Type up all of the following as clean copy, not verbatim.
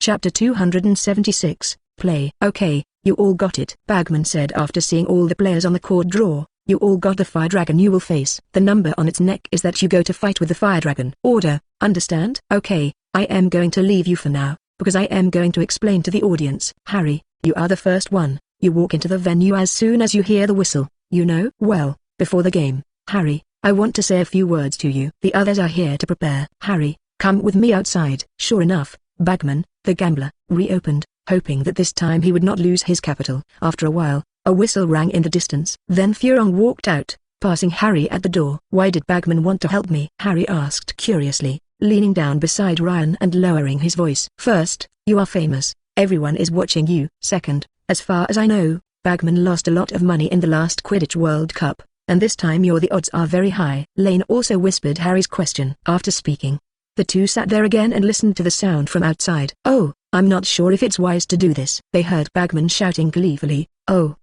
Chapter 276, Play. Okay, you all got it, Bagman said after seeing all the players on the court draw. You all got the fire dragon you will face. The number on its neck is that you go to fight with the fire dragon. Order, understand? Okay, I am going to leave you for now, because I am going to explain to the audience. Harry, you are the first one. You walk into the venue as soon as you hear the whistle, you know? Well, before the game, Harry, I want to say a few words to you. The others are here to prepare. Harry, come with me outside. Sure enough, Bagman, the gambler, reopened, hoping that this time he would not lose his capital. After a while, a whistle rang in the distance. Then Furong walked out, passing Harry at the door. Why did Bagman want to help me? Harry asked curiously, leaning down beside Ryan and lowering his voice. First, you are famous. Everyone is watching you. Second, as far as I know, Bagman lost a lot of money in the last Quidditch World Cup, and this time the odds are very high. Lane also whispered Harry's question. After speaking, the two sat there again and listened to the sound from outside. Oh, I'm not sure if it's wise to do this. They heard Bagman shouting gleefully, oh.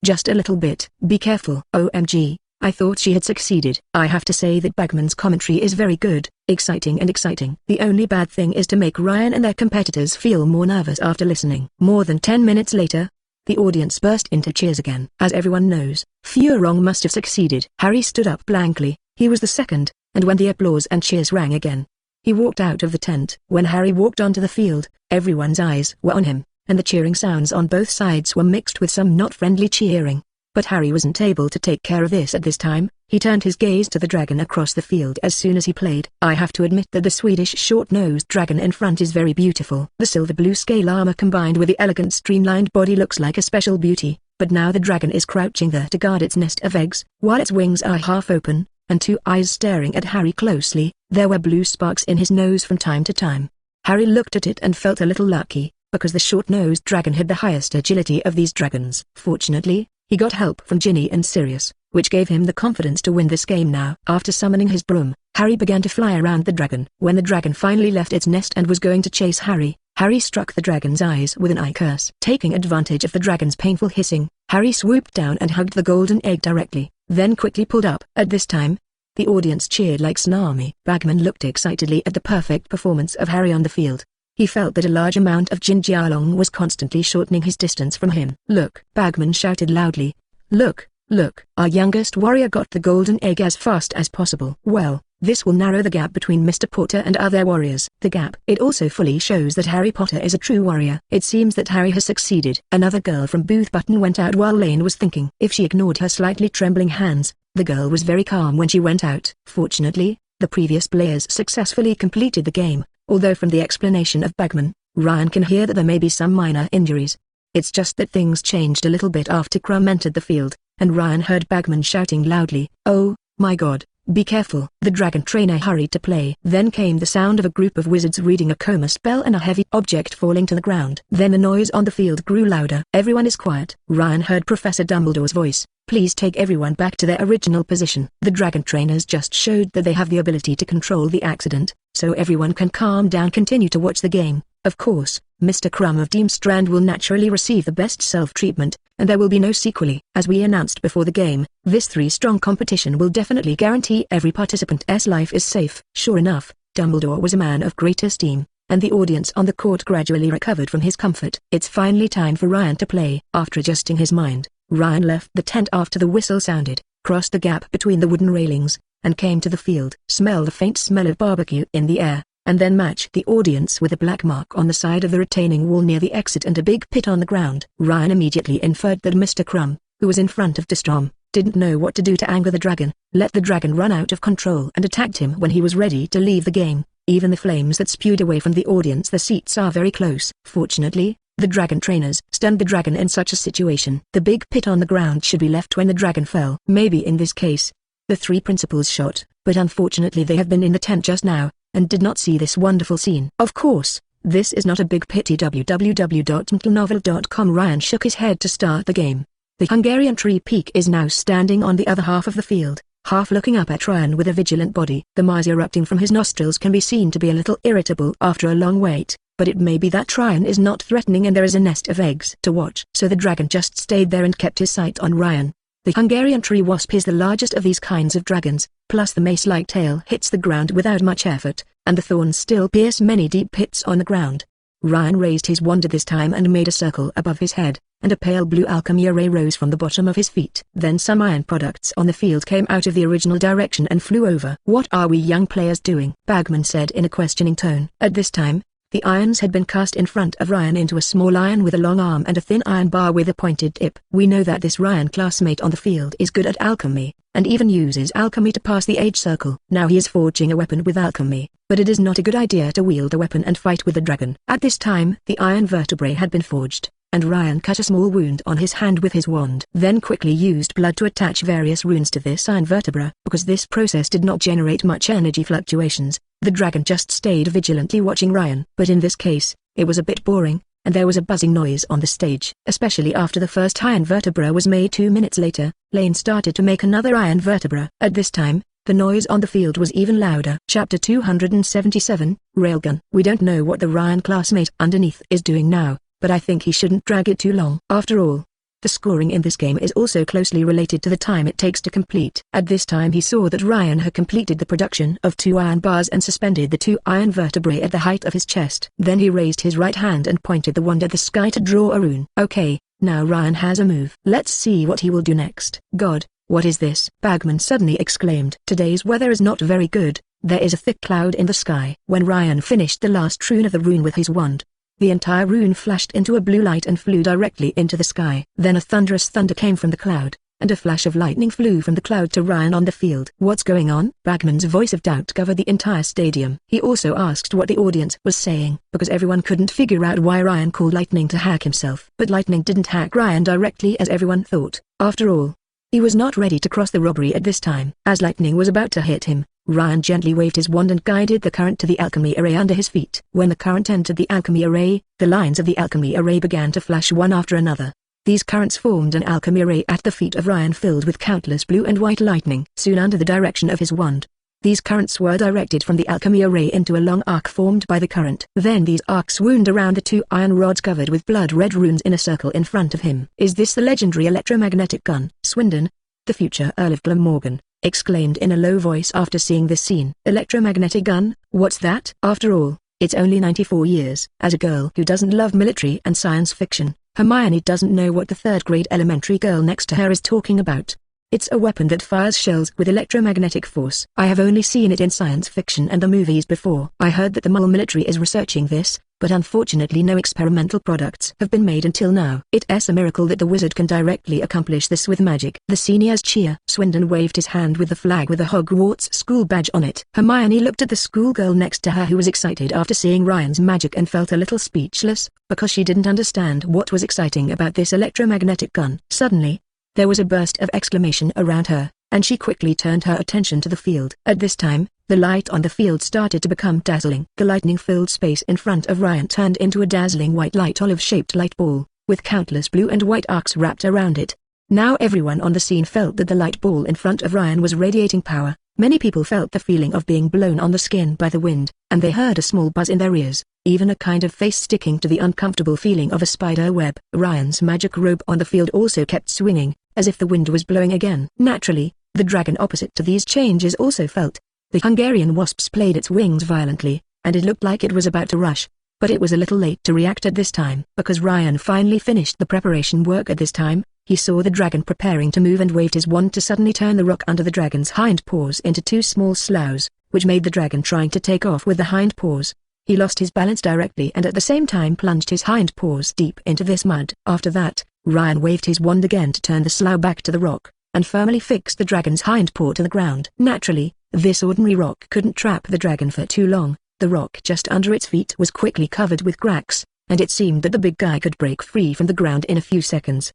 Just a little bit. Be careful. OMG, I thought she had succeeded. I have to say that Bagman's commentary is very good, exciting. The only bad thing is to make Ryan and their competitors feel more nervous after listening. More than 10 minutes later, the audience burst into cheers again. As everyone knows, Furong must have succeeded. Harry stood up blankly. He was the second, and when the applause and cheers rang again, he walked out of the tent. When Harry walked onto the field, everyone's eyes were on him, and the cheering sounds on both sides were mixed with some not friendly cheering. But Harry wasn't able to take care of this at this time. He turned his gaze to the dragon across the field as soon as he played. I have to admit that the Swedish short-nosed dragon in front is very beautiful. The silver-blue scale armor combined with the elegant streamlined body looks like a special beauty, but now the dragon is crouching there to guard its nest of eggs, while its wings are half open, and two eyes staring at Harry closely. There were blue sparks in his nose from time to time. Harry looked at it and felt a little lucky, because the short-nosed dragon had the highest agility of these dragons. Fortunately, he got help from Ginny and Sirius, which gave him the confidence to win this game now. After summoning his broom, Harry began to fly around the dragon. When the dragon finally left its nest and was going to chase Harry, Harry struck the dragon's eyes with an eye curse. Taking advantage of the dragon's painful hissing, Harry swooped down and hugged the golden egg directly, then quickly pulled up. At this time, the audience cheered like tsunami. Bagman looked excitedly at the perfect performance of Harry on the field. He felt that a large amount of Jin Jialong was constantly shortening his distance from him. Look! Bagman shouted loudly. Look! Look! Our youngest warrior got the golden egg as fast as possible. Well, this will narrow the gap between Mr. Potter and other warriors. The gap. It also fully shows that Harry Potter is a true warrior. It seems that Harry has succeeded. Another girl from Booth Button went out while Lane was thinking. If she ignored her slightly trembling hands, the girl was very calm when she went out. Fortunately, the previous players successfully completed the game. Although from the explanation of Bagman, Ryan can hear that there may be some minor injuries. It's just that things changed a little bit after Crumb entered the field, and Ryan heard Bagman shouting loudly, "Oh, my God, be careful." The dragon trainer hurried to play. Then came the sound of a group of wizards reading a coma spell and a heavy object falling to the ground. Then the noise on the field grew louder. Everyone is quiet. Ryan heard Professor Dumbledore's voice. Please take everyone back to their original position. The dragon trainers just showed that they have the ability to control the accident, so everyone can calm down. Continue to watch the game. Of course, Mr. Crumb of Team Strand will naturally receive the best self-treatment, and there will be no sequelae. As we announced before the game, this 3-strong competition will definitely guarantee every participant's life is safe. Sure enough, Dumbledore was a man of great esteem, and the audience on the court gradually recovered from his comfort. It's finally time for Ryan to play. After adjusting his mind, Ryan left the tent after the whistle sounded, crossed the gap between the wooden railings, and came to the field. Smell the faint smell of barbecue in the air, and then match the audience with a black mark on the side of the retaining wall near the exit and a big pit on the ground. Ryan immediately inferred that Mr. Crumb, who was in front of Destrom, didn't know what to do to anger the dragon, let the dragon run out of control and attacked him when he was ready to leave the game. Even the flames that spewed away from the audience, the seats are very close. Fortunately, the dragon trainers stunned the dragon in such a situation. The big pit on the ground should be left when the dragon fell. Maybe in this case, the 3 principals shot, but unfortunately they have been in the tent just now, and did not see this wonderful scene. Of course, this is not a big pity. www.mtlnovel.com. Ryan shook his head to start the game. The Hungarian tree peak is now standing on the other half of the field, half looking up at Ryan with a vigilant body. The Mars erupting from his nostrils can be seen to be a little irritable after a long wait, but it may be that Ryan is not threatening and there is a nest of eggs to watch. So the dragon just stayed there and kept his sight on Ryan. The Hungarian tree wasp is the largest of these kinds of dragons, plus the mace-like tail hits the ground without much effort, and the thorns still pierce many deep pits on the ground. Ryan raised his wand at this time and made a circle above his head, and a pale blue alchemy array rose from the bottom of his feet. Then some iron products on the field came out of the original direction and flew over. "What are we young players doing?" Bagman said in a questioning tone. At this time, the irons had been cast in front of Ryan into a small iron with a long arm and a thin iron bar with a pointed tip. "We know that this Ryan classmate on the field is good at alchemy, and even uses alchemy to pass the age circle. Now he is forging a weapon with alchemy, but it is not a good idea to wield a weapon and fight with a dragon." At this time, the iron vertebrae had been forged, and Ryan cut a small wound on his hand with his wand. Then quickly used blood to attach various runes to this iron vertebra. Because this process did not generate much energy fluctuations, the dragon just stayed vigilantly watching Ryan. But in this case, it was a bit boring, and there was a buzzing noise on the stage. Especially after the first iron vertebra was made 2 minutes later, Lane started to make another iron vertebra. At this time, the noise on the field was even louder. Chapter 277, Railgun. We don't know what the Ryan classmate underneath is doing now, but I think he shouldn't drag it too long. After all, the scoring in this game is also closely related to the time it takes to complete. At this time he saw that Ryan had completed the production of 2 iron bars and suspended the 2 iron vertebrae at the height of his chest. Then he raised his right hand and pointed the wand at the sky to draw a rune. "Okay, now Ryan has a move. Let's see what he will do next." "God, what is this?" Bagman suddenly exclaimed. "Today's weather is not very good. There is a thick cloud in the sky." When Ryan finished the last rune of the rune with his wand, the entire rune flashed into a blue light and flew directly into the sky. Then a thunderous thunder came from the cloud, and a flash of lightning flew from the cloud to Ryan on the field. "What's going on?" Bagman's voice of doubt covered the entire stadium. He also asked what the audience was saying, because everyone couldn't figure out why Ryan called lightning to hack himself. But lightning didn't hack Ryan directly as everyone thought. After all, he was not ready to cross the robbery at this time. As lightning was about to hit him, Ryan gently waved his wand and guided the current to the alchemy array under his feet. When the current entered the alchemy array, the lines of the alchemy array began to flash one after another. These currents formed an alchemy array at the feet of Ryan filled with countless blue and white lightning. Soon under the direction of his wand, these currents were directed from the alchemy array into a long arc formed by the current. Then these arcs wound around the 2 iron rods covered with blood-red runes in a circle in front of him. "Is this the legendary electromagnetic gun?" Swindon, the future Earl of Glamorgan, exclaimed in a low voice after seeing this scene. "Electromagnetic gun? What's that?" After all, it's only 94 years. As a girl who doesn't love military and science fiction, Hermione doesn't know what the third-grade elementary girl next to her is talking about. "It's a weapon that fires shells with electromagnetic force. I have only seen it in science fiction and the movies before. I heard that the Mole military is researching this, but unfortunately no experimental products have been made until now. It's a miracle that the wizard can directly accomplish this with magic." The seniors cheer. Swindon waved his hand with the flag with the Hogwarts school badge on it. Hermione looked at the schoolgirl next to her who was excited after seeing Ryan's magic and felt a little speechless, because she didn't understand what was exciting about this electromagnetic gun. Suddenly, there was a burst of exclamation around her, and she quickly turned her attention to the field. At this time, the light on the field started to become dazzling. The lightning-filled space in front of Ryan turned into a dazzling white light olive-shaped light ball, with countless blue and white arcs wrapped around it. Now everyone on the scene felt that the light ball in front of Ryan was radiating power. Many people felt the feeling of being blown on the skin by the wind, and they heard a small buzz in their ears, even a kind of face sticking to the uncomfortable feeling of a spider web. Ryan's magic robe on the field also kept swinging, as if the wind was blowing again. Naturally, the dragon opposite to these changes also felt. The Hungarian wasp played its wings violently, and it looked like it was about to rush. But it was a little late to react at this time. Because Ryan finally finished the preparation work at this time, he saw the dragon preparing to move and waved his wand to suddenly turn the rock under the dragon's hind paws into 2 small sloughs, which made the dragon trying to take off with the hind paws. He lost his balance directly and at the same time plunged his hind paws deep into this mud. After that, Ryan waved his wand again to turn the slough back to the rock, and firmly fixed the dragon's hind paw to the ground. Naturally, this ordinary rock couldn't trap the dragon for too long. The rock just under its feet was quickly covered with cracks, and it seemed that the big guy could break free from the ground in a few seconds.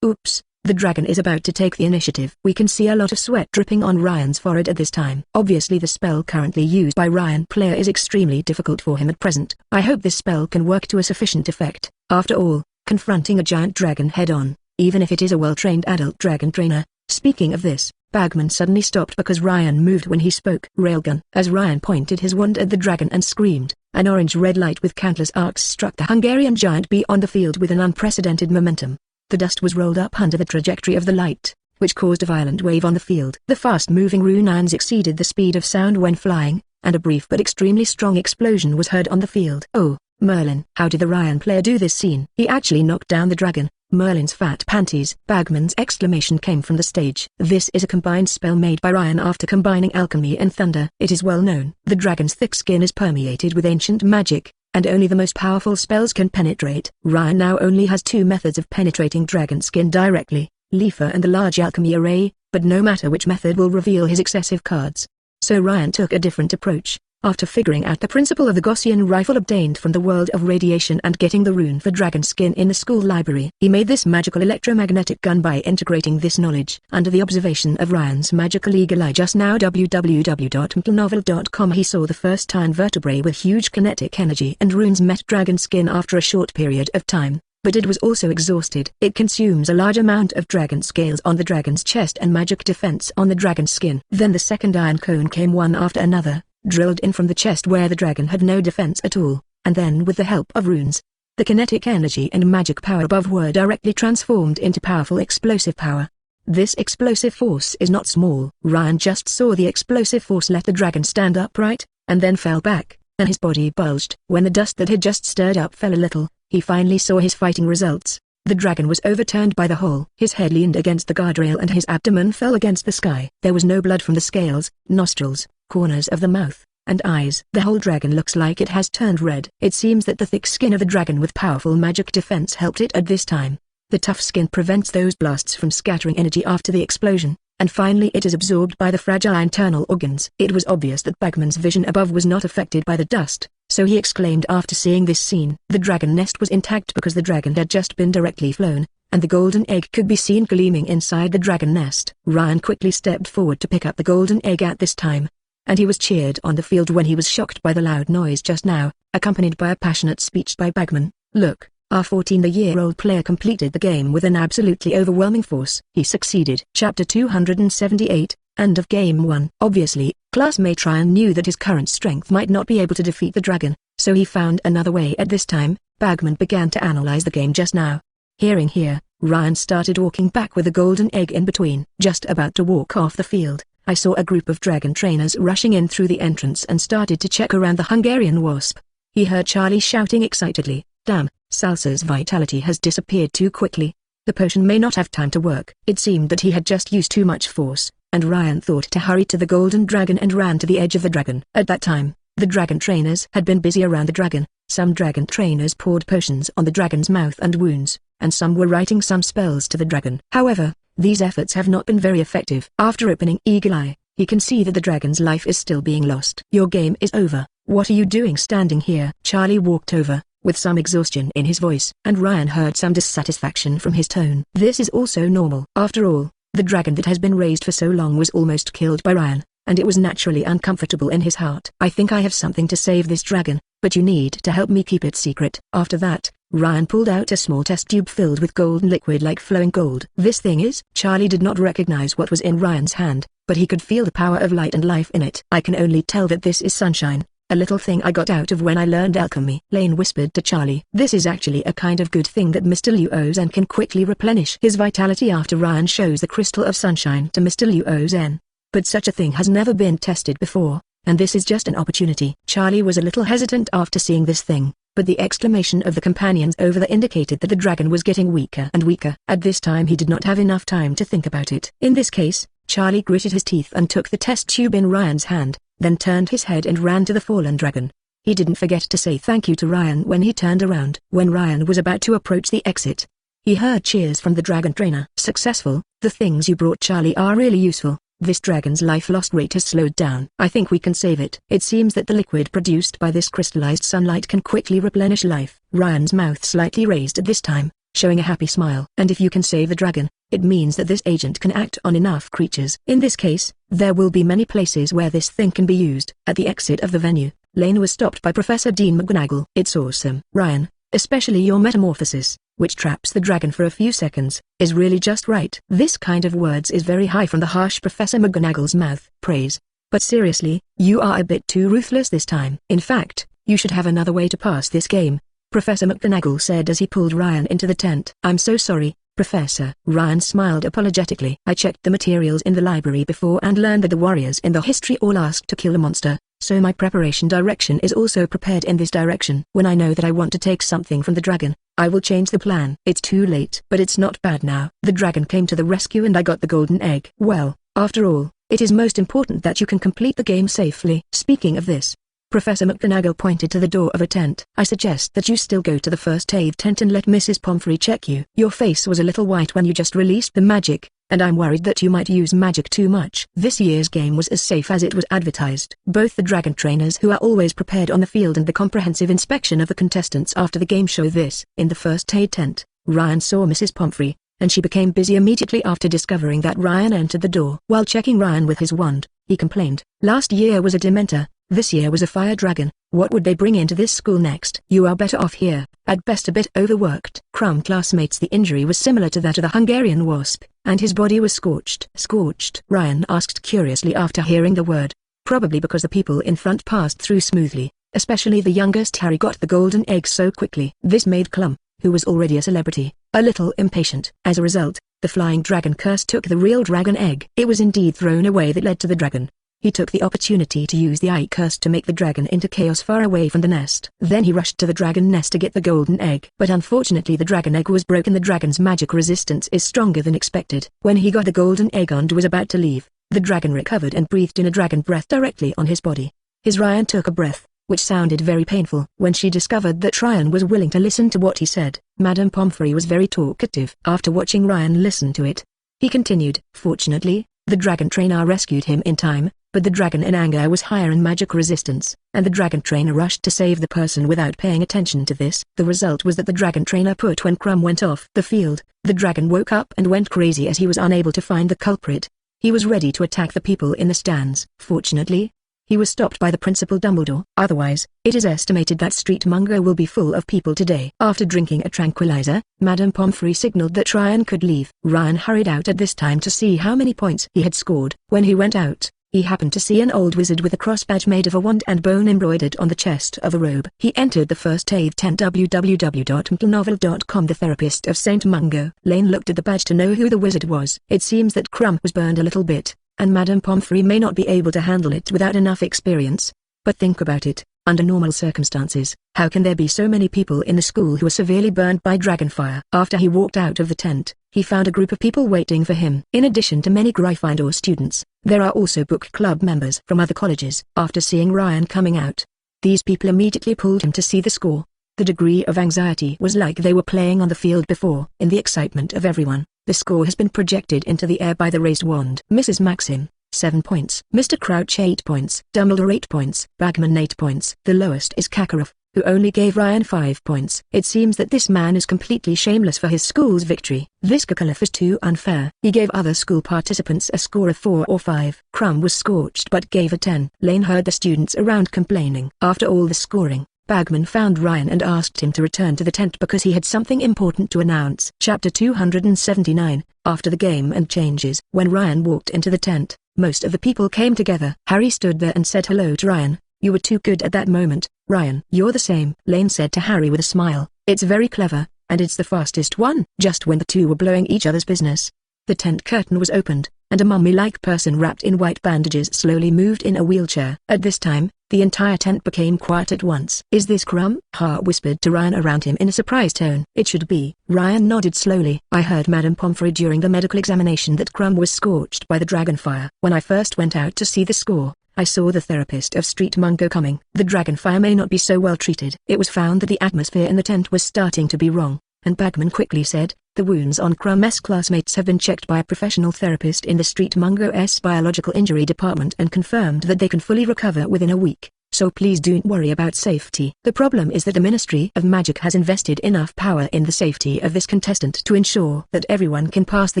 Oops, the dragon is about to take the initiative. We can see a lot of sweat dripping on Ryan's forehead at this time. Obviously the spell currently used by Ryan player is extremely difficult for him at present. I hope this spell can work to a sufficient effect. After all, confronting a giant dragon head-on, even if it is a well-trained adult dragon trainer. Speaking of this, Bagman suddenly stopped because Ryan moved when he spoke. Railgun. As Ryan pointed his wand at the dragon and screamed, an orange-red light with countless arcs struck the Hungarian giant beyond the field with an unprecedented momentum. The dust was rolled up under the trajectory of the light, which caused a violent wave on the field. The fast-moving rune irons exceeded the speed of sound when flying, and a brief but extremely strong explosion was heard on the field. "Oh, Merlin. How did the Ryan player do this scene? He actually knocked down the dragon. Merlin's fat panties. Bagman's exclamation came from the stage. This is a combined spell made by Ryan after combining alchemy and thunder. It is well known. The dragon's thick skin is permeated with ancient magic, and only the most powerful spells can penetrate. Ryan now only has two methods of penetrating dragon skin directly, Leafer and the large alchemy array, but no matter which method will reveal his excessive cards. So Ryan took a different approach. After figuring out the principle of the Gaussian rifle obtained from the world of radiation and getting the rune for dragon skin in the school library, he made this magical electromagnetic gun by integrating this knowledge. Under the observation of Ryan's magical eagle eye just now www.mtlnovel.com, he saw the first time vertebrae with huge kinetic energy and runes met dragon skin after a short period of time, but it was also exhausted. It consumes a large amount of dragon scales on the dragon's chest and magic defense on the dragon's skin. Then the second iron cone came one after another, drilled in from the chest where the dragon had no defense at all, and then with the help of runes, the kinetic energy and magic power above were directly transformed into powerful explosive power. This explosive force is not small. Ryan just saw the explosive force let the dragon stand upright, and then fell back, and his body bulged. When the dust that had just stirred up fell a little, he finally saw his fighting results. The dragon was overturned by the hole. His head leaned against the guardrail and his abdomen fell against the sky. There was no blood from the scales, nostrils, corners of the mouth, and eyes. The whole dragon looks like it has turned red. It seems that the thick skin of the dragon with powerful magic defense helped it at this time. The tough skin prevents those blasts from scattering energy after the explosion, and finally it is absorbed by the fragile internal organs. It was obvious that Bagman's vision above was not affected by the dust, so he exclaimed after seeing this scene. The dragon nest was intact because the dragon had just been directly flown, and the golden egg could be seen gleaming inside the dragon nest. Ryan quickly stepped forward to pick up the golden egg at this time, and he was cheered on the field when he was shocked by the loud noise just now, accompanied by a passionate speech by Bagman. Look, our 14-year-old player completed the game with an absolutely overwhelming force. He succeeded. Chapter 278, End of Game 1. Obviously, classmate Ryan knew that his current strength might not be able to defeat the dragon, so he found another way at this time. Bagman began to analyze the game just now. Hearing here, Ryan started walking back with the golden egg in between. Just about to walk off the field, I saw a group of dragon trainers rushing in through the entrance and started to check around the Hungarian wasp. He heard Charlie shouting excitedly, "Damn, Salsa's vitality has disappeared too quickly. The potion may not have time to work." It seemed that he had just used too much force, and Ryan thought to hurry to the golden dragon and ran to the edge of the dragon. At that time, the dragon trainers had been busy around the dragon. Some dragon trainers poured potions on the dragon's mouth and wounds, and some were writing some spells to the dragon. However, these efforts have not been very effective. After opening Eagle Eye, he can see that the dragon's life is still being lost. "Your game is over. What are you doing standing here?" Charlie walked over, with some exhaustion in his voice, and Ryan heard some dissatisfaction from his tone. This is also normal. After all, the dragon that has been raised for so long was almost killed by Ryan, and it was naturally uncomfortable in his heart. "I think I have something to save this dragon, but you need to help me keep it secret." After that, Ryan pulled out a small test tube filled with golden liquid like flowing gold. "This thing is?" Charlie did not recognize what was in Ryan's hand, but he could feel the power of light and life in it. "I can only tell that this is sunshine, a little thing I got out of when I learned alchemy," Lane whispered to Charlie. "This is actually a kind of good thing that Mr. Liu Ozen can quickly replenish his vitality after Ryan shows the crystal of sunshine to Mr. Liu Ozen. But such a thing has never been tested before, and this is just an opportunity." Charlie was a little hesitant after seeing this thing, but the exclamation of the companions over there indicated that the dragon was getting weaker and weaker. At this time he did not have enough time to think about it. In this case, Charlie gritted his teeth and took the test tube in Ryan's hand, then turned his head and ran to the fallen dragon. He didn't forget to say thank you to Ryan when he turned around. When Ryan was about to approach the exit, he heard cheers from the dragon trainer. "Successful, the things you brought Charlie are really useful. This dragon's life loss rate has slowed down. I think we can save it." It seems that the liquid produced by this crystallized sunlight can quickly replenish life. Ryan's mouth slightly raised at this time, showing a happy smile. "And if you can save the dragon, it means that this agent can act on enough creatures. In this case, there will be many places where this thing can be used." At the exit of the venue, Lane was stopped by Professor Dean McGonagall. "It's awesome, Ryan, especially your metamorphosis, which traps the dragon for a few seconds, is really just right." This kind of words is very high from the harsh Professor McGonagall's mouth. Praise. "But seriously, you are a bit too ruthless this time. In fact, you should have another way to pass this game," Professor McGonagall said as he pulled Ryan into the tent. "I'm so sorry, Professor." Ryan smiled apologetically. "I checked the materials in the library before and learned that the warriors in the history all asked to kill a monster, So my preparation direction is also prepared in this direction. When I know that I want to take something from the dragon, I will change the plan. It's too late. But it's not bad now. The dragon came to the rescue and I got the golden egg. Well, after all, it is most important that you can complete the game safely. Speaking of this, Professor McGonagall pointed to the door of a tent. I suggest that you still go to the first aid tent and let Mrs. Pomfrey check you. Your face was a little white when you just released the magic, and I'm worried that you might use magic too much. This year's game was as safe as it was advertised. Both the dragon trainers who are always prepared on the field and the comprehensive inspection of the contestants after the game show this. In the first aid tent, Ryan saw Mrs. Pomfrey, and she became busy immediately after discovering that Ryan entered the door. While checking Ryan with his wand, he complained, "Last year was a Dementor. This year was a fire dragon. What would they bring into this school next? You are better off here, at best a bit overworked." Crumb classmates, the injury was similar to that of the Hungarian wasp, and his body was scorched. Scorched? Ryan asked curiously after hearing the word. Probably because the people in front passed through smoothly, especially the youngest Harry got the golden egg so quickly. This made Clum, who was already a celebrity, a little impatient. As a result, the flying dragon curse took the real dragon egg. It was indeed thrown away that led to the dragon. He took the opportunity to use the eye curse to make the dragon into chaos far away from the nest. Then he rushed to the dragon nest to get the golden egg. But unfortunately the dragon egg was broken. The dragon's magic resistance is stronger than expected. When he got the golden egg and was about to leave, the dragon recovered and breathed in a dragon breath directly on his body. Ryan took a breath, which sounded very painful. When she discovered that Ryan was willing to listen to what he said, Madame Pomfrey was very talkative. After watching Ryan listen to it, he continued, "Fortunately, the dragon trainer rescued him in time, but the dragon in anger was higher in magic resistance, and the dragon trainer rushed to save the person without paying attention to this. The result was that the dragon trainer put when Crumb went off the field. The dragon woke up and went crazy as he was unable to find the culprit. He was ready to attack the people in the stands. Fortunately, he was stopped by the Principal Dumbledore. Otherwise, it is estimated that Street Mungo will be full of people today." After drinking a tranquilizer, Madame Pomfrey signaled that Ryan could leave. Ryan hurried out at this time to see how many points he had scored. When he went out, he happened to see an old wizard with a cross badge made of a wand and bone embroidered on the chest of a robe. He entered the first aid tent. www.mcnovel.com. The therapist of St. Mungo. Lane looked at the badge to know who the wizard was. It seems that Crumb was burned a little bit, and Madame Pomfrey may not be able to handle it without enough experience. But think about it, under normal circumstances, how can there be so many people in the school who are severely burned by dragonfire? After he walked out of the tent, he found a group of people waiting for him. In addition to many Gryffindor students, there are also book club members from other colleges. After seeing Ryan coming out, these people immediately pulled him to see the score. The degree of anxiety was like they were playing on the field before. In the excitement of everyone, the score has been projected into the air by the raised wand. Mrs. Maxim, 7 points. Mr. Crouch 8 points. Dumbledore 8 points. Bagman 8 points. The lowest is Kakarov, who only gave Ryan 5 points. It seems that this man is completely shameless for his school's victory. This Kakarov is too unfair. He gave other school participants a score of 4 or 5. Crumb was scorched but gave a 10. Lane heard the students around complaining. After all the scoring, Bagman found Ryan and asked him to return to the tent because he had something important to announce. Chapter 279, After the Game and Changes. When Ryan walked into the tent, most of the people came together. Harry stood there and said hello to Ryan. "You were too good at that moment, Ryan." "You're the same," Lane said to Harry with a smile. "It's very clever, and it's the fastest one." Just when the two were blowing each other's business, the tent curtain was opened, and a mummy-like person wrapped in white bandages slowly moved in a wheelchair. At this time, the entire tent became quiet at once. "Is this Crumb?" Hart whispered to Ryan around him in a surprised tone. "It should be." Ryan nodded slowly. "I heard Madame Pomfrey during the medical examination that Crumb was scorched by the dragonfire. When I first went out to see the score, I saw the therapist of Street Mungo coming. The dragonfire may not be so well treated." It was found that the atmosphere in the tent was starting to be wrong, and Bagman quickly said, "The wounds on Crumb's classmates have been checked by a professional therapist in the Street Mungo's biological injury department and confirmed that they can fully recover within a week. So please don't worry about safety. The problem is that the Ministry of Magic has invested enough power in the safety of this contestant to ensure that everyone can pass the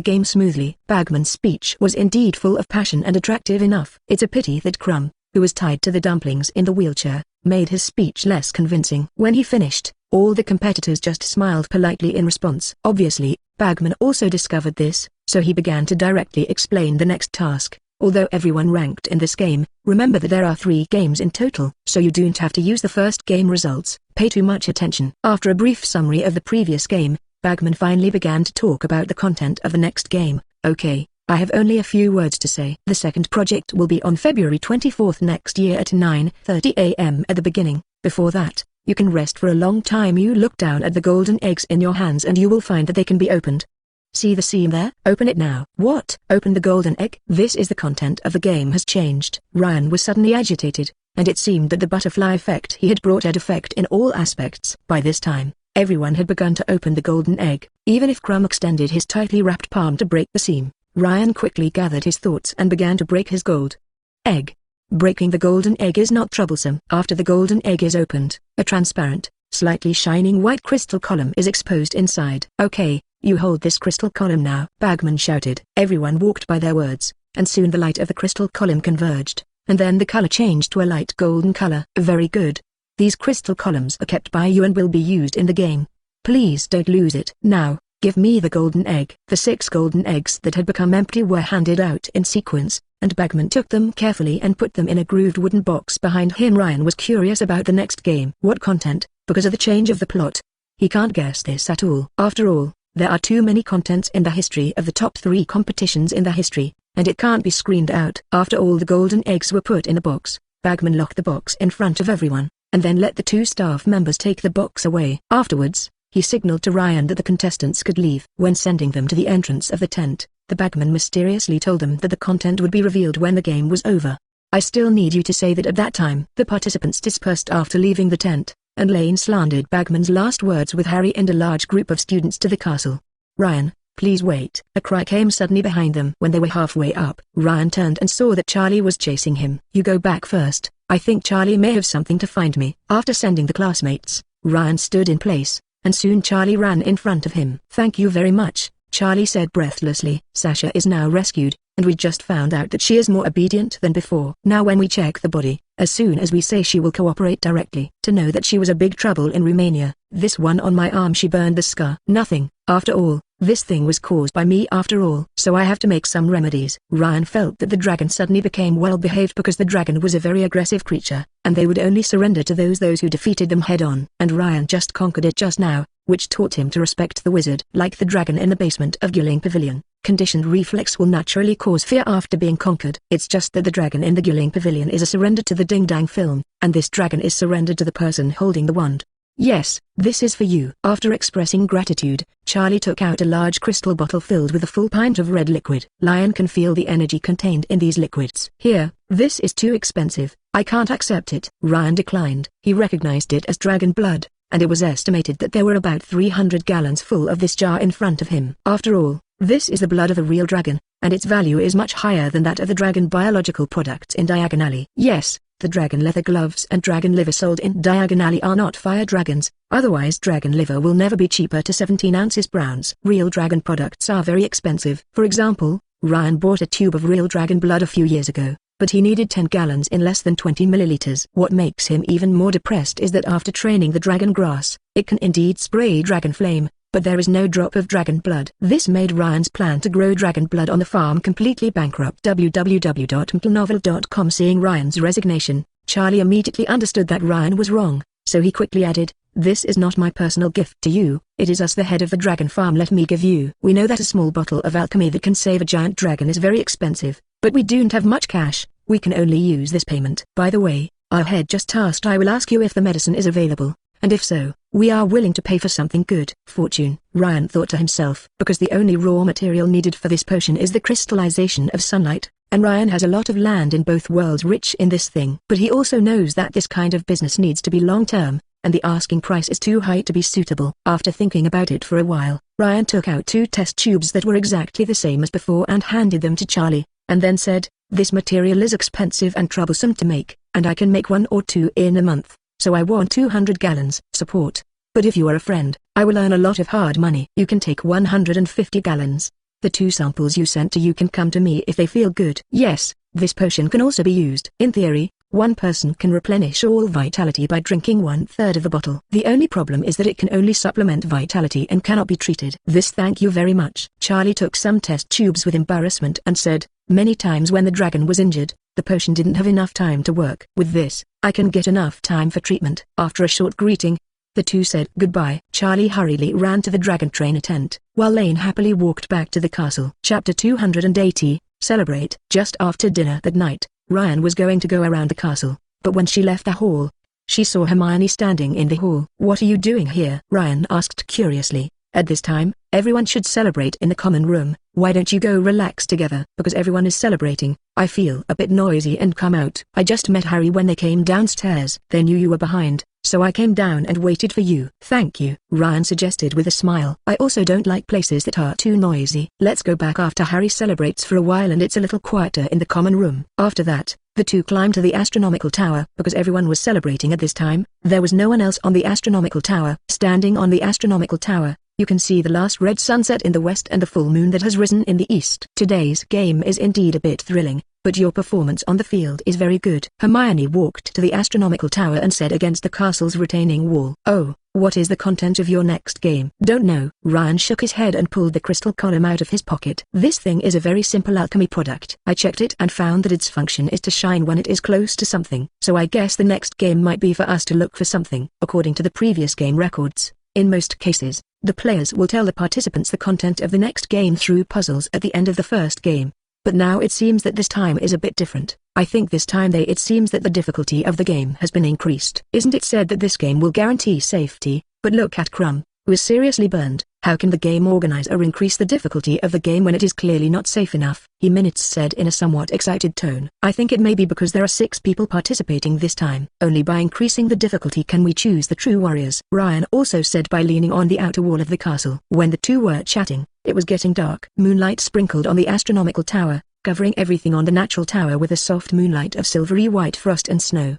game smoothly." Bagman's speech was indeed full of passion and attractive enough. It's a pity that Crumb, who was tied to the dumplings in the wheelchair, made his speech less convincing. When he finished, all the competitors just smiled politely in response. Obviously, Bagman also discovered this, so he began to directly explain the next task. Although everyone ranked in this game, remember that there are 3 games in total, so you don't have to use the first game results. Pay too much attention. After a brief summary of the previous game, Bagman finally began to talk about the content of the next game. "Okay, I have only a few words to say. The second project will be on February 24th next year at 9:30 AM at the beginning. Before that, you can rest for a long time. You look down at the golden eggs in your hands and you will find that they can be opened. See the seam there? Open it now. What? Open the golden egg? This is the content of the game has changed. Ryan was suddenly agitated, and it seemed that the butterfly effect he had brought had effect in all aspects. By this time, everyone had begun to open the golden egg. Even if Crumb extended his tightly wrapped palm to break the seam, Ryan quickly gathered his thoughts and began to break his gold egg. Breaking the golden egg is not troublesome. After the golden egg is opened, a transparent, slightly shining white crystal column is exposed inside. Okay, you hold this crystal column now, Bagman shouted. Everyone walked by their words, and soon the light of the crystal column converged, and then the color changed to a light golden color. Very good. These crystal columns are kept by you and will be used in the game. Please don't lose it. Now, give me the golden egg. The 6 golden eggs that had become empty were handed out in sequence, and Bagman took them carefully and put them in a grooved wooden box behind him. Ryan was curious about the next game. What content? Because of the change of the plot. He can't guess this at all. After all, there are too many contents in the history of the top 3 competitions in the history, and it can't be screened out. After all the golden eggs were put in a box, Bagman locked the box in front of everyone, and then let the 2 staff members take the box away. Afterwards, he signaled to Ryan that the contestants could leave. When sending them to the entrance of the tent, the bagman mysteriously told them that the content would be revealed when the game was over. I still need you to say that at that time. The participants dispersed after leaving the tent, and Lane slandered Bagman's last words with Harry and a large group of students to the castle. Ryan, please wait. A cry came suddenly behind them. When they were halfway up, Ryan turned and saw that Charlie was chasing him. You go back first. I think Charlie may have something to find me. After sending the classmates, Ryan stood in place, and soon Charlie ran in front of him. Thank you very much, Charlie said breathlessly. Sasha is now rescued, and we just found out that she is more obedient than before. Now when we check the body, as soon as we say she will cooperate directly. To know that she was a big trouble in Romania. This one on my arm, she burned the scar. Nothing, after all, this thing was caused by me after all. So I have to make some remedies. Ryan felt that the dragon suddenly became well behaved because the dragon was a very aggressive creature, and they would only surrender to those who defeated them head on. And Ryan just conquered it just now, which taught him to respect the wizard. Like the dragon in the basement of Guling Pavilion, conditioned reflex will naturally cause fear after being conquered. It's just that the dragon in the Guling Pavilion is a surrender to the Ding Dang film, and this dragon is surrendered to the person holding the wand. Yes, this is for you. After expressing gratitude, Charlie took out a large crystal bottle filled with a full pint of red liquid. Lion can feel the energy contained in these liquids. Here, this is too expensive. I can't accept it. Ryan declined. He recognized it as dragon blood, and it was estimated that there were about 300 gallons full of this jar in front of him. After all, this is the blood of a real dragon, and its value is much higher than that of the dragon biological products in Diagon Alley. Yes, the dragon leather gloves and dragon liver sold in Diagon Alley are not fire dragons, otherwise dragon liver will never be cheaper to 17 ounces browns. Real dragon products are very expensive. For example, Ryan bought a tube of real dragon blood a few years ago, but he needed 10 gallons in less than 20 milliliters. What makes him even more depressed is that after training the dragon grass, it can indeed spray dragon flame, but there is no drop of dragon blood. This made Ryan's plan to grow dragon blood on the farm completely bankrupt. www.mplnovel.com. Seeing Ryan's resignation, Charlie immediately understood that Ryan was wrong, so he quickly added, "This is not my personal gift to you, it is us the head of the dragon farm. Let me give you. We know that a small bottle of alchemy that can save a giant dragon is very expensive, but we don't have much cash, we can only use this payment. By the way, our head just asked I will ask you if the medicine is available, and if so, we are willing to pay for something good." Fortune, Ryan thought to himself, because the only raw material needed for this potion is the crystallization of sunlight, and Ryan has a lot of land in both worlds rich in this thing. But he also knows that this kind of business needs to be long-term, and the asking price is too high to be suitable. After thinking about it for a while, Ryan took out 2 test tubes that were exactly the same as before and handed them to Charlie, and then said, "This material is expensive and troublesome to make, and I can make 1 or 2 in a month. So I want 200 gallons. Support. But if you are a friend, I will earn a lot of hard money. You can take 150 gallons. The 2 samples you sent to you can come to me if they feel good." Yes, this potion can also be used. In theory, one person can replenish all vitality by drinking 1/3 of the bottle. The only problem is that it can only supplement vitality and cannot be treated. This thank you very much. Charlie took some test tubes with embarrassment and said, "Many times when the dragon was injured, the potion didn't have enough time to work. With this, I can get enough time for treatment." After a short greeting, The two said goodbye. Charlie hurriedly ran to the dragon trainer tent, while Lane happily walked back to the castle. Chapter 280, Celebrate. Just after dinner that night, Ryan was going to go around the castle, but when she left the hall, she saw Hermione standing in the hall. "What are you doing here?" Ryan asked curiously. "At this time, everyone should celebrate in the common room. Why don't you go relax together?" "Because everyone is celebrating, I feel a bit noisy and come out. I just met Harry when they came downstairs. They knew you were behind, so I came down and waited for you." "Thank you," Ryan suggested with a smile. "I also don't like places that are too noisy. Let's go back after Harry celebrates for a while and it's a little quieter in the common room." After that, the two climbed to the astronomical tower. Because everyone was celebrating at this time, there was no one else on the astronomical tower. Standing on the astronomical tower, you can see the last red sunset in the west and the full moon that has risen in the east. Today's game is indeed a bit thrilling, but your performance on the field is very good. Hermione walked to the astronomical tower and said against the castle's retaining wall. "Oh, what is the content of your next game?" "Don't know." Ryan shook his head and pulled the crystal column out of his pocket. "This thing is a very simple alchemy product. I checked it and found that its function is to shine when it is close to something. So I guess the next game might be for us to look for something." According to the previous game records, in most cases, the players will tell the participants the content of the next game through puzzles at the end of the first game. But now it seems that this time is a bit different. I think this time it seems that the difficulty of the game has been increased. "Isn't it said that this game will guarantee safety? But look at Crumb, who is seriously burned. How can the game organizer increase the difficulty of the game when it is clearly not safe enough?" He minutes said in a somewhat excited tone. "I think it may be because there are 6 people participating this time. Only by increasing the difficulty can we choose the true warriors." Ryan also said by leaning on the outer wall of the castle. When the two were chatting, it was getting dark. Moonlight sprinkled on the astronomical tower, covering everything on the natural tower with a soft moonlight of silvery white frost and snow.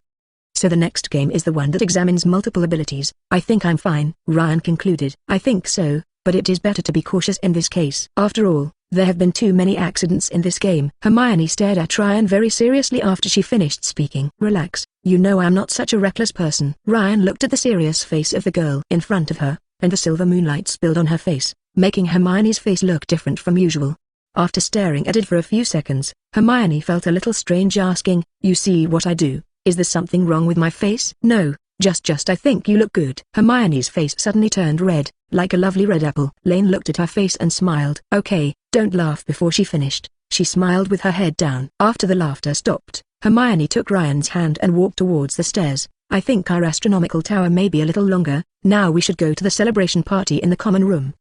"So the next game is the one that examines multiple abilities. I think I'm fine," Ryan concluded. "I think so, but it is better to be cautious in this case. After all, there have been too many accidents in this game." Hermione stared at Ryan very seriously after she finished speaking. "Relax, you know I'm not such a reckless person." Ryan looked at the serious face of the girl in front of her, and the silver moonlight spilled on her face, making Hermione's face look different from usual. After staring at it for a few seconds, Hermione felt a little strange asking, "You see what I do? Is there something wrong with my face?" "No, just I think you look good." Hermione's face suddenly turned red, like a lovely red apple. Lane looked at her face and smiled. "Okay, don't laugh." Before she finished, she smiled with her head down. After the laughter stopped, Hermione took Ryan's hand and walked towards the stairs. "I think our astronomical tower may be a little longer. Now we should go to the celebration party in the common room."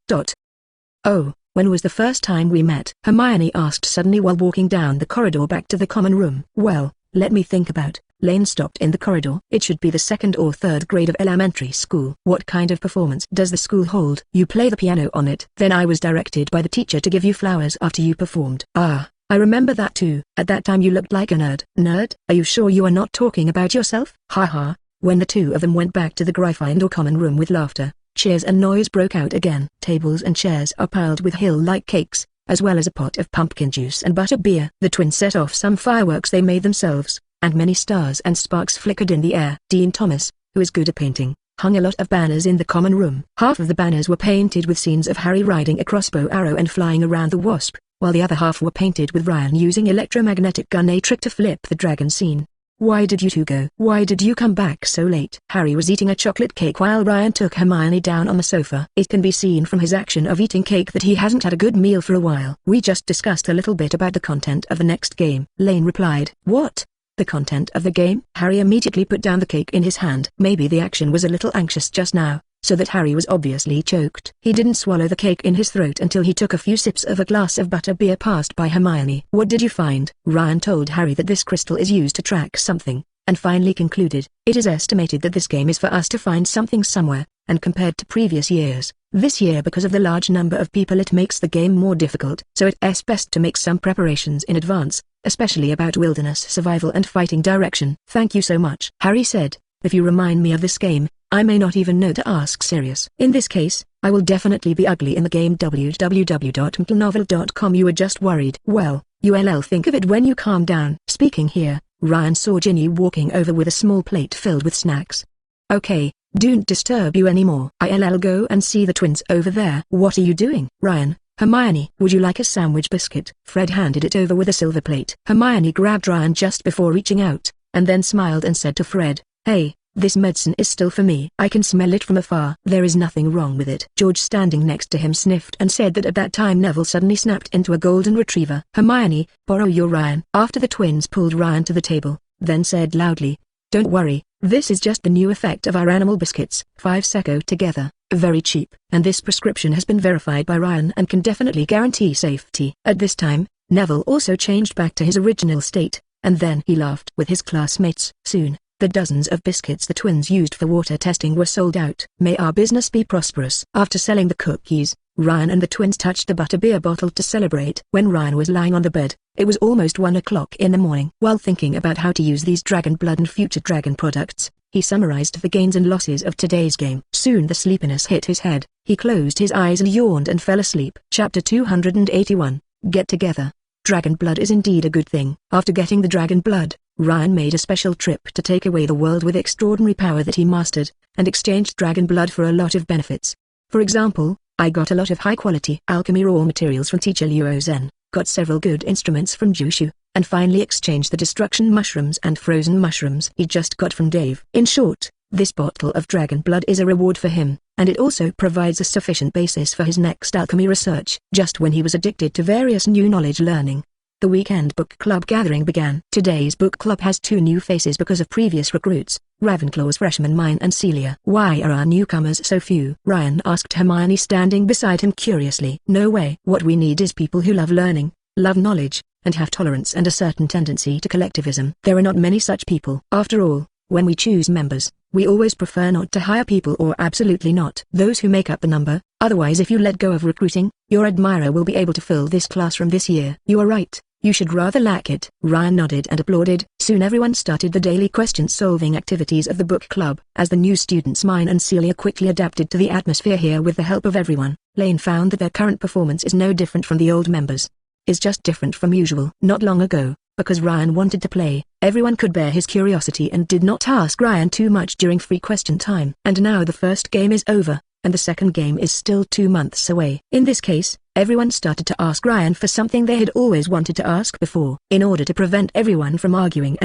"Oh, when was the first time we met?" Hermione asked suddenly while walking down the corridor back to the common room. "Well, let me think about." Lane stopped in the corridor. "It should be the 2nd or 3rd grade of elementary school." "What kind of performance does the school hold?" "You play the piano on it." "Then I was directed by the teacher to give you flowers after you performed." "Ah, I remember that too. At that time you looked like a nerd." "Nerd? Are you sure you are not talking about yourself?" "Ha." When the two of them went back to the Gryffindor common room with laughter, cheers and noise broke out again. Tables and chairs are piled with hill-like cakes, as well as a pot of pumpkin juice and butter beer. The twins set off some fireworks they made themselves, and many stars and sparks flickered in the air. Dean Thomas, who is good at painting, hung a lot of banners in the common room. Half of the banners were painted with scenes of Harry riding a crossbow arrow and flying around the wasp, while the other half were painted with Ryan using electromagnetic gun, a trick to flip the dragon scene. "Why did you two go? Why did you come back so late?" Harry was eating a chocolate cake while Ryan took Hermione down on the sofa. It can be seen from his action of eating cake that he hasn't had a good meal for a while. "We just discussed a little bit about the content of the next game," Lane replied. "What? The content of the game?" Harry immediately put down the cake in his hand. Maybe the action was a little anxious just now, so that Harry was obviously choked. He didn't swallow the cake in his throat until he took a few sips of a glass of butter beer passed by Hermione. "What did you find?" Ryan told Harry that this crystal is used to track something, and finally concluded, "It is estimated that this game is for us to find something somewhere, and compared to previous years, this year because of the large number of people it makes the game more difficult. So it's best to make some preparations in advance, especially about wilderness survival and fighting direction." "Thank you so much," Harry said. "If you remind me of this game, I may not even know to ask Sirius. In this case, I will definitely be ugly in the game." www.mplnovel.com. "You were just worried." "Well, you'll think of it when you calm down." Speaking here, Ryan saw Ginny walking over with a small plate filled with snacks. "Okay, don't disturb you anymore. I'll go and see the twins over there." "What are you doing?" "Ryan, Hermione, would you like a sandwich biscuit?" Fred handed it over with a silver plate. Hermione grabbed Ryan just before reaching out, and then smiled and said to Fred, "Hey, This medicine is still for me. I can smell it from afar. There is nothing wrong with it. George, standing next to him, sniffed and said that at that time Neville suddenly snapped into a golden retriever. Hermione, borrow your Ryan. After the twins pulled Ryan to the table, then said loudly, don't worry, this is just the new effect of our animal biscuits. 5 secco together, very cheap. And this prescription has been verified by Ryan and can definitely guarantee safety. At this time, Neville also changed back to his original state, and then he laughed with his classmates. Soon, the dozens of biscuits the twins used for water testing were sold out. May our business be prosperous. After selling the cookies, Ryan and the twins touched the butterbeer bottle to celebrate. When Ryan was lying on the bed, it was almost 1 o'clock in the morning. While thinking about how to use these dragon blood and future dragon products, he summarized the gains and losses of today's game. Soon the sleepiness hit his head. He closed his eyes and yawned and fell asleep. Chapter 281, Get Together. Dragon blood is indeed a good thing. After getting the dragon blood, Ryan made a special trip to take away the world with extraordinary power that he mastered, and exchanged dragon blood for a lot of benefits. For example, I got a lot of high-quality alchemy raw materials from teacher Liu Zhen, got several good instruments from Jushu, and finally exchanged the destruction mushrooms and frozen mushrooms he just got from Dave. In short, this bottle of dragon blood is a reward for him, and it also provides a sufficient basis for his next alchemy research. Just when he was addicted to various new knowledge learning, the weekend book club gathering began. Today's book club has 2 new faces because of previous recruits, Ravenclaw's freshman Mine and Celia. Why are our newcomers so few? Ryan asked Hermione, standing beside him curiously. No way. What we need is people who love learning, love knowledge, and have tolerance and a certain tendency to collectivism. There are not many such people. After all, when we choose members, we always prefer not to hire people or absolutely not those who make up the number. Otherwise, if you let go of recruiting, your admirer will be able to fill this classroom this year. You are right. You should rather lack it. Ryan nodded and applauded. Soon everyone started the daily question-solving activities of the book club. As the new students Mine and Celia quickly adapted to the atmosphere here with the help of everyone, Lane found that their current performance is no different from the old members. Is just different from usual. Not long ago, because Ryan wanted to play, everyone could bear his curiosity and did not ask Ryan too much during free question time. And now the first game is over, and the second game is still 2 months away. In this case, everyone started to ask Ryan for something they had always wanted to ask before. In order to prevent everyone from arguing,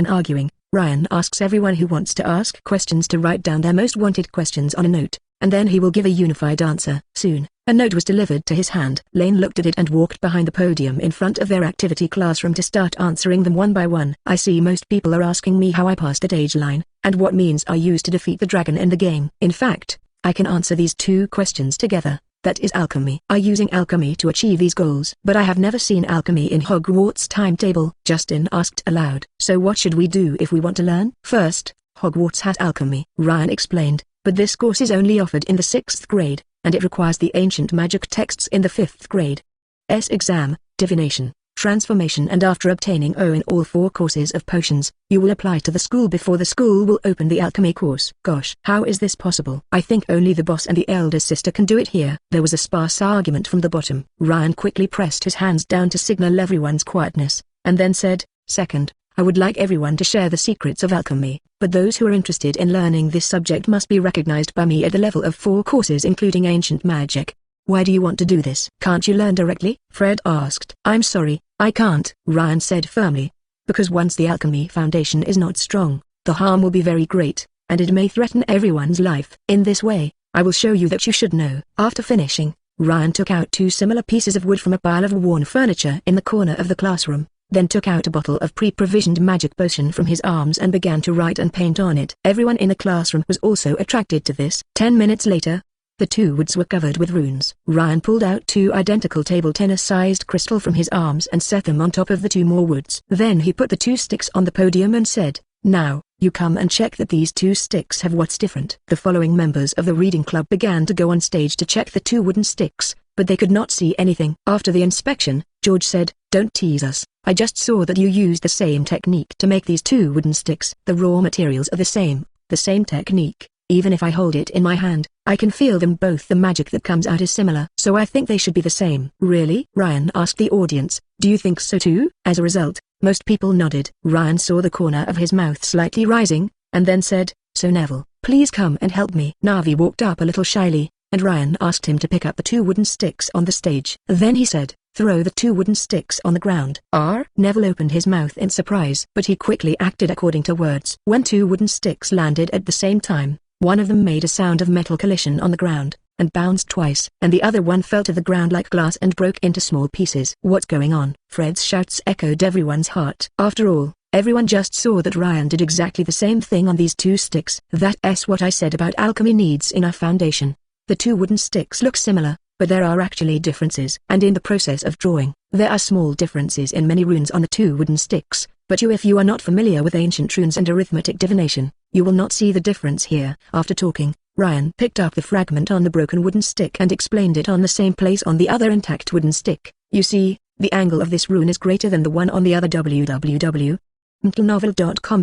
Ryan asks everyone who wants to ask questions to write down their most wanted questions on a note, and then he will give a unified answer. Soon, a note was delivered to his hand. Lane looked at it and walked behind the podium in front of their activity classroom to start answering them one by one. I see most people are asking me how I passed that age line, and what means I used to defeat the dragon in the game. In fact, I can answer these 2 questions together. That is alchemy. Are using alchemy to achieve these goals. But I have never seen alchemy in Hogwarts timetable. Justin asked aloud. So what should we do if we want to learn? First, Hogwarts has alchemy. Ryan explained, but this course is only offered in the 6th grade, and it requires the ancient magic texts in the 5th grade. Exam, divination, transformation, and after obtaining O in all 4 courses of potions, you will apply to the school before the school will open the alchemy course. Gosh, how is this possible? I think only the boss and the elder sister can do it here. There was a sparse argument from the bottom. Ryan quickly pressed his hands down to signal everyone's quietness, and then said, Second, I would like everyone to share the secrets of alchemy, but those who are interested in learning this subject must be recognized by me at the level of 4 courses including ancient magic. Why do you want to do this? Can't you learn directly? Fred asked. I'm sorry, I can't, Ryan said firmly. Because once the alchemy foundation is not strong, the harm will be very great, and it may threaten everyone's life. In this way, I will show you that you should know. After finishing, Ryan took out 2 similar pieces of wood from a pile of worn furniture in the corner of the classroom, then took out a bottle of pre-provisioned magic potion from his arms and began to write and paint on it. Everyone in the classroom was also attracted to this. 10 minutes later, the 2 woods were covered with runes. Ryan pulled out 2 identical table tennis-sized crystal from his arms and set them on top of the 2 more woods. Then he put the 2 sticks on the podium and said, Now, you come and check that these 2 sticks have what's different. The following members of the reading club began to go on stage to check the 2 wooden sticks, but they could not see anything. After the inspection, George said, Don't tease us. I just saw that you used the same technique to make these 2 wooden sticks. The raw materials are the same technique. Even if I hold it in my hand, I can feel them both. The magic that comes out is similar. So I think they should be the same. Really? Ryan asked the audience. Do you think so too? As a result, most people nodded. Ryan saw the corner of his mouth slightly rising, and then said, So Neville, please come and help me. Navi walked up a little shyly, and Ryan asked him to pick up the 2 wooden sticks on the stage. Then he said, throw the 2 wooden sticks on the ground. Neville opened his mouth in surprise, but he quickly acted according to words. When 2 wooden sticks landed at the same time, one of them made a sound of metal collision on the ground, and bounced twice, and the other one fell to the ground like glass and broke into small pieces. What's going on? Fred's shouts echoed everyone's heart. After all, everyone just saw that Ryan did exactly the same thing on these 2 sticks. That's what I said about alchemy needs in our foundation. The 2 wooden sticks look similar, but there are actually differences. And in the process of drawing, there are small differences in many runes on the 2 wooden sticks, but if you are not familiar with ancient runes and arithmetic divination, you will not see the difference here. After talking, Ryan picked up the fragment on the broken wooden stick and explained it on the same place on the other intact wooden stick. You see, the angle of this rune is greater than the one on the other. www.novel.com.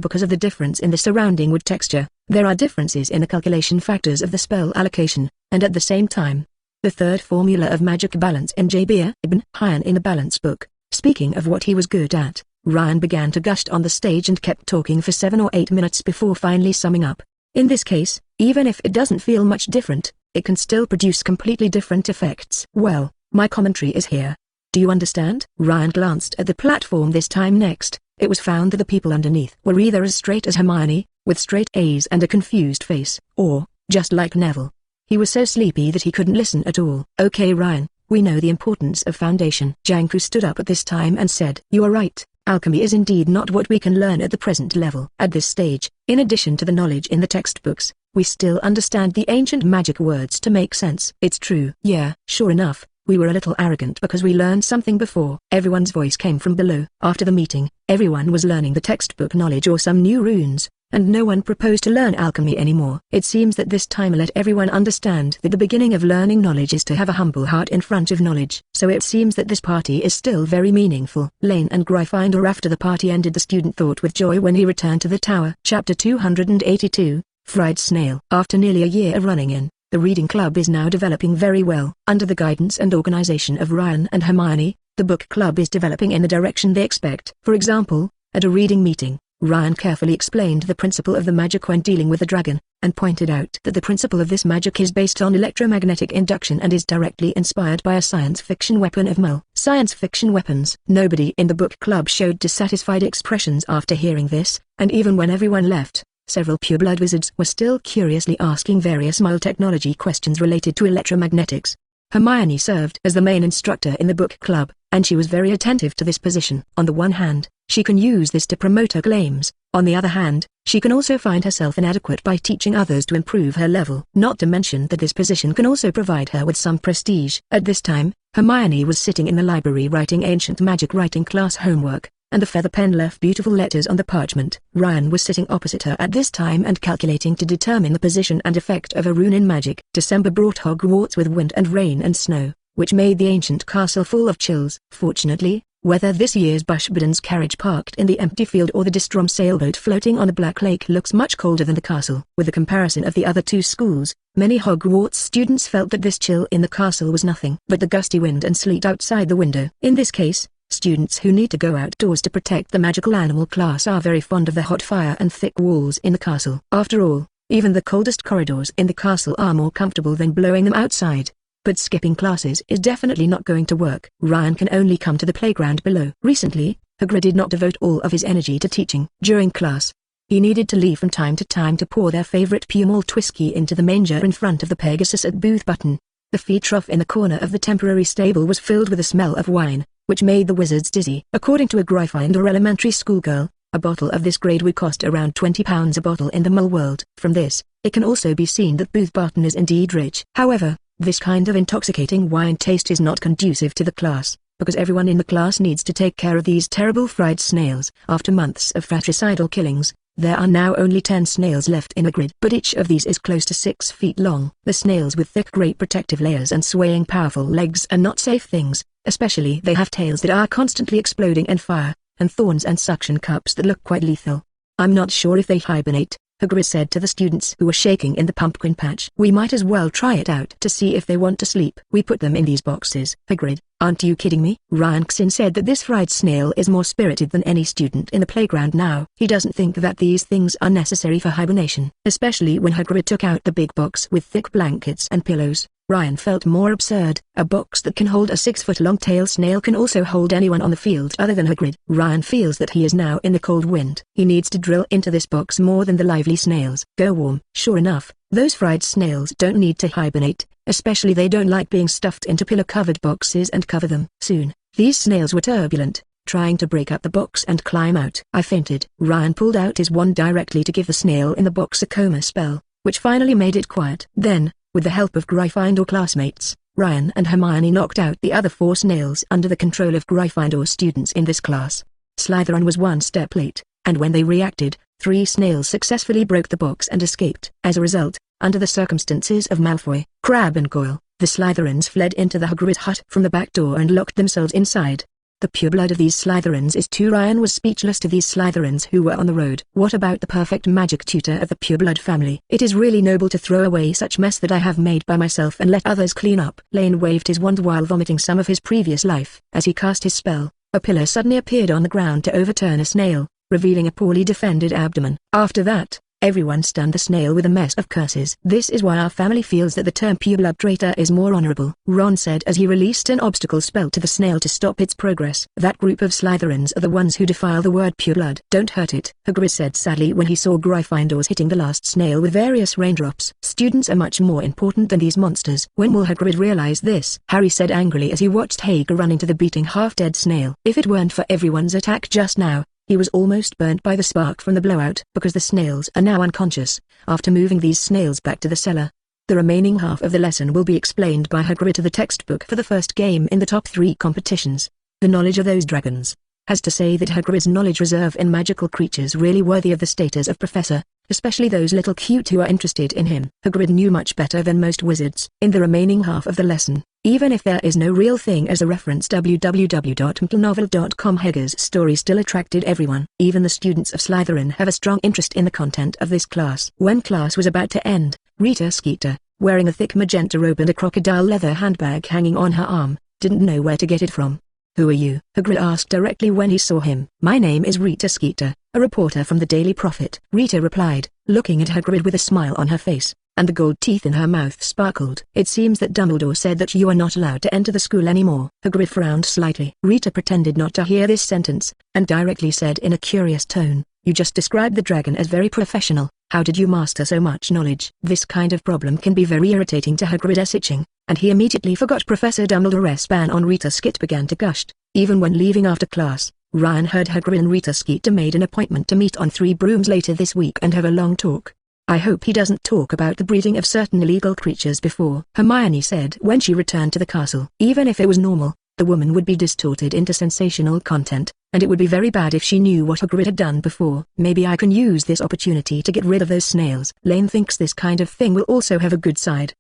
Because of the difference in the surrounding wood texture, there are differences in the calculation factors of the spell allocation, and at the same time, the third formula of magic balance in J.B. Ibn Hayyan in the balance book. Speaking of what he was good at, Ryan began to gush on the stage and kept talking for 7 or 8 minutes before finally summing up. In this case, even if it doesn't feel much different, it can still produce completely different effects. Well, my commentary is here. Do you understand? Ryan glanced at the platform this time next. It was found that the people underneath were either as straight as Hermione, with straight A's and a confused face, or, just like Neville. He was so sleepy that he couldn't listen at all. Okay Ryan, we know the importance of foundation. Janku stood up at this time and said, You are right, alchemy is indeed not what we can learn at the present level. At this stage, in addition to the knowledge in the textbooks, we still understand the ancient magic words to make sense. It's true. Yeah, sure enough. We were a little arrogant because we learned something before. Everyone's voice came from below. After the meeting, everyone was learning the textbook knowledge or some new runes, and no one proposed to learn alchemy anymore. It seems that this time let everyone understand that the beginning of learning knowledge is to have a humble heart in front of knowledge. So it seems that this party is still very meaningful. Lane and Gryffindor. After the party ended, the student thought with joy when he returned to the tower. Chapter 282, Fried Snail. After nearly a year of running in, the reading club is now developing very well. Under the guidance and organization of Ryan and Hermione, the book club is developing in the direction they expect. For example, at a reading meeting, Ryan carefully explained the principle of the magic when dealing with the dragon, and pointed out that the principle of this magic is based on electromagnetic induction and is directly inspired by a science fiction weapon of Mull. Science fiction weapons. Nobody in the book club showed dissatisfied expressions after hearing this, and even when everyone left, several pureblood wizards were still curiously asking various Mull technology questions related to electromagnetics. Hermione served as the main instructor in the book club, and she was very attentive to this position. On the one hand, she can use this to promote her claims. On the other hand, she can also find herself inadequate by teaching others to improve her level. Not to mention that this position can also provide her with some prestige. At this time, Hermione was sitting in the library writing ancient magic writing class homework, and the feather pen left beautiful letters on the parchment. Ryan was sitting opposite her at this time and calculating to determine the position and effect of a rune in magic. December brought Hogwarts with wind and rain and snow, which made the ancient castle full of chills. Fortunately, whether this year's Bushbidden's carriage parked in the empty field or the Distrom sailboat floating on the Black Lake looks much colder than the castle. With the comparison of the other 2 schools, many Hogwarts students felt that this chill in the castle was nothing but the gusty wind and sleet outside the window. In this case, students who need to go outdoors to protect the magical animal class are very fond of the hot fire and thick walls in the castle. After all, even the coldest corridors in the castle are more comfortable than blowing them outside. But skipping classes is definitely not going to work. Ryan can only come to the playground below. Recently, Hagrid did not devote all of his energy to teaching. During class, he needed to leave from time to time to pour their favorite pure malt whiskey into the manger in front of the Pegasus at Booth Button. The feed trough in the corner of the temporary stable was filled with a smell of wine, which made the wizards dizzy. According to a Gryffindor elementary school girl, a bottle of this grade would cost around £20 a bottle in the Mull world. From this, it can also be seen that Booth Barton is indeed rich. However, this kind of intoxicating wine taste is not conducive to the class, because everyone in the class needs to take care of these terrible fried snails. After months of fratricidal killings, there are now only 10 snails left in a grid, but each of these is close to 6 feet long. The snails with thick great protective layers and swaying powerful legs are not safe things, especially they have tails that are constantly exploding and fire, and thorns and suction cups that look quite lethal. I'm not sure if they hibernate, Hagrid said to the students who were shaking in the pumpkin patch. We might as well try it out to see if they want to sleep. We put them in these boxes. Hagrid, aren't you kidding me? Ryan Xin said that this fried snail is more spirited than any student in the playground now. He doesn't think that these things are necessary for hibernation, especially when Hagrid took out the big box with thick blankets and pillows. Ryan felt more absurd. A box that can hold a 6-foot-long tail snail can also hold anyone on the field other than Hagrid. Ryan feels that he is now in the cold wind. He needs to drill into this box more than the lively snails. Go warm. Sure enough, those fried snails don't need to hibernate, especially they don't like being stuffed into pillow-covered boxes and cover them. Soon, these snails were turbulent, trying to break up the box and climb out. I fainted. Ryan pulled out his wand directly to give the snail in the box a coma spell, which finally made it quiet. Then, with the help of Gryffindor classmates, Ryan and Hermione knocked out the other 4 snails under the control of Gryffindor students in this class. Slytherin was one step late, and when they reacted, 3 snails successfully broke the box and escaped. As a result, under the circumstances of Malfoy, Crabbe and Goyle, the Slytherins fled into the Hagrid hut from the back door and locked themselves inside. The pure blood of these Slytherins is too. Ryan was speechless to these Slytherins who were on the road. What about the perfect magic tutor of the pure blood family? It is really noble to throw away such mess that I have made by myself and let others clean up. Lane waved his wand while vomiting some of his previous life. As he cast his spell, a pillar suddenly appeared on the ground to overturn a snail, revealing a poorly defended abdomen. After that, everyone stunned the snail with a mess of curses. This is why our family feels that the term pureblood traitor is more honorable, Ron said as he released an obstacle spell to the snail to stop its progress. That group of Slytherins are the ones who defile the word pureblood. Don't hurt it, Hagrid said sadly when he saw Gryffindors hitting the last snail with various raindrops. Students are much more important than these monsters. When will Hagrid realize this? Harry said angrily as he watched Hager run into the beating half-dead snail. If it weren't for everyone's attack just now, he was almost burnt by the spark from the blowout. Because the snails are now unconscious, after moving these snails back to the cellar. The remaining half of the lesson will be explained by Hagrid to the textbook for the first game in the top 3 competitions. The knowledge of those dragons has to say that Hagrid's knowledge reserve in magical creatures really worthy of the status of professor, especially those little cute who are interested in him. Hagrid knew much better than most wizards. In the remaining half of the lesson, even if there is no real thing as a reference www.mplnovel.com, Hager's story still attracted everyone. Even the students of Slytherin have a strong interest in the content of this class. When class was about to end, Rita Skeeter, wearing a thick magenta robe and a crocodile leather handbag hanging on her arm, didn't know where to get it from. Who are you? Hagrid asked directly when he saw him. My name is Rita Skeeter, a reporter from the Daily Prophet. Rita replied, looking at Hagrid with a smile on her face, and the gold teeth in her mouth sparkled. It seems that Dumbledore said that you are not allowed to enter the school anymore. Hagrid frowned slightly. Rita pretended not to hear this sentence, and directly said in a curious tone, you just described the dragon as very professional. How did you master so much knowledge? This kind of problem can be very irritating to Hagrid's itching, and he immediately forgot Professor Dumbledore's ban on Rita. Skit began to gush. Even when leaving after class, Ryan heard Hagrid and Rita Skeeter made an appointment to meet on 3 Brooms later this week and have a long talk. I hope he doesn't talk about the breeding of certain illegal creatures before, Hermione said when she returned to the castle. Even if it was normal, the woman would be distorted into sensational content, and it would be very bad if she knew what Hagrid had done before. Maybe I can use this opportunity to get rid of those snails. Lane thinks this kind of thing will also have a good side.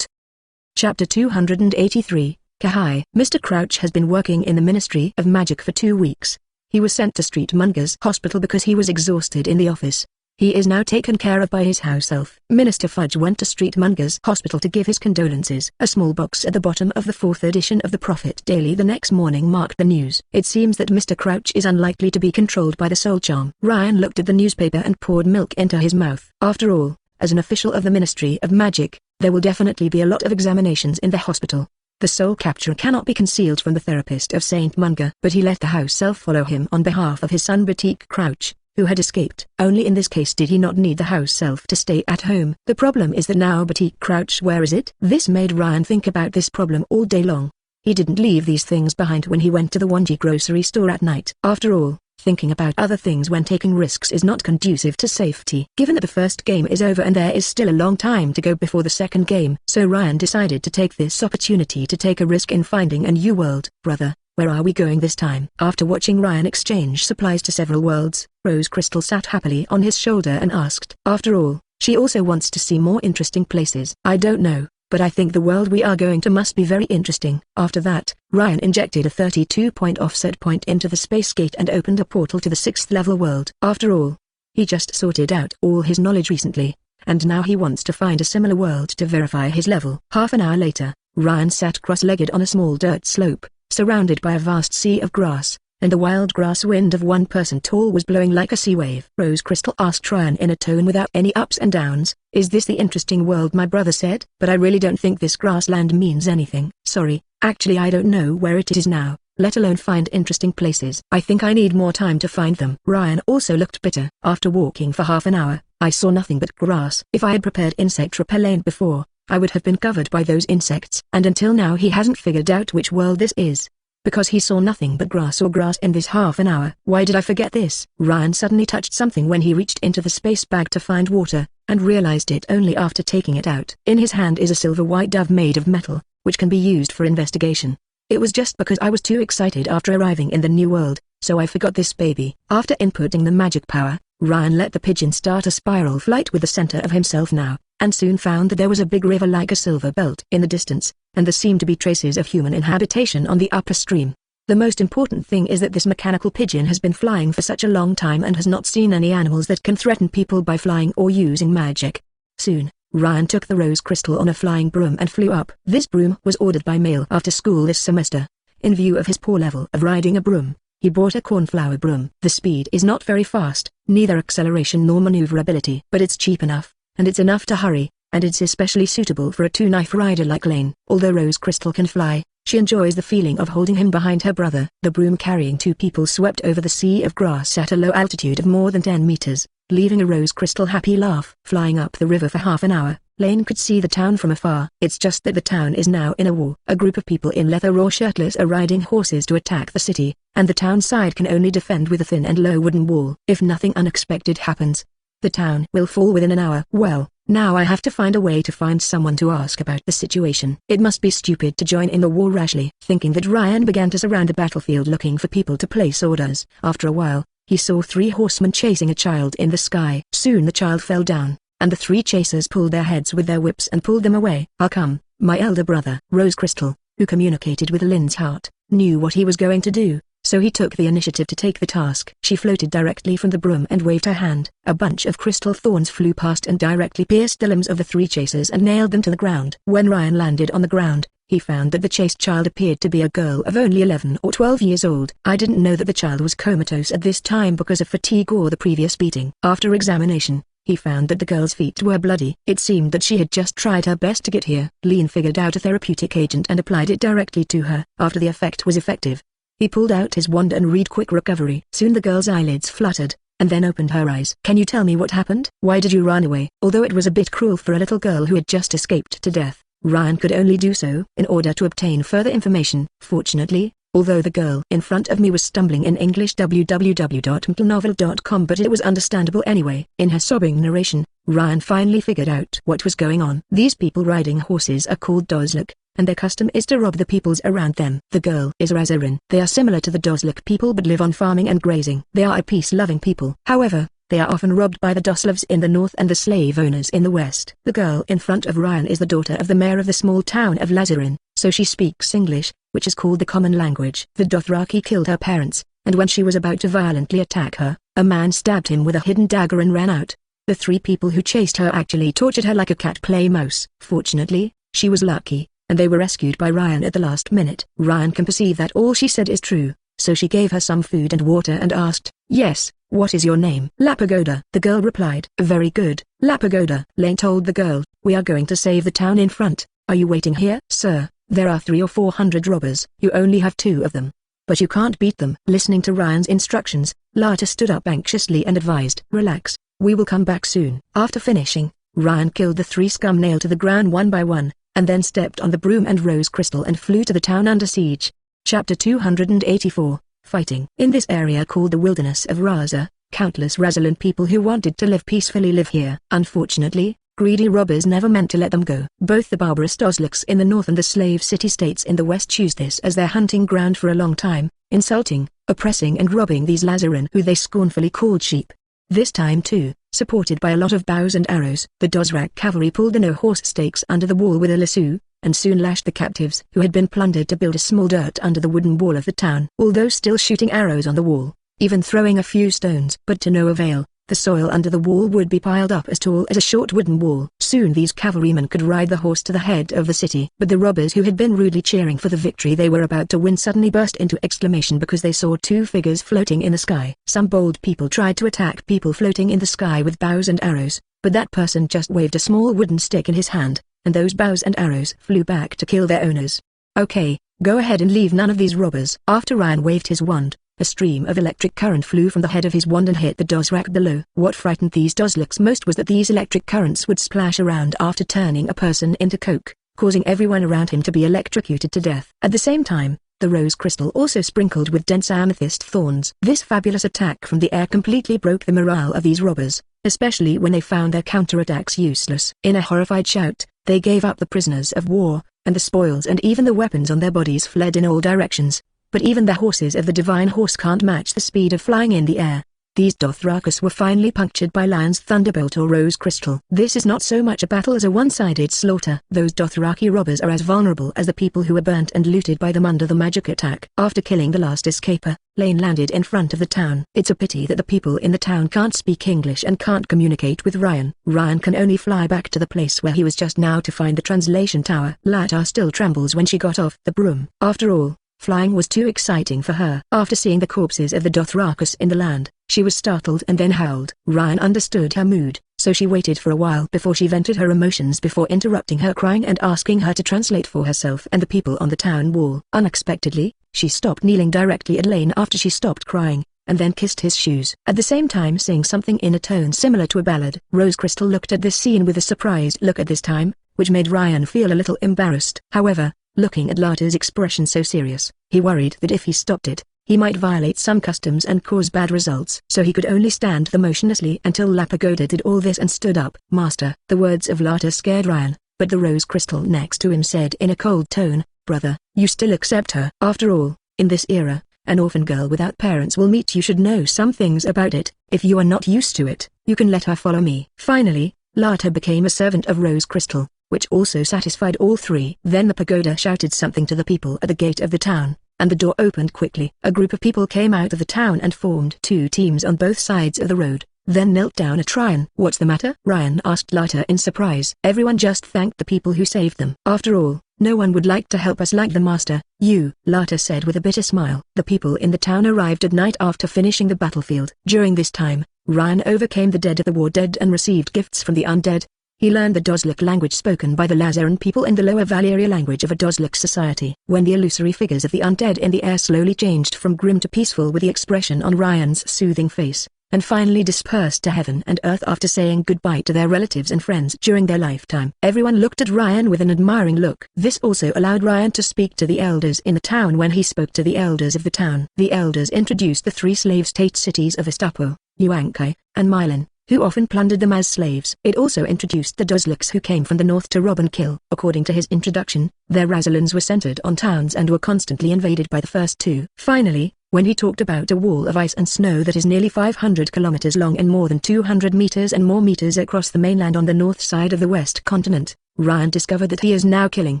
Chapter 283, Caohai. Mr. Crouch has been working in the Ministry of Magic for 2 weeks. He was sent to Street Munger's hospital because he was exhausted in the office. He is now taken care of by his house elf. Minister Fudge went to Street Munger's hospital to give his condolences. A small box at the bottom of the 4th edition of the Prophet Daily the next morning marked the news. It seems that Mr. Crouch is unlikely to be controlled by the soul charm. Ryan looked at the newspaper and poured milk into his mouth. After all, as an official of the Ministry of Magic, there will definitely be a lot of examinations in the hospital. The soul capture cannot be concealed from the therapist of St. Munger. But he let the house elf follow him on behalf of his son Batik Crouch, who had escaped. Only in this case did he not need the house elf to stay at home. The problem is that now Batik Crouch, where is it? This made Ryan think about this problem all day long. He didn't leave these things behind when he went to the Wanji grocery store at night. After all, thinking about other things when taking risks is not conducive to safety. Given that the first game is over and there is still a long time to go before the second game, so Ryan decided to take this opportunity to take a risk in finding a new world. Brother, where are we going this time? After watching Ryan exchange supplies to several worlds, Rose Crystal sat happily on his shoulder and asked. After all, she also wants to see more interesting places. I don't know, but I think the world we are going to must be very interesting. After that, Ryan injected a 32-point offset point into the space gate and opened a portal to the 6th level world. After all, he just sorted out all his knowledge recently, and now he wants to find a similar world to verify his level. Half an hour later, Ryan sat cross-legged on a small dirt slope, surrounded by a vast sea of grass. and the wild grass wind of one person tall was blowing like a sea wave. Rose Crystal asked Ryan in a tone without any ups and downs, "Is this the interesting world my brother said? But I really don't think this grassland means anything." "Sorry, actually I don't know where it is now, let alone find interesting places. I think I need more time to find them." Ryan also looked bitter. "After walking for half an hour, I saw nothing but grass. If I had prepared insect repellent before, I would have been covered by those insects." And until now he hasn't figured out which world this is, because he saw nothing but grass or grass in this half an hour. "Why did I forget this?" Ryan suddenly touched something when he reached into the space bag to find water, and realized it only after taking it out. In his hand is a silver white dove made of metal, which can be used for investigation. "It was just because I was too excited after arriving in the new world, so I forgot this baby." After inputting the magic power, Ryan let the pigeon start a spiral flight with the center of himself now, and soon found that there was a big river like a silver belt in the distance, and there seemed to be traces of human inhabitation on the upper stream. The most important thing is that this mechanical pigeon has been flying for such a long time and has not seen any animals that can threaten people by flying or using magic. Soon, Ryan took the rose crystal on a flying broom and flew up. This broom was ordered by mail after school this semester. In view of his poor level of riding a broom, he bought a cornflower broom. The speed is not very fast, neither acceleration nor maneuverability, but it's cheap enough, and it's enough to hurry, and it's especially suitable for a two-knife rider like Lane. Although Rose Crystal can fly, she enjoys the feeling of holding him behind her brother. The broom carrying two people swept over the sea of grass at a low altitude of more than 10 meters, leaving a Rose Crystal happy laugh. Flying up the river for half an hour, Lane could see the town from afar. It's just that the town is now in a war. A group of people in leather or shirtless are riding horses to attack the city, and the town side can only defend with a thin and low wooden wall. If nothing unexpected happens, the town will fall within an hour. Well, now I have to find a way to find someone to ask about the situation. It must be stupid to join in the war rashly. Thinking that, Ryan began to surround the battlefield looking for people to place orders. After a while, he saw 3 horsemen chasing a child in the sky. Soon the child fell down, and the 3 chasers pulled their heads with their whips and pulled them away. "I'll come, my elder brother." Rose Crystal, who communicated with Lynn's heart, knew what he was going to do, so he took the initiative to take the task. She floated directly from the broom and waved her hand. A bunch of crystal thorns flew past and directly pierced the limbs of the 3 chasers and nailed them to the ground. When Ryan landed on the ground, he found that the chased child appeared to be a girl of only 11 or 12 years old. I didn't know that the child was comatose at this time because of fatigue or the previous beating. After examination, he found that the girl's feet were bloody. It seemed that she had just tried her best to get here. Lean figured out a therapeutic agent and applied it directly to her. After the effect was effective, he pulled out his wand and read quick recovery. Soon the girl's eyelids fluttered, and then opened her eyes. "Can you tell me what happened? Why did you run away?" Although it was a bit cruel for a little girl who had just escaped to death, Ryan could only do so in order to obtain further information. Fortunately, although the girl in front of me was stumbling in English www.mtlnovel.com, but it was understandable anyway. In her sobbing narration, Ryan finally figured out what was going on. These people riding horses are called Dozlak, and their custom is to rob the peoples around them. The girl is Razarin. They are similar to the Dozlak people but live on farming and grazing. They are a peace-loving people. However, they are often robbed by the Doslavs in the north and the slave owners in the west. The girl in front of Ryan is the daughter of the mayor of the small town of Lazarin, so she speaks English, which is called the common language. The Dothraki killed her parents, and when she was about to violently attack her, a man stabbed him with a hidden dagger and ran out. The 3 people who chased her actually tortured her like a cat play mouse. Fortunately, she was lucky, and they were rescued by Ryan at the last minute. Ryan can perceive that all she said is true, so she gave her some food and water and asked, "Yes, what is your name?" "Lapagoda." The girl replied. "Very good, Lapagoda." Lane told the girl, "We are going to save the town in front. Are you waiting here?" "Sir, there are 300 or 400 robbers. You only have 2 of them. But you can't beat them." Listening to Ryan's instructions, Lata stood up anxiously and advised, "Relax, we will come back soon." After finishing, Ryan killed the 3 scum nailed to the ground one by one, and then stepped on the broom and Rose Crystal and flew to the town under siege. Chapter 284, Fighting. In this area called the Wilderness of Raza, countless Razalan people who wanted to live peacefully live here. Unfortunately, greedy robbers never meant to let them go. Both the barbarous Dozlaks in the north and the slave city-states in the west choose this as their hunting ground for a long time, insulting, oppressing and robbing these Lazarin who they scornfully called sheep. This time too, supported by a lot of bows and arrows, the Dozrak cavalry pulled the no-horse stakes under the wall with a lasso, and soon lashed the captives who had been plundered to build a small dirt under the wooden wall of the town. Although still shooting arrows on the wall, even throwing a few stones, but to no avail, The soil under the wall would be piled up as tall as a short wooden wall. Soon these cavalrymen could ride the horse to the head of the city. But the robbers who had been rudely cheering for the victory they were about to win suddenly burst into exclamation because they saw two figures floating in the sky. Some bold people tried to attack people floating in the sky with bows and arrows, but that person just waved a small wooden stick in his hand, and those bows and arrows flew back to kill their owners. Okay, go ahead and leave none of these robbers. After Ryan waved his wand, a stream of electric current flew from the head of his wand and hit the Dozrak below. What frightened these Dozlaks most was that these electric currents would splash around after turning a person into coke, causing everyone around him to be electrocuted to death. At the same time, the rose crystal also sprinkled with dense amethyst thorns. This fabulous attack from the air completely broke the morale of these robbers, especially when they found their counterattacks useless. In a horrified shout, they gave up the prisoners of war, and the spoils and even the weapons on their bodies fled in all directions. But even the horses of the divine horse can't match the speed of flying in the air. These Dothrakas were finally punctured by Lion's Thunderbolt or Rose Crystal. This is not so much a battle as a one-sided slaughter. Those Dothraki robbers are as vulnerable as the people who were burnt and looted by them under the magic attack. After killing the last escaper, Lane landed in front of the town. It's a pity that the people in the town can't speak English and can't communicate with Ryan. Ryan can only fly back to the place where he was just now to find the translation tower. Lata still trembles when she got off the broom. After all, flying was too exciting for her. After seeing the corpses of the Dothrakas in the land, she was startled and then howled. Ryan understood her mood, so she waited for a while before she vented her emotions before interrupting her crying and asking her to translate for herself and the people on the town wall. Unexpectedly, she stopped kneeling directly at Lane after she stopped crying, and then kissed his shoes. At the same time saying something in a tone similar to a ballad. Rose Crystal looked at this scene with a surprised look at this time, which made Ryan feel a little embarrassed. However, looking at Lata's expression so serious, he worried that if he stopped it, he might violate some customs and cause bad results. So he could only stand there motionlessly until La Pagoda did all this and stood up. Master. The words of Lata scared Ryan, but the Rose Crystal next to him said in a cold tone, Brother, you still accept her. After all, in this era, an orphan girl without parents will meet. You should know some things about it. If you are not used to it, you can let her follow me. Finally, Lata became a servant of Rose Crystal, which also satisfied all three. Then the pagoda shouted something to the people at the gate of the town, and the door opened quickly. A group of people came out of the town and formed two teams on both sides of the road, then knelt down at Ryan. What's the matter? Ryan asked Lata in surprise. Everyone just thanked the people who saved them. After all, no one would like to help us like the master. You, Lata said with a bitter smile. The people in the town arrived at night after finishing the battlefield. During this time, Ryan overcame the dead of the war dead and received gifts from the undead. He learned the Dozlak language spoken by the Lazaran people and the lower Valeria language of a Dozlak society. When the illusory figures of the undead in the air slowly changed from grim to peaceful with the expression on Ryan's soothing face, and finally dispersed to heaven and earth after saying goodbye to their relatives and friends during their lifetime. Everyone looked at Ryan with an admiring look. This also allowed Ryan to speak to the elders in the town. When he spoke to the elders of the town, the elders introduced the three slave state cities of Istapo, Yuankai, and Milan, who often plundered them as slaves. It also introduced the Dozlaks who came from the north to rob and kill. According to his introduction, their Razalans were centered on towns and were constantly invaded by the first two. Finally, when he talked about a wall of ice and snow that is nearly 500 kilometers long and more than 200 meters and more meters across the mainland on the north side of the west continent, Ryan discovered that he is now killing.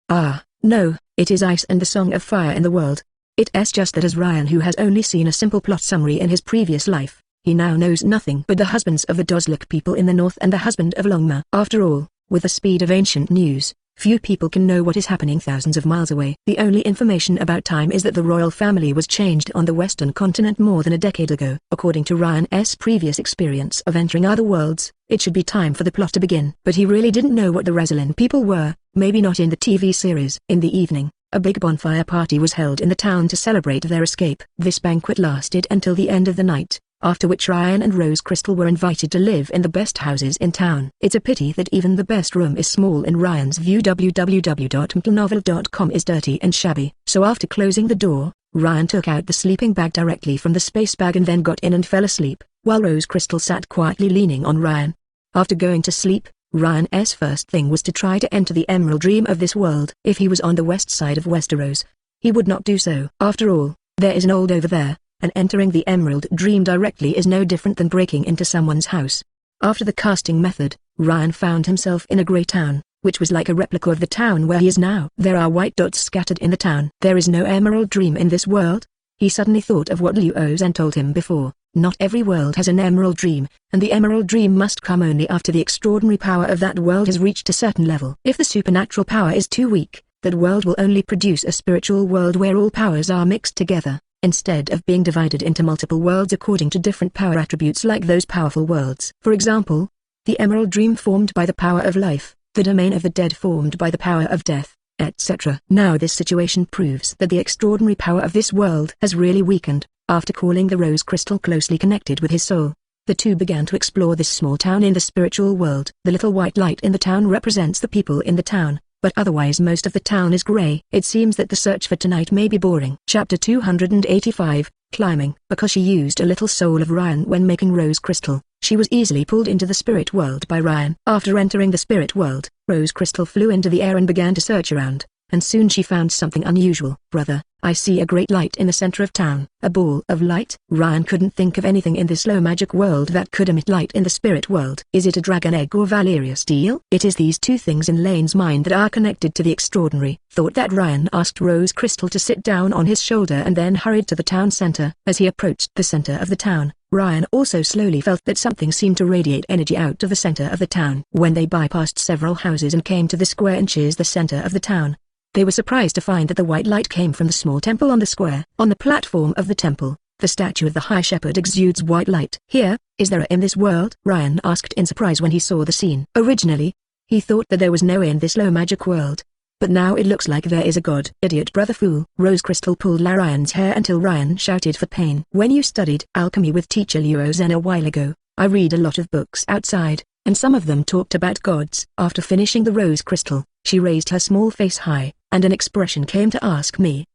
Ah, no, it is ice and the song of fire in the world. It's just that as Ryan, who has only seen a simple plot summary in his previous life, he now knows nothing but the husbands of the Dozlak people in the north and the husband of Longma. After all, with the speed of ancient news, few people can know what is happening thousands of miles away. The only information about time is that the royal family was changed on the western continent more than a decade ago. According to Ryan's previous experience of entering other worlds, it should be time for the plot to begin. But he really didn't know what the Razalan people were, maybe not in the TV series. In the evening, a big bonfire party was held in the town to celebrate their escape. This banquet lasted until the end of the night, after which Ryan and Rose Crystal were invited to live in the best houses in town. It's a pity that even the best room is small in Ryan's view. www.mplnovel.com is dirty and shabby. So after closing the door, Ryan took out the sleeping bag directly from the space bag and then got in and fell asleep, while Rose Crystal sat quietly leaning on Ryan. After going to sleep, Ryan's first thing was to try to enter the emerald dream of this world. If he was on the west side of Westeros, he would not do so. After all, there is an old over there, and entering the emerald dream directly is no different than breaking into someone's house. After the casting method, Ryan found himself in a grey town, which was like a replica of the town where he is now. There are white dots scattered in the town. There is no emerald dream in this world? He suddenly thought of what Liu Zhan told him before. Not every world has an emerald dream, and the emerald dream must come only after the extraordinary power of that world has reached a certain level. If the supernatural power is too weak, that world will only produce a spiritual world where all powers are mixed together, instead of being divided into multiple worlds according to different power attributes like those powerful worlds. For example, the emerald dream formed by the power of life, the domain of the dead formed by the power of death, etc. Now this situation proves that the extraordinary power of this world has really weakened. After calling the rose crystal closely connected with his soul, the two began to explore this small town in the spiritual world. The little white light in the town represents the people in the town, but otherwise most of the town is grey. It seems that the search for tonight may be boring. Chapter 285, Climbing. Because she used a little soul of Ryan when making Rose Crystal, she was easily pulled into the spirit world by Ryan. After entering the spirit world, Rose Crystal flew into the air and began to search around, and soon she found something unusual. Brother, I see a great light in the center of town. A ball of light? Ryan couldn't think of anything in this low magic world that could emit light in the spirit world. Is it a dragon egg or Valeria steel? It is these two things in Lane's mind that are connected to the extraordinary. Thought that Ryan asked Rose Crystal to sit down on his shoulder and then hurried to the town center. As he approached the center of the town, Ryan also slowly felt that something seemed to radiate energy out of the center of the town. When they bypassed several houses and came to the square inches the center of the town, they were surprised to find that the white light came from the small temple on the square. On the platform of the temple, the statue of the High Shepherd exudes white light. Here, is there a in this world? Ryan asked in surprise when he saw the scene. Originally, he thought that there was no in this low magic world, but now it looks like there is a god. Idiot brother fool. Rose Crystal pulled Ryan's hair until Ryan shouted for pain. When you studied alchemy with teacher Liu Zhan a while ago, I read a lot of books outside, and some of them talked about gods. After finishing the Rose Crystal, she raised her small face high, and an expression came to ask me.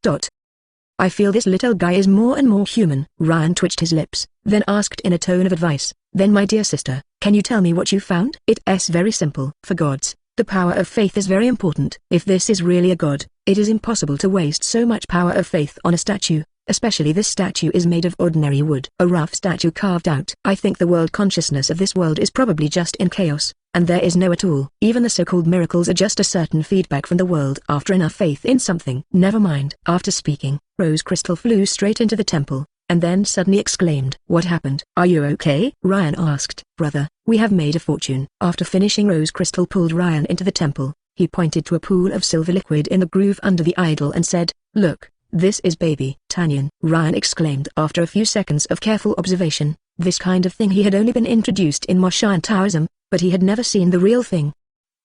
I feel this little guy is more and more human. Ryan twitched his lips, then asked in a tone of advice, then my dear sister, can you tell me what you found? It's very simple. For gods, the power of faith is very important. If this is really a god, it is impossible to waste so much power of faith on a statue, especially this statue is made of ordinary wood. A rough statue carved out. I think the world consciousness of this world is probably just in chaos, and there is no at all. Even the so-called miracles are just a certain feedback from the world after enough faith in something. Never mind. After speaking, Rose Crystal flew straight into the temple, and then suddenly exclaimed, what happened? Are you okay? Ryan asked. Brother, we have made a fortune. After finishing, Rose Crystal pulled Ryan into the temple. He pointed to a pool of silver liquid in the groove under the idol and said, look, this is baby Tanyan. Ryan exclaimed after a few seconds of careful observation. This kind of thing he had only been introduced in Moshan Taoism, but he had never seen the real thing.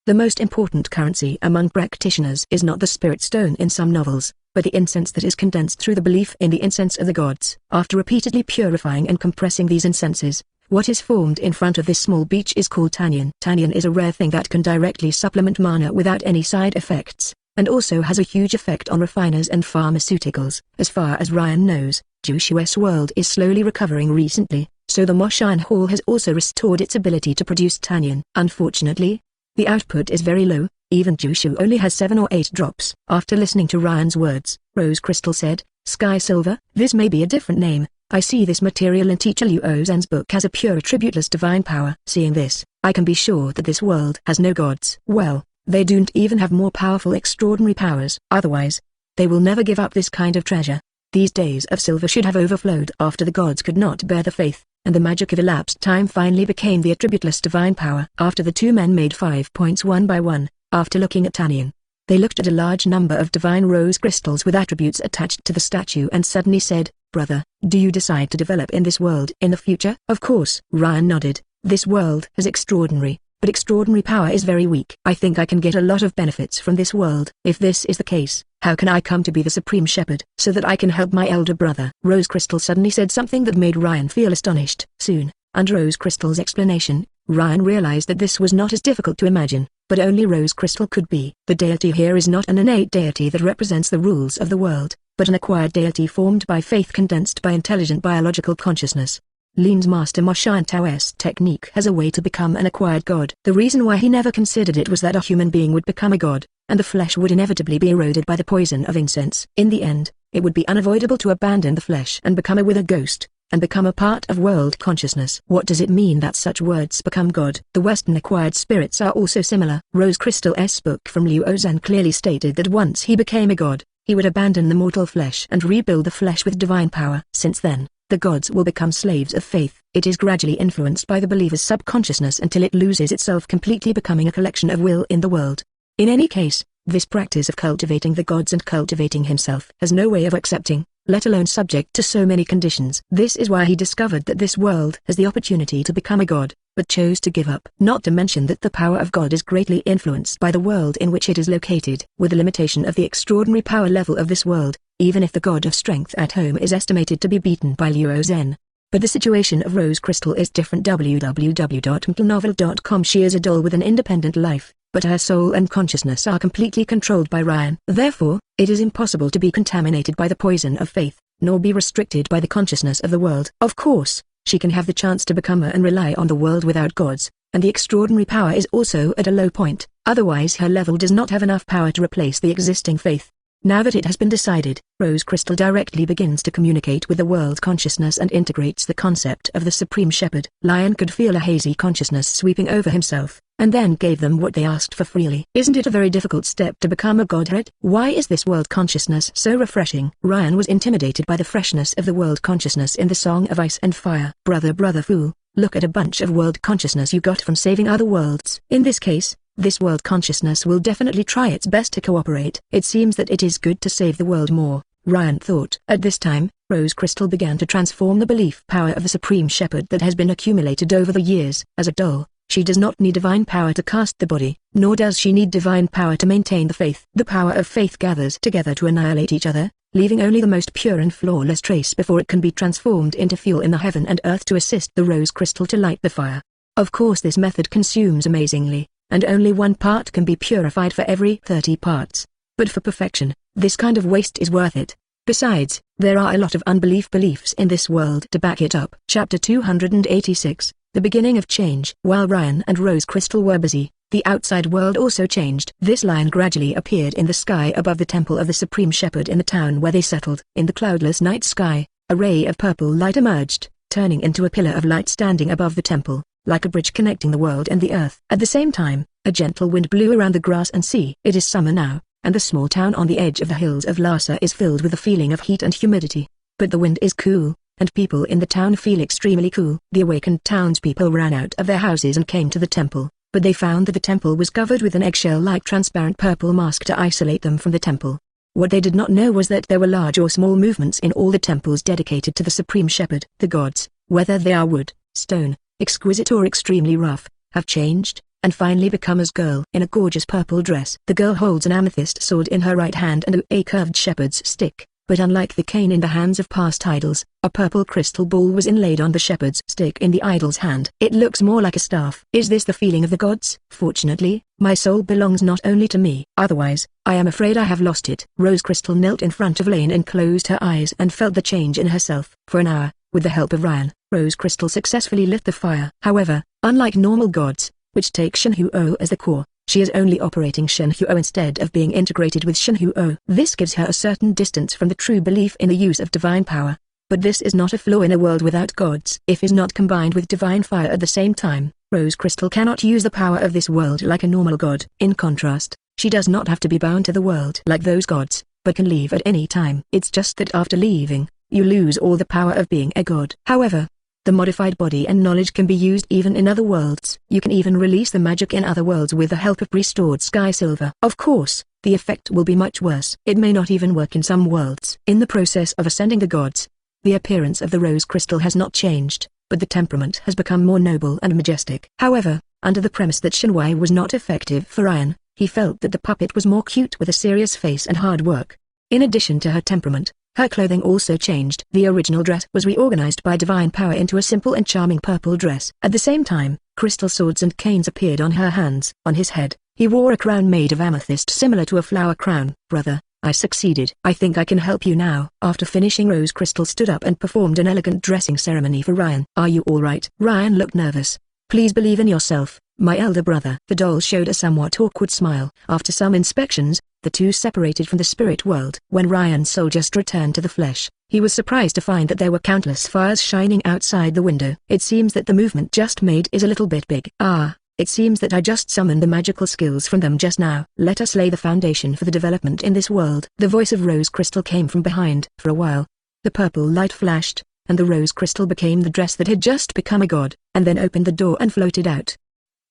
The most important currency among practitioners is not the spirit stone in some novels, but the incense that is condensed through the belief in the incense of the gods. After repeatedly purifying and compressing these incenses, what is formed in front of this small beach is called Tanyan. Tanyan is a rare thing that can directly supplement mana without any side effects, and also has a huge effect on refiners and pharmaceuticals. As far as Ryan knows, Jushu's world is slowly recovering recently, so the Moshan Hall has also restored its ability to produce Tanyan. Unfortunately, the output is very low, even Jushu only has 7 or 8 drops. After listening to Ryan's words, Rose Crystal said, Sky Silver, this may be a different name, I see this material in teacher Liu Zhan's book has a pure attributeless divine power. Seeing this, I can be sure that this world has no gods. Well, they don't even have more powerful extraordinary powers. Otherwise, they will never give up this kind of treasure. These days of silver should have overflowed after the gods could not bear the faith, and the magic of elapsed time finally became the attributeless divine power. After the two men made 5 points one by one, after looking at Tanyan, they looked at a large number of divine rose crystals with attributes attached to the statue and suddenly said, Brother, do you decide to develop in this world in the future? Of course. Ryan nodded. This world has extraordinary, but extraordinary power is very weak. I think I can get a lot of benefits from this world. If this is the case, how can I come to be the Supreme Shepherd so that I can help my elder brother? Rose Crystal suddenly said something that made Ryan feel astonished. Soon, under Rose Crystal's explanation, Ryan realized that this was not as difficult to imagine, but only Rose Crystal could be. The deity here is not an innate deity that represents the rules of the world, but an acquired deity formed by faith condensed by intelligent biological consciousness. Lin's master Moshan Taoist technique has a way to become an acquired god. The reason why he never considered it was that a human being would become a god, and the flesh would inevitably be eroded by the poison of incense. In the end, it would be unavoidable to abandon the flesh and become a wither ghost, and become a part of world consciousness. What does it mean that such words become God? The Western acquired spirits are also similar. Rose Crystal's book from Liu Zhan clearly stated that once he became a god, he would abandon the mortal flesh and rebuild the flesh with divine power. Since then, the gods will become slaves of faith. It is gradually influenced by the believer's subconsciousness until it loses itself, completely becoming a collection of will in the world. In any case, this practice of cultivating the gods and cultivating himself has no way of accepting, let alone subject to so many conditions. This is why he discovered that this world has the opportunity to become a god, but chose to give up. Not to mention that the power of God is greatly influenced by the world in which it is located. With the limitation of the extraordinary power level of this world, even if the god of strength at home is estimated to be beaten by Luo Zhen. But the situation of Rose Crystal is different. www.mtlnovel.com. She is a doll with an independent life, but her soul and consciousness are completely controlled by Ryan. Therefore, it is impossible to be contaminated by the poison of faith, nor be restricted by the consciousness of the world. Of course, she can have the chance to become and rely on the world without gods, and the extraordinary power is also at a low point. Otherwise her level does not have enough power to replace the existing faith. Now that it has been decided, Rose Crystal directly begins to communicate with the world consciousness and integrates the concept of the Supreme Shepherd. Lion could feel a hazy consciousness sweeping over himself, and then gave them what they asked for freely. Isn't it a very difficult step to become a godhead? Why is this world consciousness so refreshing? Ryan was intimidated by the freshness of the world consciousness in the Song of Ice and Fire. Brother fool, look at a bunch of world consciousness you got from saving other worlds. In this case, this world consciousness will definitely try its best to cooperate. It seems that it is good to save the world more, Ryan thought. At this time, Rose Crystal began to transform the belief power of the Supreme Shepherd that has been accumulated over the years. As a doll, she does not need divine power to cast the body, nor does she need divine power to maintain the faith. The power of faith gathers together to annihilate each other, leaving only the most pure and flawless trace before it can be transformed into fuel in the heaven and earth to assist the Rose Crystal to light the fire. Of course this method consumes amazingly, and only 1 part can be purified for every 30 parts. But for perfection, this kind of waste is worth it. Besides, there are a lot of beliefs in this world to back it up. Chapter 286, The Beginning of Change. While Ryan and Rose Crystal were busy, the outside world also changed. This lion gradually appeared in the sky above the temple of the Supreme Shepherd in the town where they settled. In the cloudless night sky, a ray of purple light emerged, turning into a pillar of light standing above the temple, like a bridge connecting the world and the earth. At the same time, a gentle wind blew around the grass and sea. It is summer now, and the small town on the edge of the hills of Lhasa is filled with a feeling of heat and humidity. But the wind is cool, and people in the town feel extremely cool. The awakened townspeople ran out of their houses and came to the temple, but they found that the temple was covered with an eggshell-like transparent purple mask to isolate them from the temple. What they did not know was that there were large or small movements in all the temples dedicated to the Supreme Shepherd. The gods, whether they are wood, stone, exquisite or extremely rough, have changed, and finally become as girl in a gorgeous purple dress. The girl holds an amethyst sword in her right hand and a curved shepherd's stick, but unlike the cane in the hands of past idols, a purple crystal ball was inlaid on the shepherd's stick in the idol's hand. It looks more like a staff. Is this the feeling of the gods? Fortunately, my soul belongs not only to me. Otherwise, I am afraid I have lost it. Rose Crystal knelt in front of Lane and closed her eyes and felt the change in herself. For an hour, with the help of Ryan, Rose Crystal successfully lit the fire. However, unlike normal gods, which take Shenhuo as the core, she is only operating Shenhuo instead of being integrated with Shenhuo. This gives her a certain distance from the true belief in the use of divine power. But this is not a flaw in a world without gods. If is not combined with divine fire at the same time, Rose Crystal cannot use the power of this world like a normal god. In contrast, she does not have to be bound to the world like those gods, but can leave at any time. It's just that after leaving, you lose all the power of being a god. However, the modified body and knowledge can be used even in other worlds. You can even release the magic in other worlds with the help of restored sky silver. Of course, the effect will be much worse. It may not even work in some worlds. In the process of ascending the gods, the appearance of the Rose Crystal has not changed, but the temperament has become more noble and majestic. However, under the premise that Shenhui was not effective for Ryan, he felt that the puppet was more cute with a serious face and hard work. In addition to her temperament, her clothing also changed. The original dress was reorganized by divine power into a simple and charming purple dress. At the same time, crystal swords and canes appeared on her hands. On his head, he wore a crown made of amethyst similar to a flower crown. Brother, I succeeded. I think I can help you now. After finishing, Rose Crystal stood up and performed an elegant dressing ceremony for Ryan. Are you all right? Ryan looked nervous. Please believe in yourself, my elder brother. The doll showed a somewhat awkward smile. After some inspections, the two separated from the spirit world. When Ryan's soul just returned to the flesh, he was surprised to find that there were countless fires shining outside the window. It seems that the movement just made is a little bit big. Ah, It seems that I just summoned the magical skills from them just now. Let us lay the foundation for the development in this world. The voice of Rose Crystal came from behind. For a while, the purple light flashed, and the Rose Crystal became the dress that had just become a god, and then opened the door and floated out.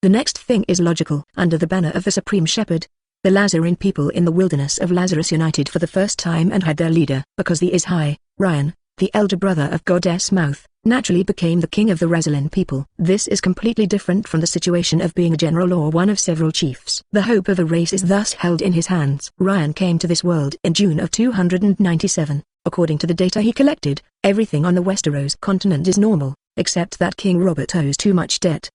The next thing is logical. Under the banner of the Supreme Shepherd, the Lazarine people in the wilderness of Lazarus united for the first time and had their leader. Because the Caohai, Ryan, the elder brother of Goddess Mouth, naturally became the king of the Razalin people. This is completely different from the situation of being a general or one of several chiefs. The hope of a race is thus held in his hands. Ryan came to this world in June of 297. According to the data he collected, everything on the Westeros continent is normal, except that King Robert owes too much debt.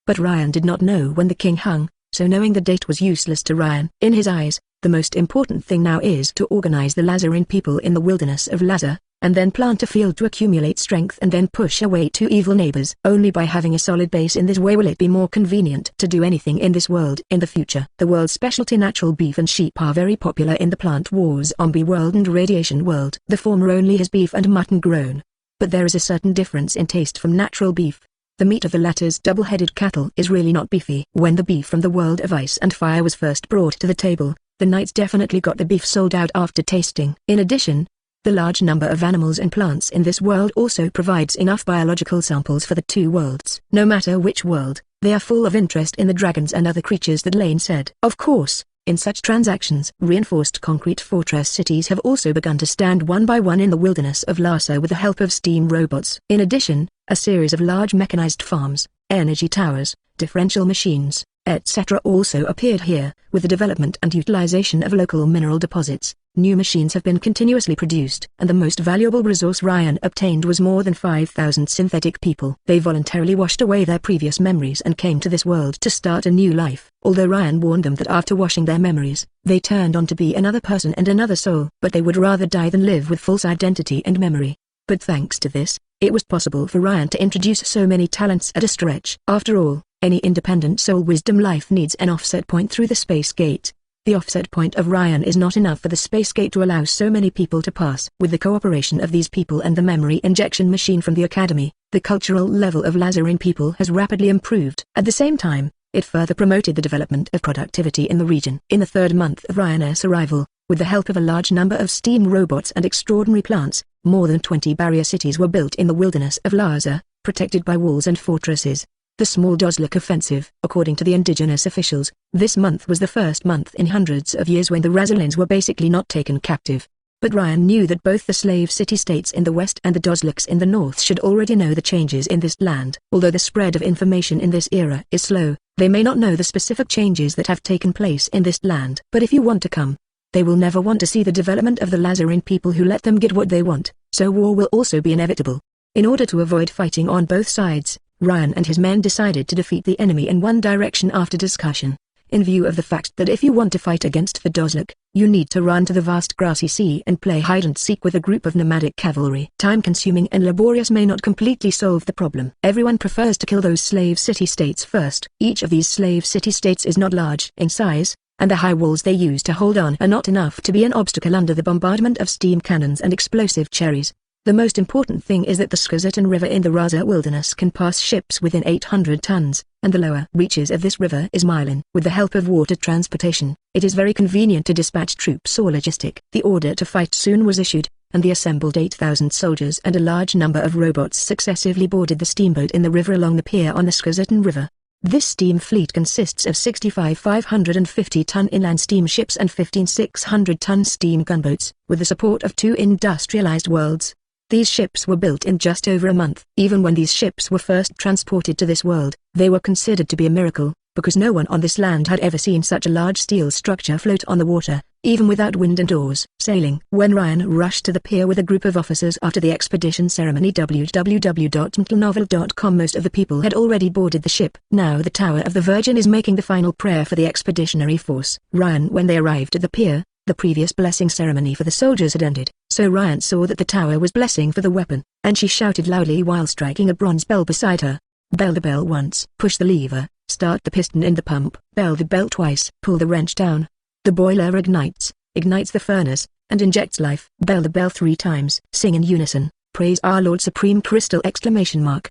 But Ryan did not know when the king hung, so knowing the date was useless to Ryan. In his eyes, the most important thing now is to organize the Lazarine people in the wilderness of Lazar, and then plant a field to accumulate strength and then push away two evil neighbors. Only by having a solid base in this way will it be more convenient to do anything in this world in the future. The world's specialty natural beef and sheep are very popular in the plant wars zombie world and radiation world. The former only has beef and mutton grown. But there is a certain difference in taste from natural beef. The meat of the latter's double-headed cattle is really not beefy. When the beef from the world of ice and fire was first brought to the table, the knights definitely got the beef sold out after tasting. In addition, the large number of animals and plants in this world also provides enough biological samples for the two worlds. No matter which world, they are full of interest in the dragons and other creatures that Lane said. Of course, in such transactions, reinforced concrete fortress cities have also begun to stand one by one in the wilderness of Larsa with the help of steam robots. In addition, a series of large mechanized farms, energy towers, differential machines, etc. also appeared here. With the development and utilization of local mineral deposits, new machines have been continuously produced, and the most valuable resource Ryan obtained was more than 5,000 synthetic people. They voluntarily washed away their previous memories and came to this world to start a new life. Although Ryan warned them that after washing their memories, they turned on to be another person and another soul, but they would rather die than live with false identity and memory. But thanks to this, it was possible for Ryan to introduce so many talents at a stretch. After all, any independent soul wisdom life needs an offset point through the space gate. The offset point of Ryan is not enough for the space gate to allow so many people to pass. With the cooperation of these people and the memory injection machine from the Academy, the cultural level of Lazarine people has rapidly improved. At the same time, it further promoted the development of productivity in the region. In the third month of Ryan's arrival, with the help of a large number of steam robots and extraordinary plants, more than 20 barrier cities were built in the wilderness of Larsa, protected by walls and fortresses. The small Dozlak offensive. According to the indigenous officials, this month was the first month in hundreds of years when the Razalins were basically not taken captive. But Ryan knew that both the slave city-states in the west and the Dozlaks in the north should already know the changes in this land. Although the spread of information in this era is slow, they may not know the specific changes that have taken place in this land. But if you want to come, they will never want to see the development of the Lazarine people who let them get what they want, so war will also be inevitable. In order to avoid fighting on both sides, Ryan and his men decided to defeat the enemy in one direction after discussion. In view of the fact that if you want to fight against the Dozlak, you need to run to the vast grassy sea and play hide-and-seek with a group of nomadic cavalry. Time-consuming and laborious may not completely solve the problem. Everyone prefers to kill those slave city-states first. Each of these slave city-states is not large in size, and the high walls they use to hold on are not enough to be an obstacle under the bombardment of steam cannons and explosive cherries. The most important thing is that the Skazatan River in the Raza wilderness can pass ships within 800 tons, and the lower reaches of this river is Milin. With the help of water transportation, it is very convenient to dispatch troops or logistic. The order to fight soon was issued, and the assembled 8,000 soldiers and a large number of robots successively boarded the steamboat in the river along the pier on the Skazatan River. This steam fleet consists of 65 550-ton inland steamships and 15 600-ton steam gunboats, with the support of 2 industrialized worlds. These ships were built in just over a month. Even when these ships were first transported to this world, they were considered to be a miracle, because no one on this land had ever seen such a large steel structure float on the water, even without wind and oars. Sailing. When Ryan rushed to the pier with a group of officers after the expedition ceremony www.mtlnovel.com, most of the people had already boarded the ship. Now the Tower of the Virgin is making the final prayer for the expeditionary force. Ryan. When they arrived at the pier, the previous blessing ceremony for the soldiers had ended, so Ryan saw that the tower was blessing for the weapon, and she shouted loudly while striking a bronze bell beside her. Bell the bell once. Push the lever, start the piston in the pump. Bell the bell twice. Pull the wrench down. The boiler ignites the furnace, and injects life. Bell the bell 3 times. Sing in unison. Praise our Lord Supreme Crystal!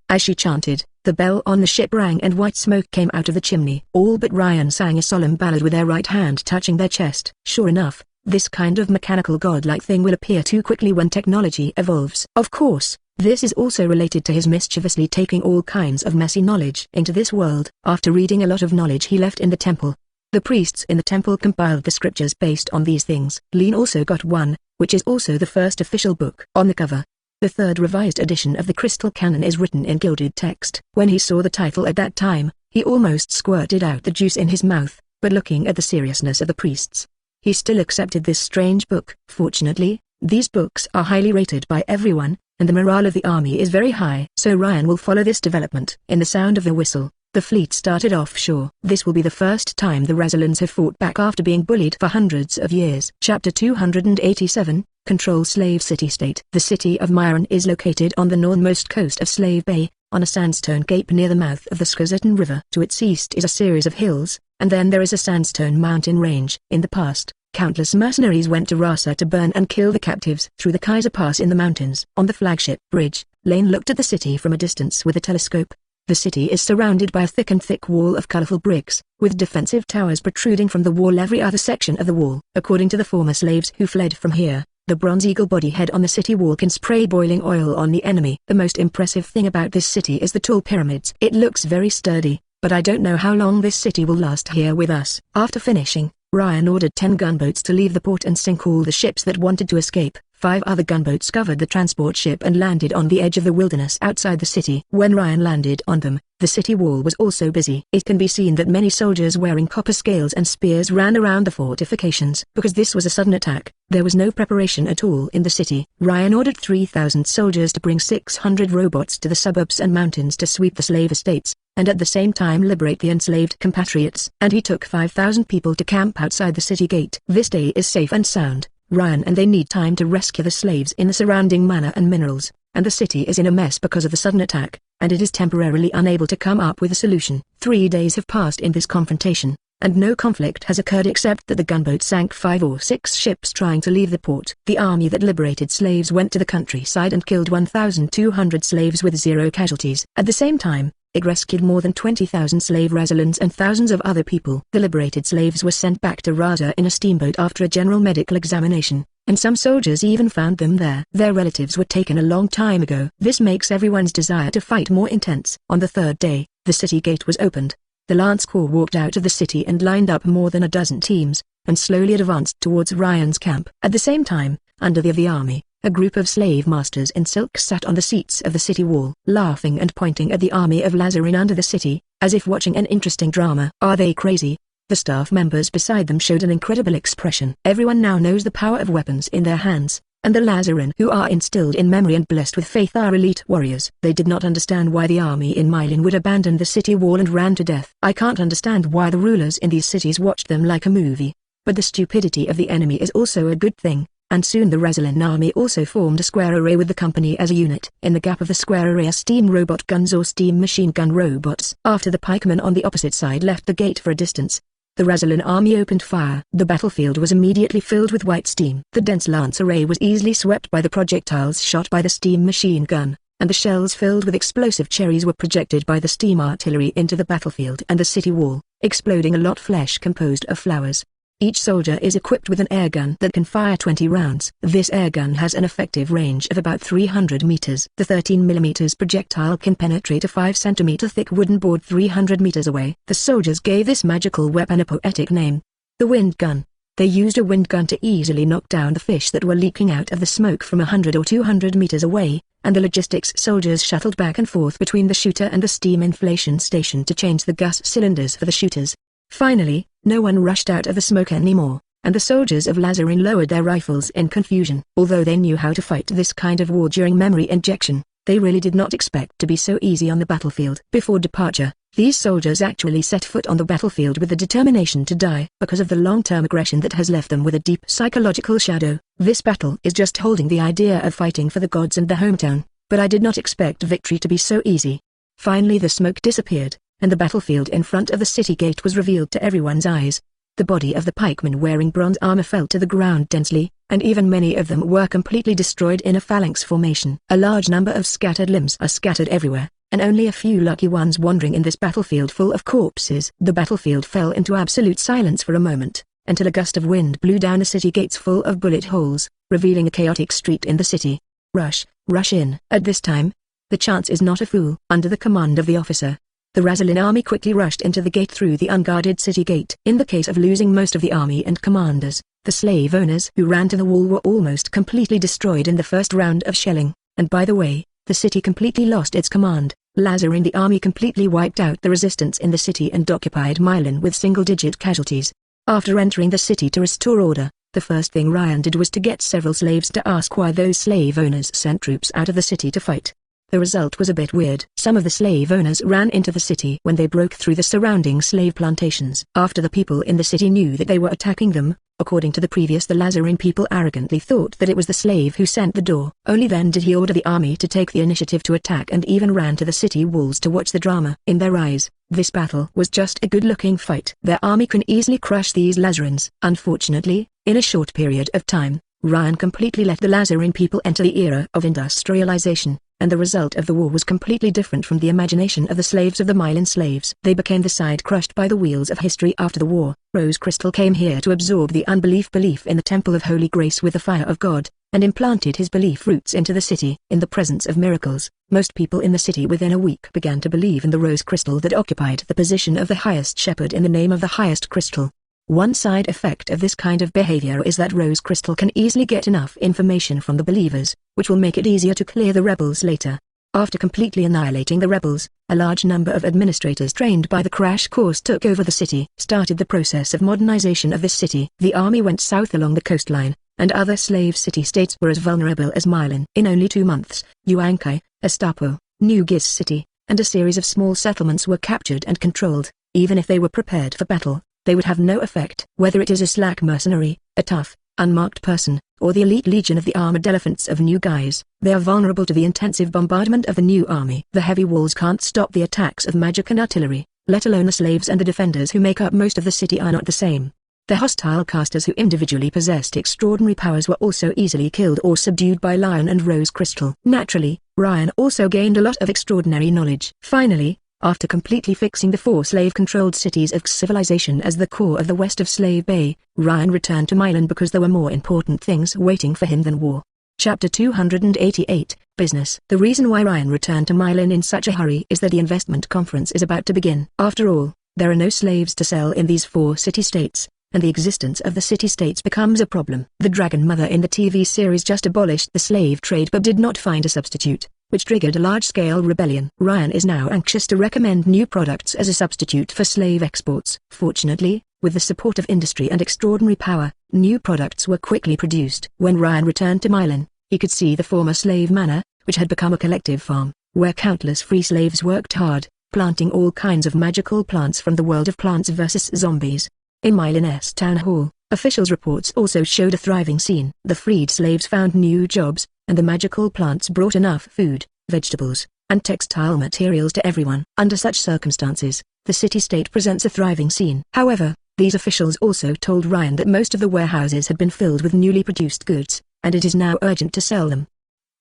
As she chanted, the bell on the ship rang and white smoke came out of the chimney. All but Ryan sang a solemn ballad with their right hand touching their chest. Sure enough, this kind of mechanical godlike thing will appear too quickly when technology evolves. Of course, this is also related to his mischievously taking all kinds of messy knowledge into this world. After reading a lot of knowledge he left in the temple. The priests in the temple compiled the scriptures based on these things. Lean also got one, which is also the first official book. On the cover, the third revised edition of the Crystal Canon is written in gilded text. When he saw the title at that time, he almost squirted out the juice in his mouth, but looking at the seriousness of the priests, he still accepted this strange book. Fortunately, these books are highly rated by everyone, and the morale of the army is very high. So Ryan will follow this development. In the sound of the whistle, the fleet started offshore. This will be the first time the Razalans have fought back after being bullied for hundreds of years. Chapter 287, Control Slave City-State. The city of Myriad is located on the northernmost coast of Slave Bay, on a sandstone cape near the mouth of the Skazatan River. To its east is a series of hills, and then there is a sandstone mountain range. In the past, countless mercenaries went to Rasa to burn and kill the captives through the Kaiser Pass in the mountains. On the flagship bridge, Lane looked at the city from a distance with a telescope. The city is surrounded by a thick wall of colorful bricks, with defensive towers protruding from the wall every other section of the wall. According to the former slaves who fled from here, the bronze eagle body head on the city wall can spray boiling oil on the enemy. The most impressive thing about this city is the tall pyramids. It looks very sturdy, but I don't know how long this city will last here with us. After finishing, Ryan ordered 10 gunboats to leave the port and sink all the ships that wanted to escape. 5 other gunboats covered the transport ship and landed on the edge of the wilderness outside the city. When Ryan landed on them, the city wall was also busy. It can be seen that many soldiers wearing copper scales and spears ran around the fortifications. Because this was a sudden attack, there was no preparation at all in the city. Ryan ordered 3,000 soldiers to bring 600 robots to the suburbs and mountains to sweep the slave estates, and at the same time liberate the enslaved compatriots. And he took 5,000 people to camp outside the city gate. This day is safe and sound. Ryan and they need time to rescue the slaves in the surrounding manor and minerals, and the city is in a mess because of the sudden attack, and it is temporarily unable to come up with a solution. 3 days have passed in this confrontation, and no conflict has occurred except that the gunboat sank 5 or 6 ships trying to leave the port. The army that liberated slaves went to the countryside and killed 1,200 slaves with 0 casualties. At the same time, it rescued more than 20,000 slave Razalans and thousands of other people. The liberated slaves were sent back to Rasa in a steamboat after a general medical examination, and some soldiers even found them there. Their relatives were taken a long time ago. This makes everyone's desire to fight more intense. On the 3rd day, the city gate was opened. The Lance Corps walked out of the city and lined up more than a dozen teams, and slowly advanced towards Ryan's camp. At the same time, under the army, a group of slave masters in silk sat on the seats of the city wall, laughing and pointing at the army of Lazarin under the city, as if watching an interesting drama. Are they crazy? The staff members beside them showed an incredible expression. Everyone now knows the power of weapons in their hands, and the Lazarin who are instilled in memory and blessed with faith are elite warriors. They did not understand why the army in Mylin would abandon the city wall and ran to death. I can't understand why the rulers in these cities watched them like a movie. But the stupidity of the enemy is also a good thing. And soon the Razalan army also formed a square array with the company as a unit. In the gap of the square array are steam robot guns or steam machine gun robots. After the pikemen on the opposite side left the gate for a distance, the Razalan army opened fire. The battlefield was immediately filled with white steam. The dense lance array was easily swept by the projectiles shot by the steam machine gun, and the shells filled with explosive cherries were projected by the steam artillery into the battlefield and the city wall, exploding a lot flesh composed of flowers. Each soldier is equipped with an airgun that can fire 20 rounds. This airgun has an effective range of about 300 meters. The 13mm projectile can penetrate a 5 centimeter thick wooden board 300 meters away. The soldiers gave this magical weapon a poetic name, the wind gun. They used a wind gun to easily knock down the fish that were leaking out of the smoke from 100 or 200 meters away, and the logistics soldiers shuttled back and forth between the shooter and the steam inflation station to change the gas cylinders for the shooters. Finally, no one rushed out of the smoke anymore, and the soldiers of Lazarin lowered their rifles in confusion. Although they knew how to fight this kind of war during memory injection, they really did not expect to be so easy on the battlefield. Before departure, these soldiers actually set foot on the battlefield with the determination to die. Because of the long-term aggression that has left them with a deep psychological shadow, this battle is just holding the idea of fighting for the gods and the hometown, but I did not expect victory to be so easy. Finally the smoke disappeared, and the battlefield in front of the city gate was revealed to everyone's eyes. The body of the pikeman wearing bronze armor fell to the ground densely, and even many of them were completely destroyed in a phalanx formation. A large number of scattered limbs are scattered everywhere, and only a few lucky ones wandering in this battlefield full of corpses. The battlefield fell into absolute silence for a moment, until a gust of wind blew down the city gates full of bullet holes, revealing a chaotic street in the city. Rush in. At this time, the chance is not a fool. Under the command of the officer, the Razalin army quickly rushed into the gate through the unguarded city gate. In the case of losing most of the army and commanders, the slave owners who ran to the wall were almost completely destroyed in the first round of shelling, and by the way, the city completely lost its command. Lazarin the army completely wiped out the resistance in the city and occupied Milan with single-digit casualties. After entering the city to restore order, the first thing Ryan did was to get several slaves to ask why those slave owners sent troops out of the city to fight. The result was a bit weird. Some of the slave owners ran into the city when they broke through the surrounding slave plantations. After the people in the city knew that they were attacking them, according to the Lazarin people arrogantly thought that it was the slave who sent the door. Only then did he order the army to take the initiative to attack and even ran to the city walls to watch the drama. In their eyes, this battle was just a good-looking fight. Their army can easily crush these Lazarins. Unfortunately, in a short period of time, Ryan completely let the Lazarin people enter the era of industrialization, and the result of the war was completely different from the imagination of the slaves of the Milan slaves. They became the side crushed by the wheels of history after the war. Rose Crystal came here to absorb the belief in the Temple of Holy Grace with the fire of God, and implanted his belief roots into the city. In the presence of miracles, most people in the city within a week began to believe in the Rose Crystal that occupied the position of the highest shepherd in the name of the highest crystal. One side effect of this kind of behavior is that Rose Crystal can easily get enough information from the believers, which will make it easier to clear the rebels later. After completely annihilating the rebels, a large number of administrators trained by the crash course took over the city, started the process of modernization of this city. The army went south along the coastline, and other slave city-states were as vulnerable as Milan. In only 2 months, Uankai, Estapo, New Giz City, and a series of small settlements were captured and controlled. Even if they were prepared for battle, they would have no effect. Whether it is a slack mercenary, a tough, unmarked person, or the elite legion of the armored elephants of New Guise, they are vulnerable to the intensive bombardment of the new army. The heavy walls can't stop the attacks of magic and artillery, let alone the slaves, and the defenders who make up most of the city are not the same. The hostile casters who individually possessed extraordinary powers were also easily killed or subdued by Lion and Rose Crystal. Naturally, Ryan also gained a lot of extraordinary knowledge. Finally, after completely fixing the 4 slave-controlled cities of civilization as the core of the west of Slave Bay, Ryan returned to Milan because there were more important things waiting for him than war. Chapter 288, Business. The reason why Ryan returned to Milan in such a hurry is that the investment conference is about to begin. After all, there are no slaves to sell in these 4 city-states, and the existence of the city-states becomes a problem. The Dragon Mother in the TV series just abolished the slave trade but did not find a substitute, which triggered a large-scale rebellion. Ryan is now anxious to recommend new products as a substitute for slave exports. Fortunately, with the support of industry and extraordinary power, new products were quickly produced. When Ryan returned to Milan, he could see the former slave manor, which had become a collective farm, where countless free slaves worked hard, planting all kinds of magical plants from the world of Plants vs. Zombies. In Milan's town hall, officials' reports also showed a thriving scene. The freed slaves found new jobs, and the magical plants brought enough food, vegetables, and textile materials to everyone. Under such circumstances, the city-state presents a thriving scene. However, these officials also told Ryan that most of the warehouses had been filled with newly produced goods, and it is now urgent to sell them.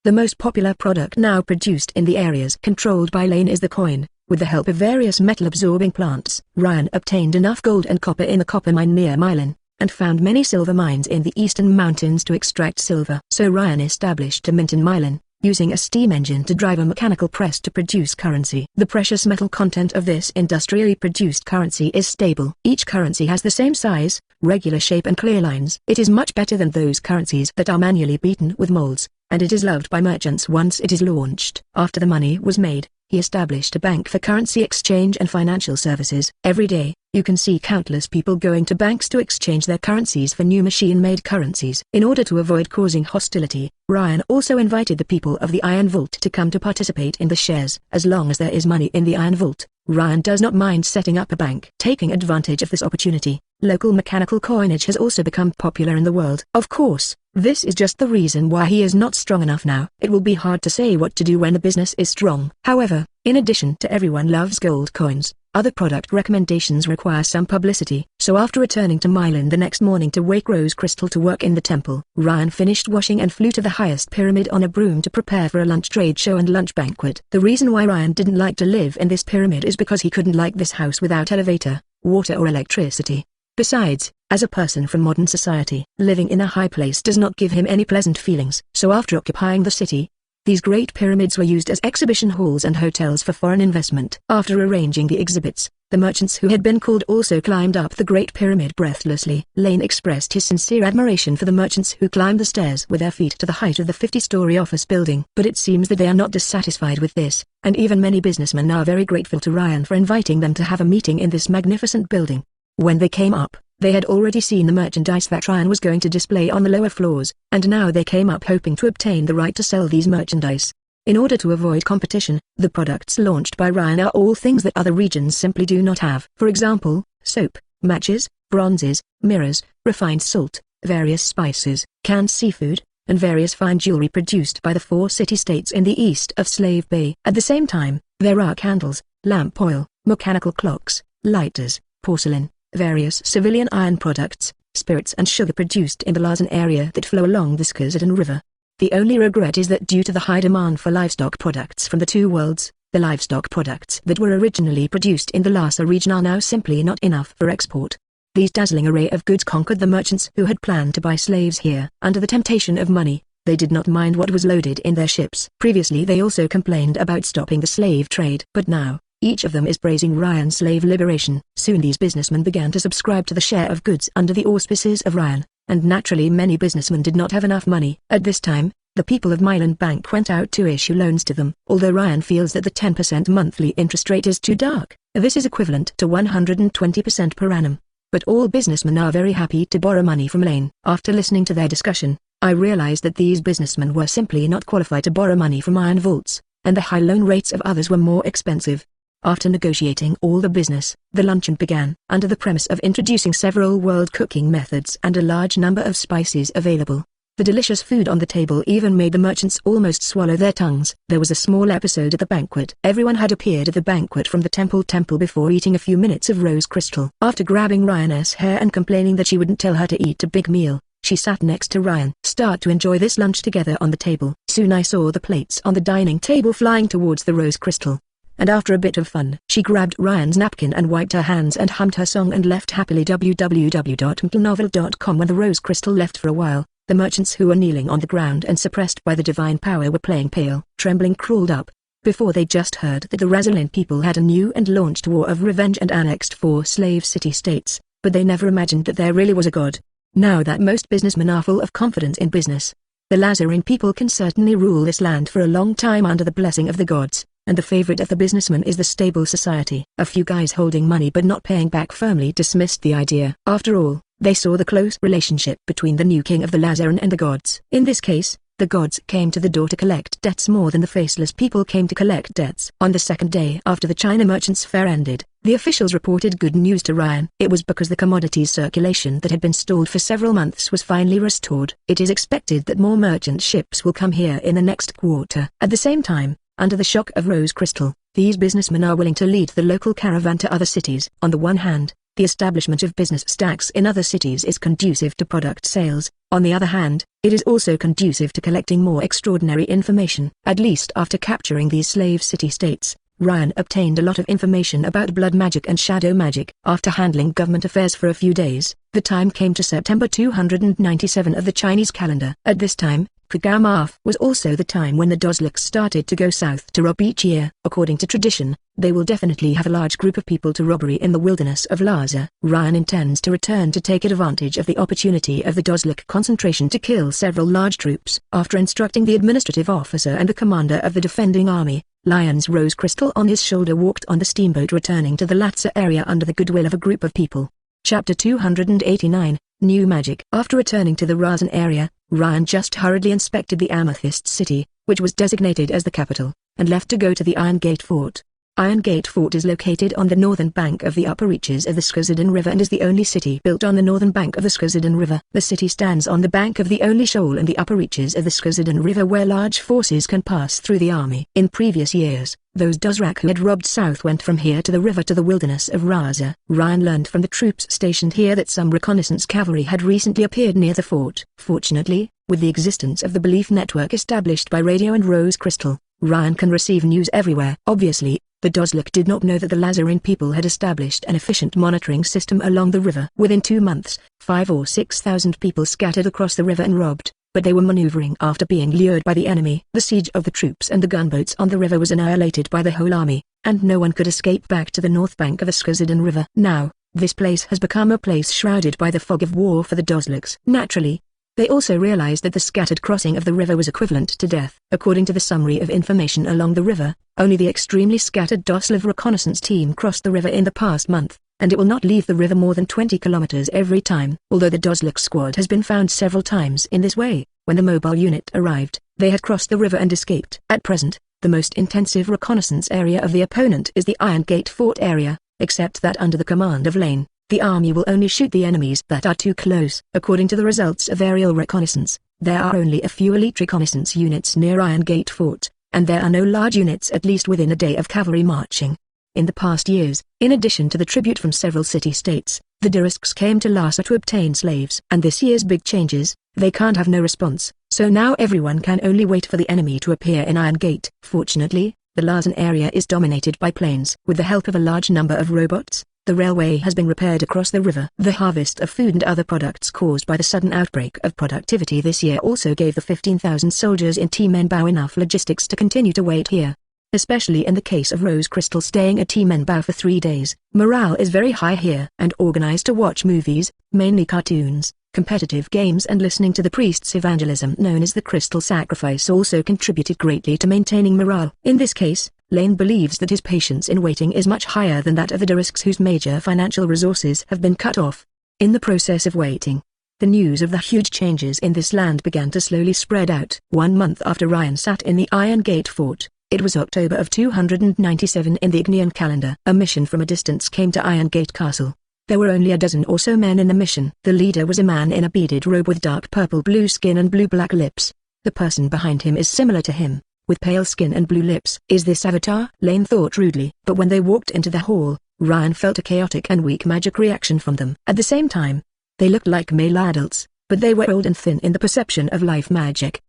The most popular product now produced in the areas controlled by Lane is the coin. With the help of various metal-absorbing plants, Ryan obtained enough gold and copper in the copper mine near Milan, and found many silver mines in the eastern mountains to extract silver. So Ryan established a mint in Milan, using a steam engine to drive a mechanical press to produce currency. The precious metal content of this industrially produced currency is stable. Each currency has the same size, regular shape and clear lines. It is much better than those currencies that are manually beaten with molds, and it is loved by merchants once it is launched. After the money was made, he established a bank for currency exchange and financial services. Every day, you can see countless people going to banks to exchange their currencies for new machine-made currencies. In order to avoid causing hostility, Ryan also invited the people of the Iron Vault to come to participate in the shares. As long as there is money in the Iron Vault, Ryan does not mind setting up a bank. Taking advantage of this opportunity, local mechanical coinage has also become popular in the world. Of course, this is just the reason why he is not strong enough now. It will be hard to say what to do when the business is strong. However, in addition to everyone loves gold coins, Other product recommendations require some publicity. So after returning to Milan the next morning to wake Rose Crystal to work in the temple, Ryan finished washing and flew to the highest pyramid on a broom to prepare for a lunch trade show and lunch banquet. The reason why Ryan didn't like to live in this pyramid is because he couldn't like this house without elevator, water or electricity. Besides, as a person from modern society, living in a high place does not give him any pleasant feelings. So after occupying the city, these great pyramids were used as exhibition halls and hotels for foreign investment. After arranging the exhibits, the merchants who had been called also climbed up the Great Pyramid breathlessly. Lane expressed his sincere admiration for the merchants who climbed the stairs with their feet to the height of the 50-story office building. But it seems that they are not dissatisfied with this, and even many businessmen are very grateful to Ryan for inviting them to have a meeting in this magnificent building. When they came up, they had already seen the merchandise that Ryan was going to display on the lower floors, and now they came up hoping to obtain the right to sell these merchandise. In order to avoid competition, the products launched by Ryan are all things that other regions simply do not have. For example, soap, matches, bronzes, mirrors, refined salt, various spices, canned seafood, and various fine jewelry produced by the 4 city-states in the east of Slave Bay. At the same time, there are candles, lamp oil, mechanical clocks, lighters, porcelain, various civilian iron products, spirits and sugar produced in the Lawson area that flow along the Skazatan River. The only regret is that due to the high demand for livestock products from the two worlds, the livestock products that were originally produced in the Lhasa region are now simply not enough for export. These dazzling array of goods conquered the merchants who had planned to buy slaves here. Under the temptation of money, they did not mind what was loaded in their ships. Previously they also complained about stopping the slave trade, but now, each of them is praising Ryan's slave liberation. Soon these businessmen began to subscribe to the share of goods under the auspices of Ryan, and naturally many businessmen did not have enough money. At this time, the people of Milan Bank went out to issue loans to them. Although Ryan feels that the 10% monthly interest rate is too dark, this is equivalent to 120% per annum. But all businessmen are very happy to borrow money from Lane. After listening to their discussion, I realized that these businessmen were simply not qualified to borrow money from iron vaults, and the high loan rates of others were more expensive. After negotiating all the business, the luncheon began. Under the premise of introducing several world cooking methods and a large number of spices available, the delicious food on the table even made the merchants almost swallow their tongues. There was a small episode at the banquet. Everyone had appeared at the banquet from the temple before eating a few minutes of Rose Crystal. After grabbing Ryan's hair and complaining that she wouldn't tell her to eat a big meal, she sat next to Ryan. Start to enjoy this lunch together on the table. Soon I saw the plates on the dining table flying towards the Rose Crystal. And after a bit of fun, she grabbed Ryan's napkin and wiped her hands and hummed her song and left happily. www.mtlnovel.com. When the Rose Crystal left for a while, the merchants who were kneeling on the ground and suppressed by the divine power were playing pale. Trembling crawled up, before they just heard that the Razalin people had a new and launched war of revenge and annexed 4 slave city-states, but they never imagined that there really was a god. Now that most businessmen are full of confidence in business, the Lazarin people can certainly rule this land for a long time under the blessing of the gods. And the favorite of the businessman is the stable society. A few guys holding money but not paying back firmly dismissed the idea. After all, they saw the close relationship between the new king of the Lazarin and the gods. In this case, the gods came to the door to collect debts more than the faceless people came to collect debts. On the second day after the China Merchants Fair ended, the officials reported good news to Ryan. It was because the commodities circulation that had been stalled for several months was finally restored. It is expected that more merchant ships will come here in the next quarter. At the same time, under the shock of Rose Crystal, these businessmen are willing to lead the local caravan to other cities. On the one hand, the establishment of business stacks in other cities is conducive to product sales. On the other hand, it is also conducive to collecting more extraordinary information. At least after capturing these slave city-states, Ryan obtained a lot of information about blood magic and shadow magic. After handling government affairs for a few days, the time came to September 297 of the Chinese calendar. At this time, Kagamath was also the time when the Dozlaks started to go south to rob each year. According to tradition, they will definitely have a large group of people to robbery in the wilderness of Lhasa. Ryan intends to return to take advantage of the opportunity of the Dozlak concentration to kill several large troops. After instructing the administrative officer and the commander of the defending army, Lion's Rose Crystal on his shoulder walked on the steamboat returning to the Lhasa area under the goodwill of a group of people. Chapter 289, New Magic. After returning to the Razan area, Ryan just hurriedly inspected the Amethyst City, which was designated as the capital, and left to go to the Iron Gate Fort. Iron Gate Fort is located on the northern bank of the upper reaches of the Skazadin River and is the only city built on the northern bank of the Skazadin River. The city stands on the bank of the only shoal in the upper reaches of the Skazadin River where large forces can pass through the army. In previous years, those Dozrak who had robbed south went from here to the river to the wilderness of Raza. Ryan learned from the troops stationed here that some reconnaissance cavalry had recently appeared near the fort. Fortunately, with the existence of the belief network established by radio and Rose Crystal, Ryan can receive news everywhere. Obviously, the Dozlak did not know that the Lazarine people had established an efficient monitoring system along the river. Within 2 months, 5,000 or 6,000 people scattered across the river and robbed, but they were maneuvering after being lured by the enemy. The siege of the troops and the gunboats on the river was annihilated by the whole army, and no one could escape back to the north bank of the Skazadin River. Now, this place has become a place shrouded by the fog of war for the Dozlaks. Naturally, they also realized that the scattered crossing of the river was equivalent to death. According to the summary of information along the river, only the extremely scattered Doslav reconnaissance team crossed the river in the past month, and it will not leave the river more than 20 kilometers every time. Although the Dozlak squad has been found several times in this way, when the mobile unit arrived, they had crossed the river and escaped. At present, the most intensive reconnaissance area of the opponent is the Iron Gate Fort area, except that under the command of Lane, the army will only shoot the enemies that are too close. According to the results of aerial reconnaissance, there are only a few elite reconnaissance units near Iron Gate Fort, and there are no large units at least within a day of cavalry marching. In the past years, in addition to the tribute from several city-states, the Durisks came to Lhasa to obtain slaves. And this year's big changes, they can't have no response, so now everyone can only wait for the enemy to appear in Iron Gate. Fortunately, the Larsen area is dominated by planes. With the help of a large number of robots, the railway has been repaired across the river. The harvest of food and other products caused by the sudden outbreak of productivity this year also gave the 15,000 soldiers in Team Enbao enough logistics to continue to wait here. Especially in the case of Rose Crystal staying at Team Enbao for 3 days. Morale is very high here. And organized to watch movies, mainly cartoons, competitive games and listening to the priest's evangelism known as the Crystal Sacrifice also contributed greatly to maintaining morale. In this case, Lane believes that his patience in waiting is much higher than that of the Durisks whose major financial resources have been cut off. In the process of waiting, the news of the huge changes in this land began to slowly spread out. 1 month after Ryan sat in the Iron Gate Fort, it was October of 297 in the Ignean calendar. A mission from a distance came to Iron Gate Castle. There were only a dozen or so men in the mission. The leader was a man in a beaded robe with dark purple-blue skin and blue-black lips. The person behind him is similar to him, with pale skin and blue lips. Is this Avatar? Lane thought rudely. But when they walked into the hall, Ryan felt a chaotic and weak magic reaction from them. At the same time, they looked like male adults, but they were old and thin in the perception of life magic.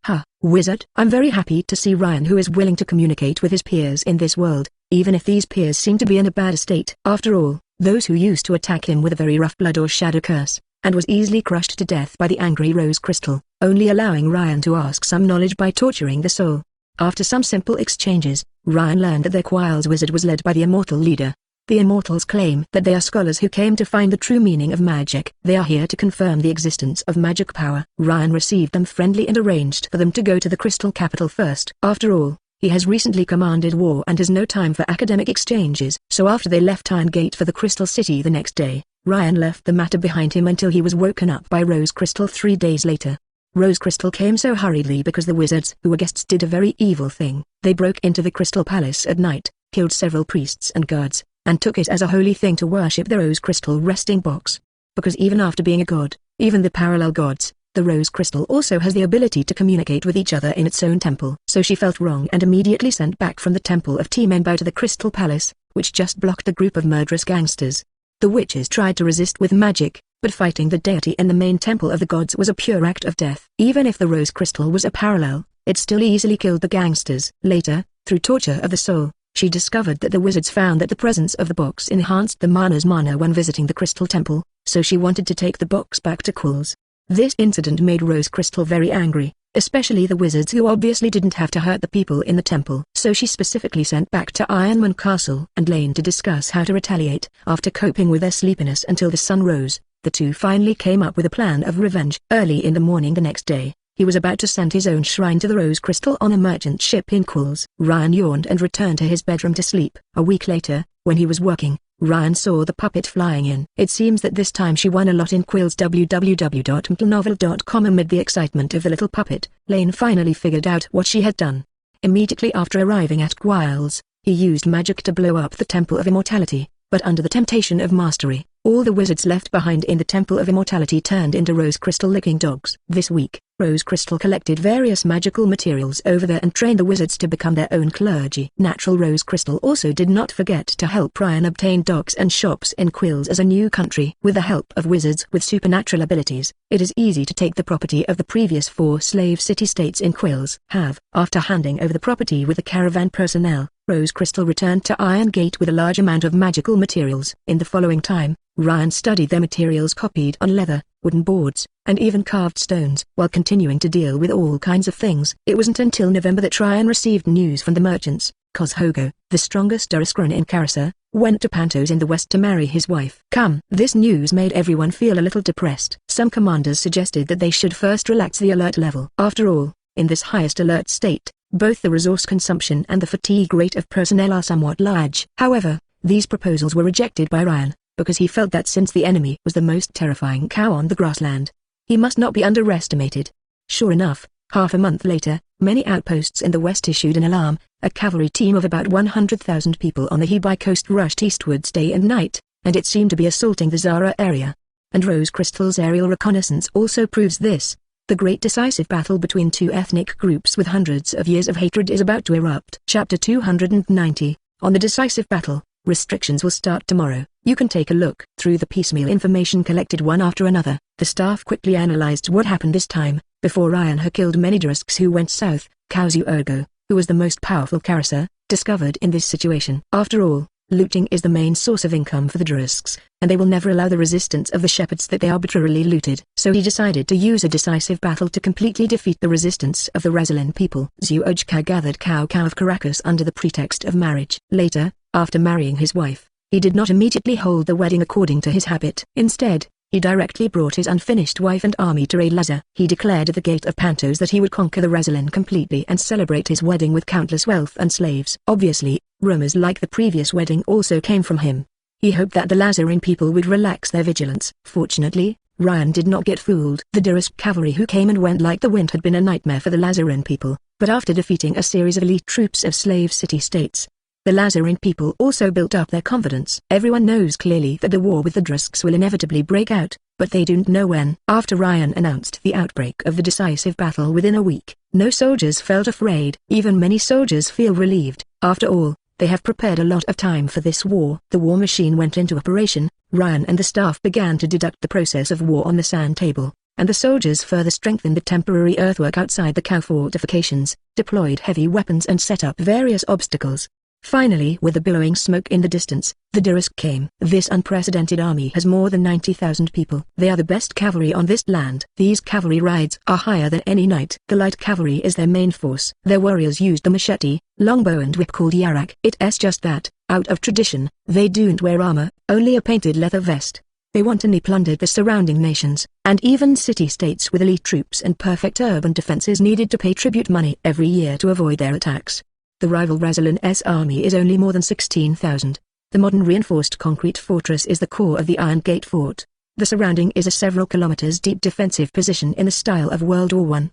Wizard. I'm very happy to see Ryan who is willing to communicate with his peers in this world, even if these peers seem to be in a bad state. After all, those who used to attack him with a very rough blood or shadow curse, and was easily crushed to death by the angry Rose Crystal, only allowing Ryan to ask some knowledge by torturing the soul. After some simple exchanges, Ryan learned that their Quail's wizard was led by the Immortal leader. The Immortals claim that they are scholars who came to find the true meaning of magic. They are here to confirm the existence of magic power. Ryan received them friendly and arranged for them to go to the Crystal Capital first. After all, he has recently commanded war and has no time for academic exchanges. So after they left Iron Gate for the Crystal City the next day, Ryan left the matter behind him until he was woken up by Rose Crystal 3 days later. Rose Crystal came so hurriedly because the wizards who were guests did a very evil thing. They broke into the Crystal Palace at night, killed several priests and guards, and took it as a holy thing to worship the Rose Crystal resting box. Because even after being a god, even the parallel gods, the Rose Crystal also has the ability to communicate with each other in its own temple. So she felt wrong and immediately sent back from the temple of Team Enbao to the Crystal Palace, which just blocked the group of murderous gangsters. The witches tried to resist with magic, but fighting the deity in the main temple of the gods was a pure act of death. Even if the Rose Crystal was a parallel, it still easily killed the gangsters. Later, through torture of the soul, she discovered that the wizards found that the presence of the box enhanced the mana's mana when visiting the Crystal Temple, so she wanted to take the box back to Quills. This incident made Rose Crystal very angry, especially the wizards who obviously didn't have to hurt the people in the temple. So she specifically sent back to Ironman Castle and Lane to discuss how to retaliate. After coping with their sleepiness until the sun rose, the two finally came up with a plan of revenge. Early in the morning the next day, he was about to send his own shrine to the Rose Crystal on a merchant ship in Quills. Ryan yawned and returned to his bedroom to sleep. A week later, when he was working, Ryan saw the puppet flying in. It seems that this time she won a lot in Quills. www.mtlnovel.com. Amid the excitement of the little puppet, Lane finally figured out what she had done. Immediately after arriving at Quills, He used magic to blow up the Temple of Immortality, but under the temptation of mastery, all the wizards left behind in the Temple of Immortality turned into rose crystal licking dogs. This week, Rose Crystal collected various magical materials over there and trained the wizards to become their own clergy. Natural Rose Crystal also did not forget to help Ryan obtain docks and shops in Quills as a new country. With the help of wizards with supernatural abilities, it is easy to take the property of the previous 4 slave city-states in Quills. After handing over the property with the caravan personnel, Rose Crystal returned to Iron Gate with a large amount of magical materials. In the following time, Ryan studied their materials copied on leather, wooden boards, and even carved stones. While continuing to deal with all kinds of things, it wasn't until November that Ryan received news from the merchants. Hogo, the strongest Duraskron in Karasa, went to Pantos in the west to marry his wife. This news made everyone feel a little depressed. Some commanders suggested that they should first relax the alert level. After all, in this highest alert state, both the resource consumption and the fatigue rate of personnel are somewhat large. However, these proposals were rejected by Ryan, because he felt that since the enemy was the most terrifying cow on the grassland, he must not be underestimated. Sure enough, half a month later, many outposts in the west issued an alarm. A cavalry team of about 100,000 people on the Hebai coast rushed eastwards day and night, and it seemed to be assaulting the Zara area. And Rose Crystal's aerial reconnaissance also proves this. The great decisive battle between 2 ethnic groups with hundreds of years of hatred is about to erupt. Chapter 290, on the decisive battle. Restrictions will start tomorrow. You can take a look. Through the piecemeal information collected one after another, the staff quickly analyzed what happened this time. Before Ryan had killed many Drusks who went south, Kaozu Ergo, who was the most powerful Karasa, discovered in this situation. After all, looting is the main source of income for the Drusks, and they will never allow the resistance of the shepherds that they arbitrarily looted. So he decided to use a decisive battle to completely defeat the resistance of the Razalin people. Zuojka gathered Caohai of Caracas under the pretext of marriage. Later, after marrying his wife, he did not immediately hold the wedding according to his habit. Instead, he directly brought his unfinished wife and army to raid Laza. He declared at the gate of Pantos that he would conquer the Razalin completely and celebrate his wedding with countless wealth and slaves. Obviously, rumors like the previous wedding also came from him. He hoped that the Lazarin people would relax their vigilance. Fortunately, Ryan did not get fooled. The Durusk cavalry who came and went like the wind had been a nightmare for the Lazarin people, but after defeating a series of elite troops of slave city-states, the Lazarin people also built up their confidence. Everyone knows clearly that the war with the Drusks will inevitably break out, but they don't know when. After Ryan announced the outbreak of the decisive battle within a week, no soldiers felt afraid. Even many soldiers feel relieved. After all, they have prepared a lot of time for this war. The war machine went into operation. Ryan and the staff began to deduct the process of war on the sand table, and the soldiers further strengthened the temporary earthwork outside the cow fortifications, deployed heavy weapons and set up various obstacles. Finally, with the billowing smoke in the distance, the Durusk came. This unprecedented army has more than 90,000 people. They are the best cavalry on this land. These cavalry rides are higher than any knight. The light cavalry is their main force. Their warriors used the machete, longbow and whip called yarak. It's just that, out of tradition, they don't wear armor, only a painted leather vest. They wantonly plundered the surrounding nations, and even city-states with elite troops and perfect urban defenses needed to pay tribute money every year to avoid their attacks. The rival Razalin's army is only more than 16,000. The modern reinforced concrete fortress is the core of the Iron Gate fort. The surrounding is a several kilometers deep defensive position in the style of World War I.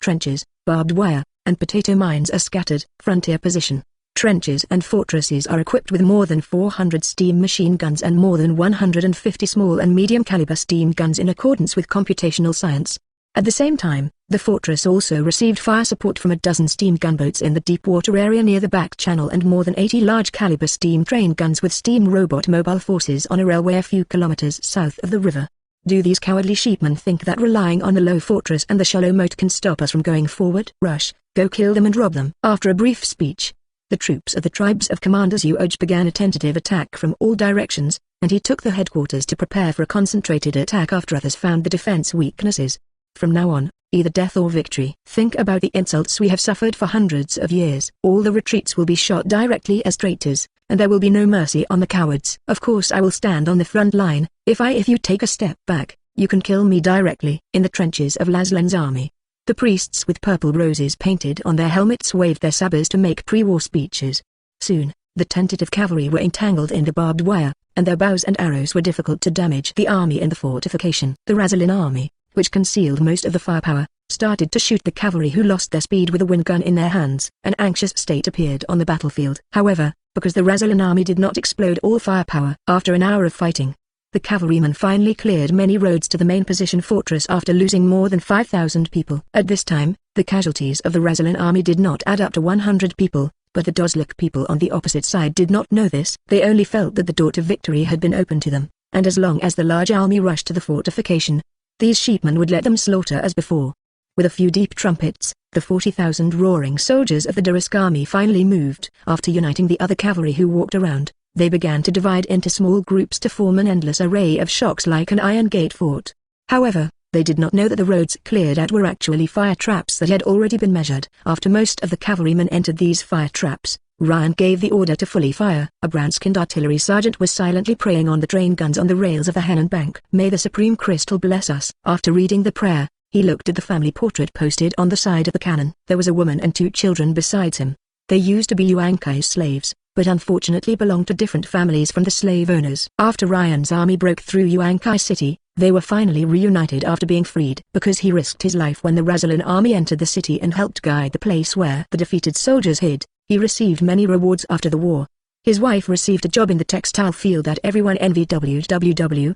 Trenches, barbed wire, and potato mines are scattered. Frontier position. Trenches and fortresses are equipped with more than 400 steam machine guns and more than 150 small and medium caliber steam guns in accordance with computational science. At the same time, the fortress also received fire support from a dozen steam gunboats in the deep water area near the back channel and more than 80 large-caliber steam train guns with steam robot mobile forces on a railway a few kilometers south of the river. Do these cowardly sheepmen think that relying on the low fortress and the shallow moat can stop us from going forward? Rush, go kill them and rob them. After a brief speech, the troops of the tribes of Commanders Uoj began a tentative attack from all directions, and he took the headquarters to prepare for a concentrated attack after others found the defense weaknesses. From now on, either death or victory. Think about the insults we have suffered for hundreds of years. All the retreats will be shot directly as traitors, and there will be no mercy on the cowards. Of course I will stand on the front line. If you take a step back, you can kill me directly. In the trenches of Laslan's army, the priests with purple roses painted on their helmets waved their sabers to make pre-war speeches. Soon, the tentative cavalry were entangled in the barbed wire, and their bows and arrows were difficult to damage the army in the fortification. The Razalin army, which concealed most of the firepower, started to shoot the cavalry who lost their speed with a wind gun in their hands. An anxious state appeared on the battlefield. However, because the Razolan army did not explode all firepower after an hour of fighting, the cavalrymen finally cleared many roads to the main position fortress after losing more than 5,000 people. At this time, the casualties of the Razolan army did not add up to 100 people, but the Dozlak people on the opposite side did not know this. They only felt that the door to victory had been opened to them, and as long as the large army rushed to the fortification, these sheepmen would let them slaughter as before. With a few deep trumpets, the 40,000 roaring soldiers of the Darisk army finally moved. After uniting the other cavalry who walked around, they began to divide into small groups to form an endless array of shocks like an iron gate fort. However, they did not know that the roads cleared out were actually fire traps that had already been measured. After most of the cavalrymen entered these fire traps, Ryan gave the order to fully fire. A brown-skinned artillery sergeant was silently praying on the train guns on the rails of the Hannon Bank. May the Supreme Crystal bless us. After reading the prayer, he looked at the family portrait posted on the side of the cannon. There was a woman and 2 children besides him. They used to be Yuankai's slaves, but unfortunately belonged to different families from the slave owners. After Ryan's army broke through Yuankai City, they were finally reunited after being freed. Because he risked his life when the Razolan army entered the city and helped guide the place where the defeated soldiers hid, he received many rewards after the war. His wife received a job in the textile field that everyone envied. www.novel.com,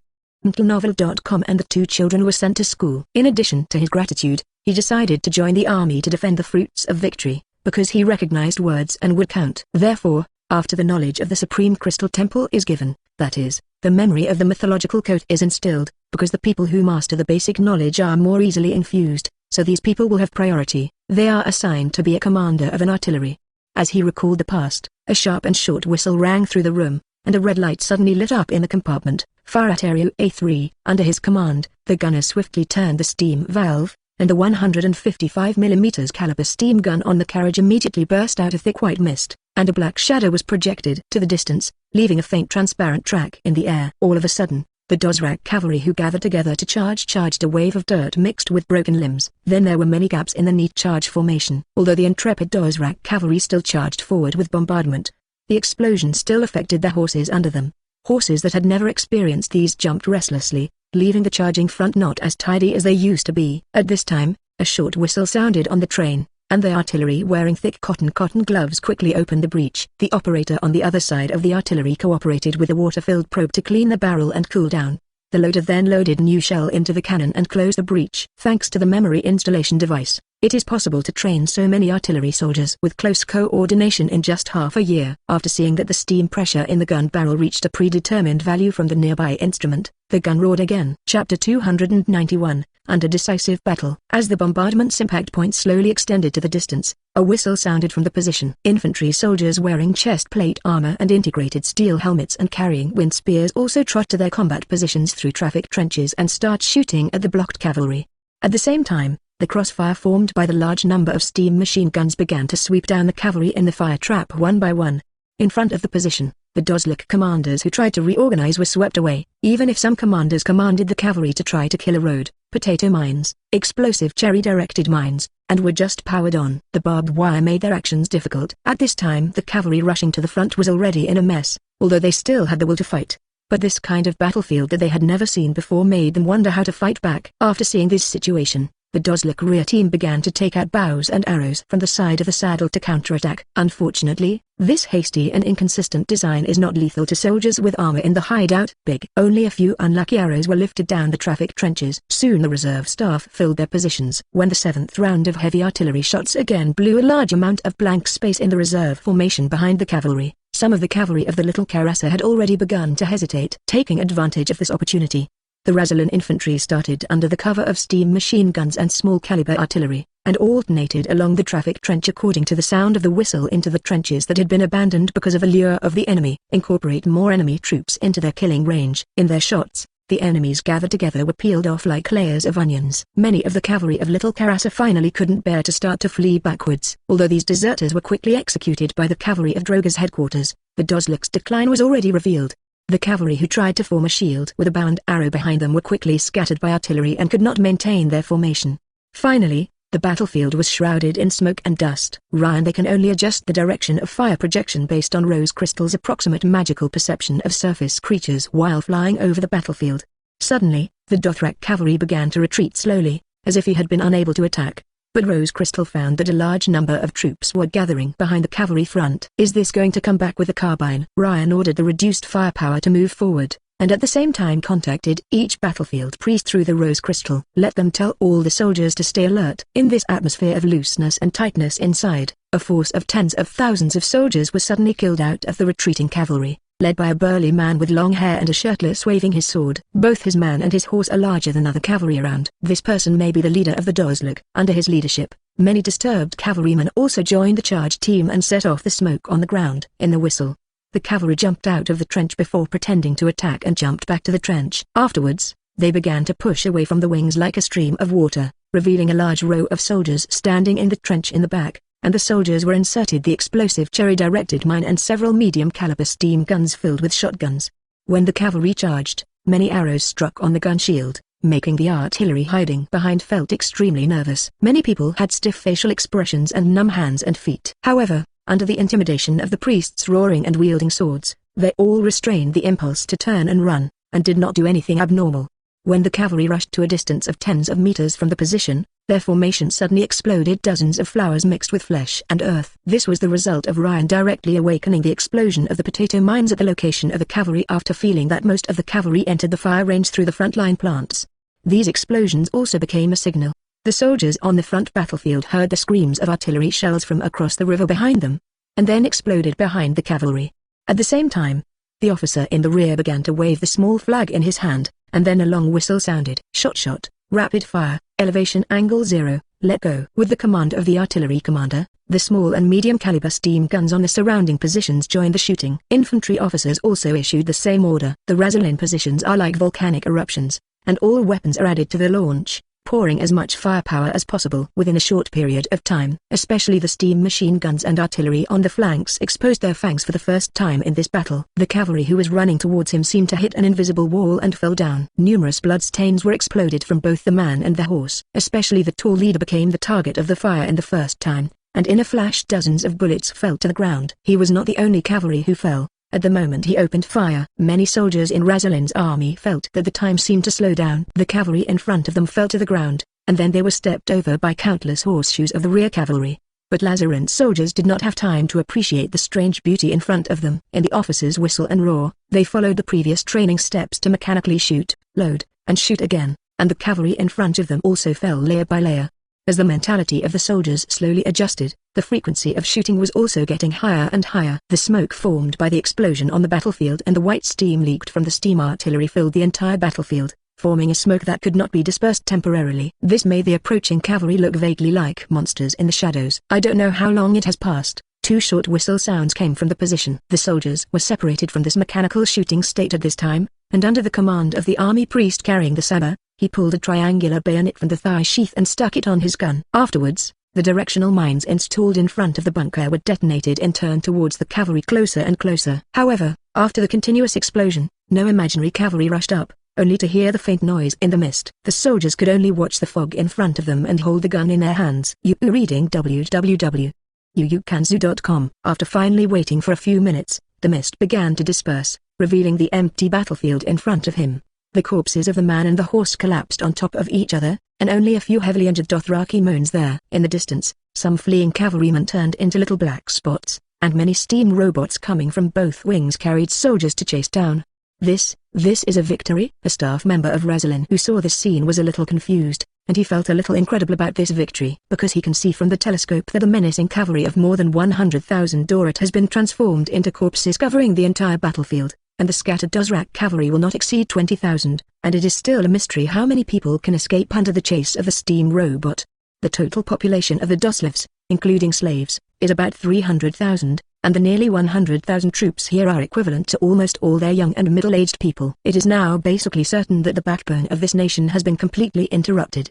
and the 2 children were sent to school. In addition to his gratitude, he decided to join the army to defend the fruits of victory, because he recognized words and would count. Therefore, after the knowledge of the Supreme Crystal Temple is given, that is, the memory of the mythological code is instilled, because the people who master the basic knowledge are more easily infused, so these people will have priority. They are assigned to be a commander of an artillery. As he recalled the past, a sharp and short whistle rang through the room, and a red light suddenly lit up in the compartment. Fire at Area A3. Under his command, the gunners swiftly turned the steam valve, and the 155mm caliber steam gun on the carriage immediately burst out a thick white mist, and a black shadow was projected to the distance, leaving a faint transparent track in the air. All of a sudden, the Dozrak cavalry who gathered together to charged a wave of dirt mixed with broken limbs. Then there were many gaps in the neat charge formation. Although the intrepid Dozrak cavalry still charged forward with bombardment, the explosion still affected the horses under them. Horses that had never experienced these jumped restlessly, leaving the charging front not as tidy as they used to be. At this time, a short whistle sounded on the train, and the artillery wearing thick cotton gloves quickly opened the breach. The operator on the other side of the artillery cooperated with a water-filled probe to clean the barrel and cool down. The loader then loaded new shell into the cannon and closed the breach. Thanks to the memory installation device, it is possible to train so many artillery soldiers with close coordination in just half a year. After seeing that the steam pressure in the gun barrel reached a predetermined value from the nearby instrument, the gun roared again. Chapter 291, Under Decisive Battle. As the bombardment's impact point slowly extended to the distance, a whistle sounded from the position. Infantry soldiers wearing chest plate armor and integrated steel helmets and carrying wind spears also trot to their combat positions through traffic trenches and start shooting at the blocked cavalry. At the same time, the crossfire formed by the large number of steam machine guns began to sweep down the cavalry in the fire trap one by one. In front of the position, the Dozlak commanders who tried to reorganize were swept away. Even if some commanders commanded the cavalry to try to kill a road, potato mines, explosive cherry-directed mines, and were just powered on. The barbed wire made their actions difficult. At this time the cavalry rushing to the front was already in a mess, although they still had the will to fight. But this kind of battlefield that they had never seen before made them wonder how to fight back. After seeing this situation, the Dozlak rear team began to take out bows and arrows from the side of the saddle to counterattack. Unfortunately, this hasty and inconsistent design is not lethal to soldiers with armor in the hideout. Only a few unlucky arrows were lifted down the traffic trenches. Soon the reserve staff filled their positions. When the 7th round of heavy artillery shots again blew a large amount of blank space in the reserve formation behind the cavalry, some of the cavalry of the Little Carassa had already begun to hesitate. Taking advantage of this opportunity, the Razolan infantry started under the cover of steam machine guns and small-caliber artillery, and alternated along the traffic trench according to the sound of the whistle into the trenches that had been abandoned because of a lure of the enemy. Incorporate more enemy troops into their killing range. In their shots, the enemies gathered together were peeled off like layers of onions. Many of the cavalry of Little Carassa finally couldn't bear to start to flee backwards. Although these deserters were quickly executed by the cavalry of Droga's headquarters, the Dozlak's decline was already revealed. The cavalry who tried to form a shield with a bow and arrow behind them were quickly scattered by artillery and could not maintain their formation. Finally, the battlefield was shrouded in smoke and dust. They can only adjust the direction of fire projection based on Rose Crystal's approximate magical perception of surface creatures while flying over the battlefield. Suddenly, the Dothrak cavalry began to retreat slowly, as if he had been unable to attack. But Rose Crystal found that a large number of troops were gathering behind the cavalry front. Is this going to come back with a carbine? Ryan ordered the reduced firepower to move forward, and at the same time contacted each battlefield priest through the Rose Crystal. Let them tell all the soldiers to stay alert. In this atmosphere of looseness and tightness inside, a force of tens of thousands of soldiers was suddenly killed out of the retreating cavalry, led by a burly man with long hair and a shirtless waving his sword. Both his man and his horse are larger than other cavalry around. This person may be the leader of the Dozlak. Under his leadership, many disturbed cavalrymen also joined the charge team and set off the smoke on the ground. In the whistle, the cavalry jumped out of the trench before pretending to attack and jumped back to the trench. Afterwards, they began to push away from the wings like a stream of water, revealing a large row of soldiers standing in the trench in the back, and the soldiers were inserted the explosive cherry-directed mine and several medium-caliber steam guns filled with shotguns. When the cavalry charged, many arrows struck on the gun shield, making the artillery hiding behind felt extremely nervous. Many people had stiff facial expressions and numb hands and feet. However, under the intimidation of the priests roaring and wielding swords, they all restrained the impulse to turn and run, and did not do anything abnormal. When the cavalry rushed to a distance of tens of meters from the position, their formation suddenly exploded. Dozens of flowers mixed with flesh and earth. This was the result of Ryan directly awakening the explosion of the potato mines at the location of the cavalry after feeling that most of the cavalry entered the fire range through the front-line plants. These explosions also became a signal. The soldiers on the front battlefield heard the screams of artillery shells from across the river behind them, and then exploded behind the cavalry. At the same time, the officer in the rear began to wave the small flag in his hand, and then a long whistle sounded. Shot, rapid fire, elevation angle 0, let go. With the command of the artillery commander, the small and medium caliber steam guns on the surrounding positions joined the shooting. Infantry officers also issued the same order. The Razalin positions are like volcanic eruptions, and all weapons are added to the launch, pouring as much firepower as possible within a short period of time. Especially the steam machine guns and artillery on the flanks exposed their fangs for the first time in this battle. The cavalry who was running towards him seemed to hit an invisible wall and fell down. Numerous bloodstains were exploded from both the man and the horse. Especially the tall leader became the target of the fire in the first time, and in a flash dozens of bullets fell to the ground. He was not the only cavalry who fell. At the moment he opened fire, many soldiers in Razalin's army felt that the time seemed to slow down. The cavalry in front of them fell to the ground, and then they were stepped over by countless horseshoes of the rear cavalry. But Lazarin's soldiers did not have time to appreciate the strange beauty in front of them. In the officer's whistle and roar, they followed the previous training steps to mechanically shoot, load, and shoot again, and the cavalry in front of them also fell layer by layer. As the mentality of the soldiers slowly adjusted, the frequency of shooting was also getting higher and higher. The smoke formed by the explosion on the battlefield and the white steam leaked from the steam artillery filled the entire battlefield, forming a smoke that could not be dispersed temporarily. This made the approaching cavalry look vaguely like monsters in the shadows. I don't know how long it has passed. Two short whistle sounds came from the position. The soldiers were separated from this mechanical shooting state at this time, and under the command of the army priest carrying the saber, he pulled a triangular bayonet from the thigh sheath and stuck it on his gun. Afterwards, the directional mines installed in front of the bunker were detonated and turned towards the cavalry closer and closer. However, after the continuous explosion, no imaginary cavalry rushed up, only to hear the faint noise in the mist. The soldiers could only watch the fog in front of them and hold the gun in their hands. Reading www.yuukanzu.com. After finally waiting for a few minutes, the mist began to disperse, revealing the empty battlefield in front of him. The corpses of the man and the horse collapsed on top of each other, and only a few heavily injured Dothraki moans there. In the distance, some fleeing cavalrymen turned into little black spots, and many steam robots coming from both wings carried soldiers to chase down. This is a victory? A staff member of Razalin who saw this scene was a little confused, and he felt a little incredible about this victory, because he can see from the telescope that the menacing cavalry of more than 100,000 Dorat has been transformed into corpses covering the entire battlefield, and the scattered Dozrak cavalry will not exceed 20,000, and it is still a mystery how many people can escape under the chase of the steam robot. The total population of the Doslavs, including slaves, is about 300,000, and the nearly 100,000 troops here are equivalent to almost all their young and middle-aged people. It is now basically certain that the backbone of this nation has been completely interrupted.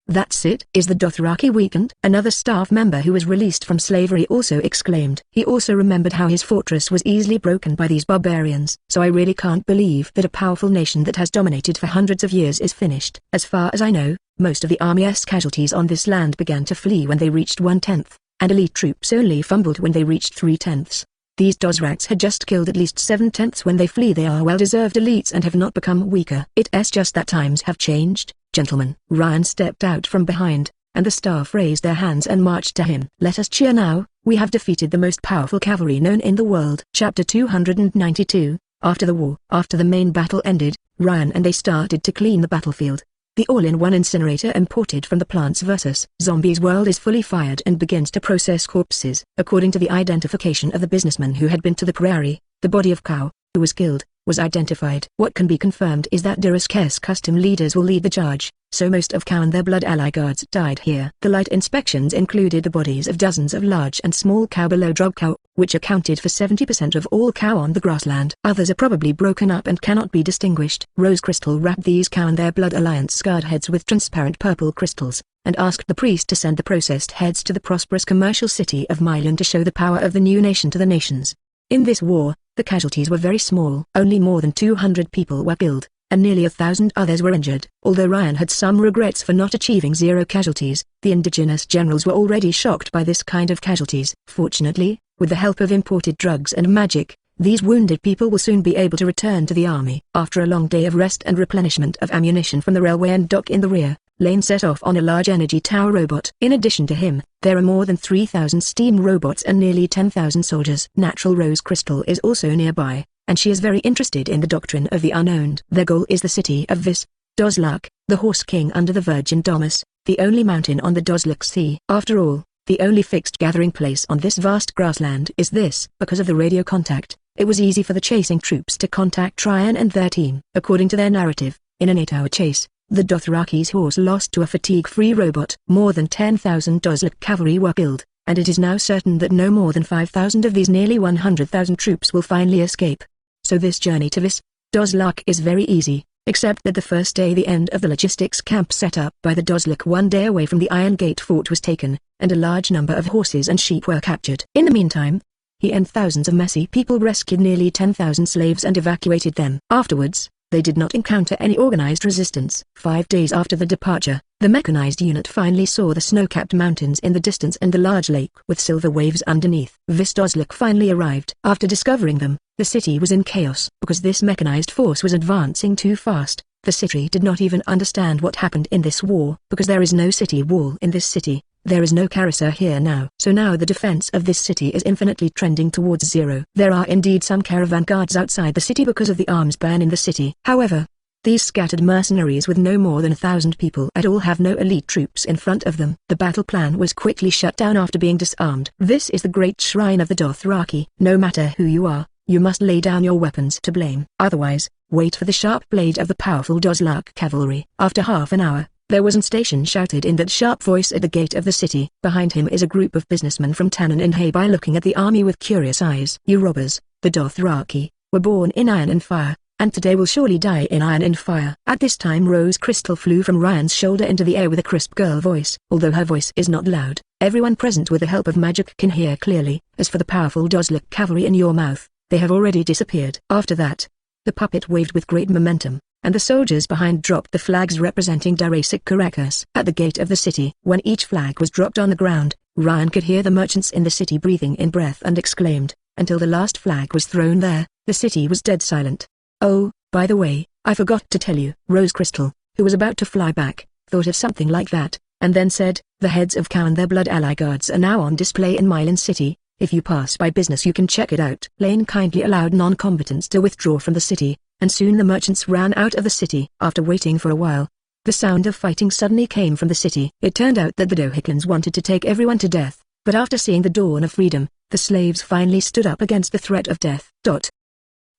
That's it. Is the Dothraki weakened? Another staff member who was released from slavery also exclaimed. He also remembered how his fortress was easily broken by these barbarians. So I really can't believe that a powerful nation that has dominated for hundreds of years is finished. As far as I know, most of the army's casualties on this land began to flee when they reached 1/10, and elite troops only fumbled when they reached 3/10. These Dozraks had just killed at least 7/10 when they flee. They are well-deserved elites and have not become weaker. It's just that times have changed. Gentlemen, Ryan stepped out from behind, and the staff raised their hands and marched to him. Let us cheer now, we have defeated the most powerful cavalry known in the world. Chapter 292, After the War. After the main battle ended, Ryan and they started to clean the battlefield. The all-in-one incinerator imported from the Plants vs. Zombies world is fully fired and begins to process corpses. According to the identification of the businessman who had been to the prairie, the body of Caohai, who was killed, was identified. What can be confirmed is that Durask's custom leaders will lead the charge, so most of Caohai and their blood ally guards died here. The light inspections included the bodies of dozens of large and small Caohai below drug Caohai, which accounted for 70% of all Caohai on the grassland. Others are probably broken up and cannot be distinguished. Rose Crystal wrapped these Caohai and their blood alliance guard heads with transparent purple crystals, and asked the priest to send the processed heads to the prosperous commercial city of Myriad to show the power of the new nation to the nations. In this war, the casualties were very small. Only more than 200 people were killed, and nearly 1,000 others were injured. Although Ryan had some regrets for not achieving zero casualties, the indigenous generals were already shocked by this kind of casualties. Fortunately, with the help of imported drugs and magic, these wounded people will soon be able to return to the army. After a long day of rest and replenishment of ammunition from the railway and dock in the rear, Lane set off on a large energy tower robot. In addition to him, there are more than 3,000 steam robots and nearly 10,000 soldiers. Natural Rose Crystal is also nearby, and she is very interested in the doctrine of the unknown. Their goal is the city of Vis Dozlak, the Horse King under the Virgin Domus, the only mountain on the Dozlak Sea. After all, the only fixed gathering place on this vast grassland is this. Because of the radio contact, it was easy for the chasing troops to contact Ryan and their team. According to their narrative, in an 8-hour chase, the Dothraki's horse lost to a fatigue-free robot. More than 10,000 Dozlak cavalry were killed, and it is now certain that no more than 5,000 of these nearly 100,000 troops will finally escape. So this journey to Vis Dozlak is very easy, except that the first day the end of the logistics camp set up by the Dozlak 1 day away from the Iron Gate fort was taken, and a large number of horses and sheep were captured. In the meantime, he and thousands of messy people rescued nearly 10,000 slaves and evacuated them. Afterwards, they did not encounter any organized resistance. 5 days after the departure, the mechanized unit finally saw the snow-capped mountains in the distance and the large lake with silver waves underneath. Vis Dozlak finally arrived. After discovering them, the city was in chaos. Because this mechanized force was advancing too fast, the city did not even understand what happened in this war. Because there is no city wall in this city, there is no carousel here now. So now the defense of this city is infinitely trending towards zero. There are indeed some caravan guards outside the city because of the arms ban in the city. However, these scattered mercenaries with no more than 1,000 people at all have no elite troops in front of them. The battle plan was quickly shut down after being disarmed. This is the great shrine of the Dothraki. No matter who you are, you must lay down your weapons to blame. Otherwise, wait for the sharp blade of the powerful Dozlak cavalry. After half an hour, there was a station shouted in that sharp voice at the gate of the city. Behind him is a group of businessmen from Tannen and Habai looking at the army with curious eyes. You robbers, the Dothraki, were born in iron and fire, and today will surely die in iron and fire. At this time Rose Crystal flew from Ryan's shoulder into the air with a crisp girl voice. Although her voice is not loud, everyone present with the help of magic can hear clearly. As for the powerful Dozlak cavalry in your mouth, they have already disappeared. After that, the puppet waved with great momentum, and the soldiers behind dropped the flags representing Darasic Caracas. At the gate of the city, when each flag was dropped on the ground, Ryan could hear the merchants in the city breathing in breath and exclaimed, until the last flag was thrown there, the city was dead silent. Oh, by the way, I forgot to tell you. Rose Crystal, who was about to fly back, thought of something like that, and then said, the heads of Caohai and their blood ally guards are now on display in Mylan City. If you pass by business you can check it out. Lane kindly allowed non-combatants to withdraw from the city, and soon the merchants ran out of the city. After waiting for a while, the sound of fighting suddenly came from the city. It turned out that the Dohikans wanted to take everyone to death, but after seeing the dawn of freedom, the slaves finally stood up against the threat of death.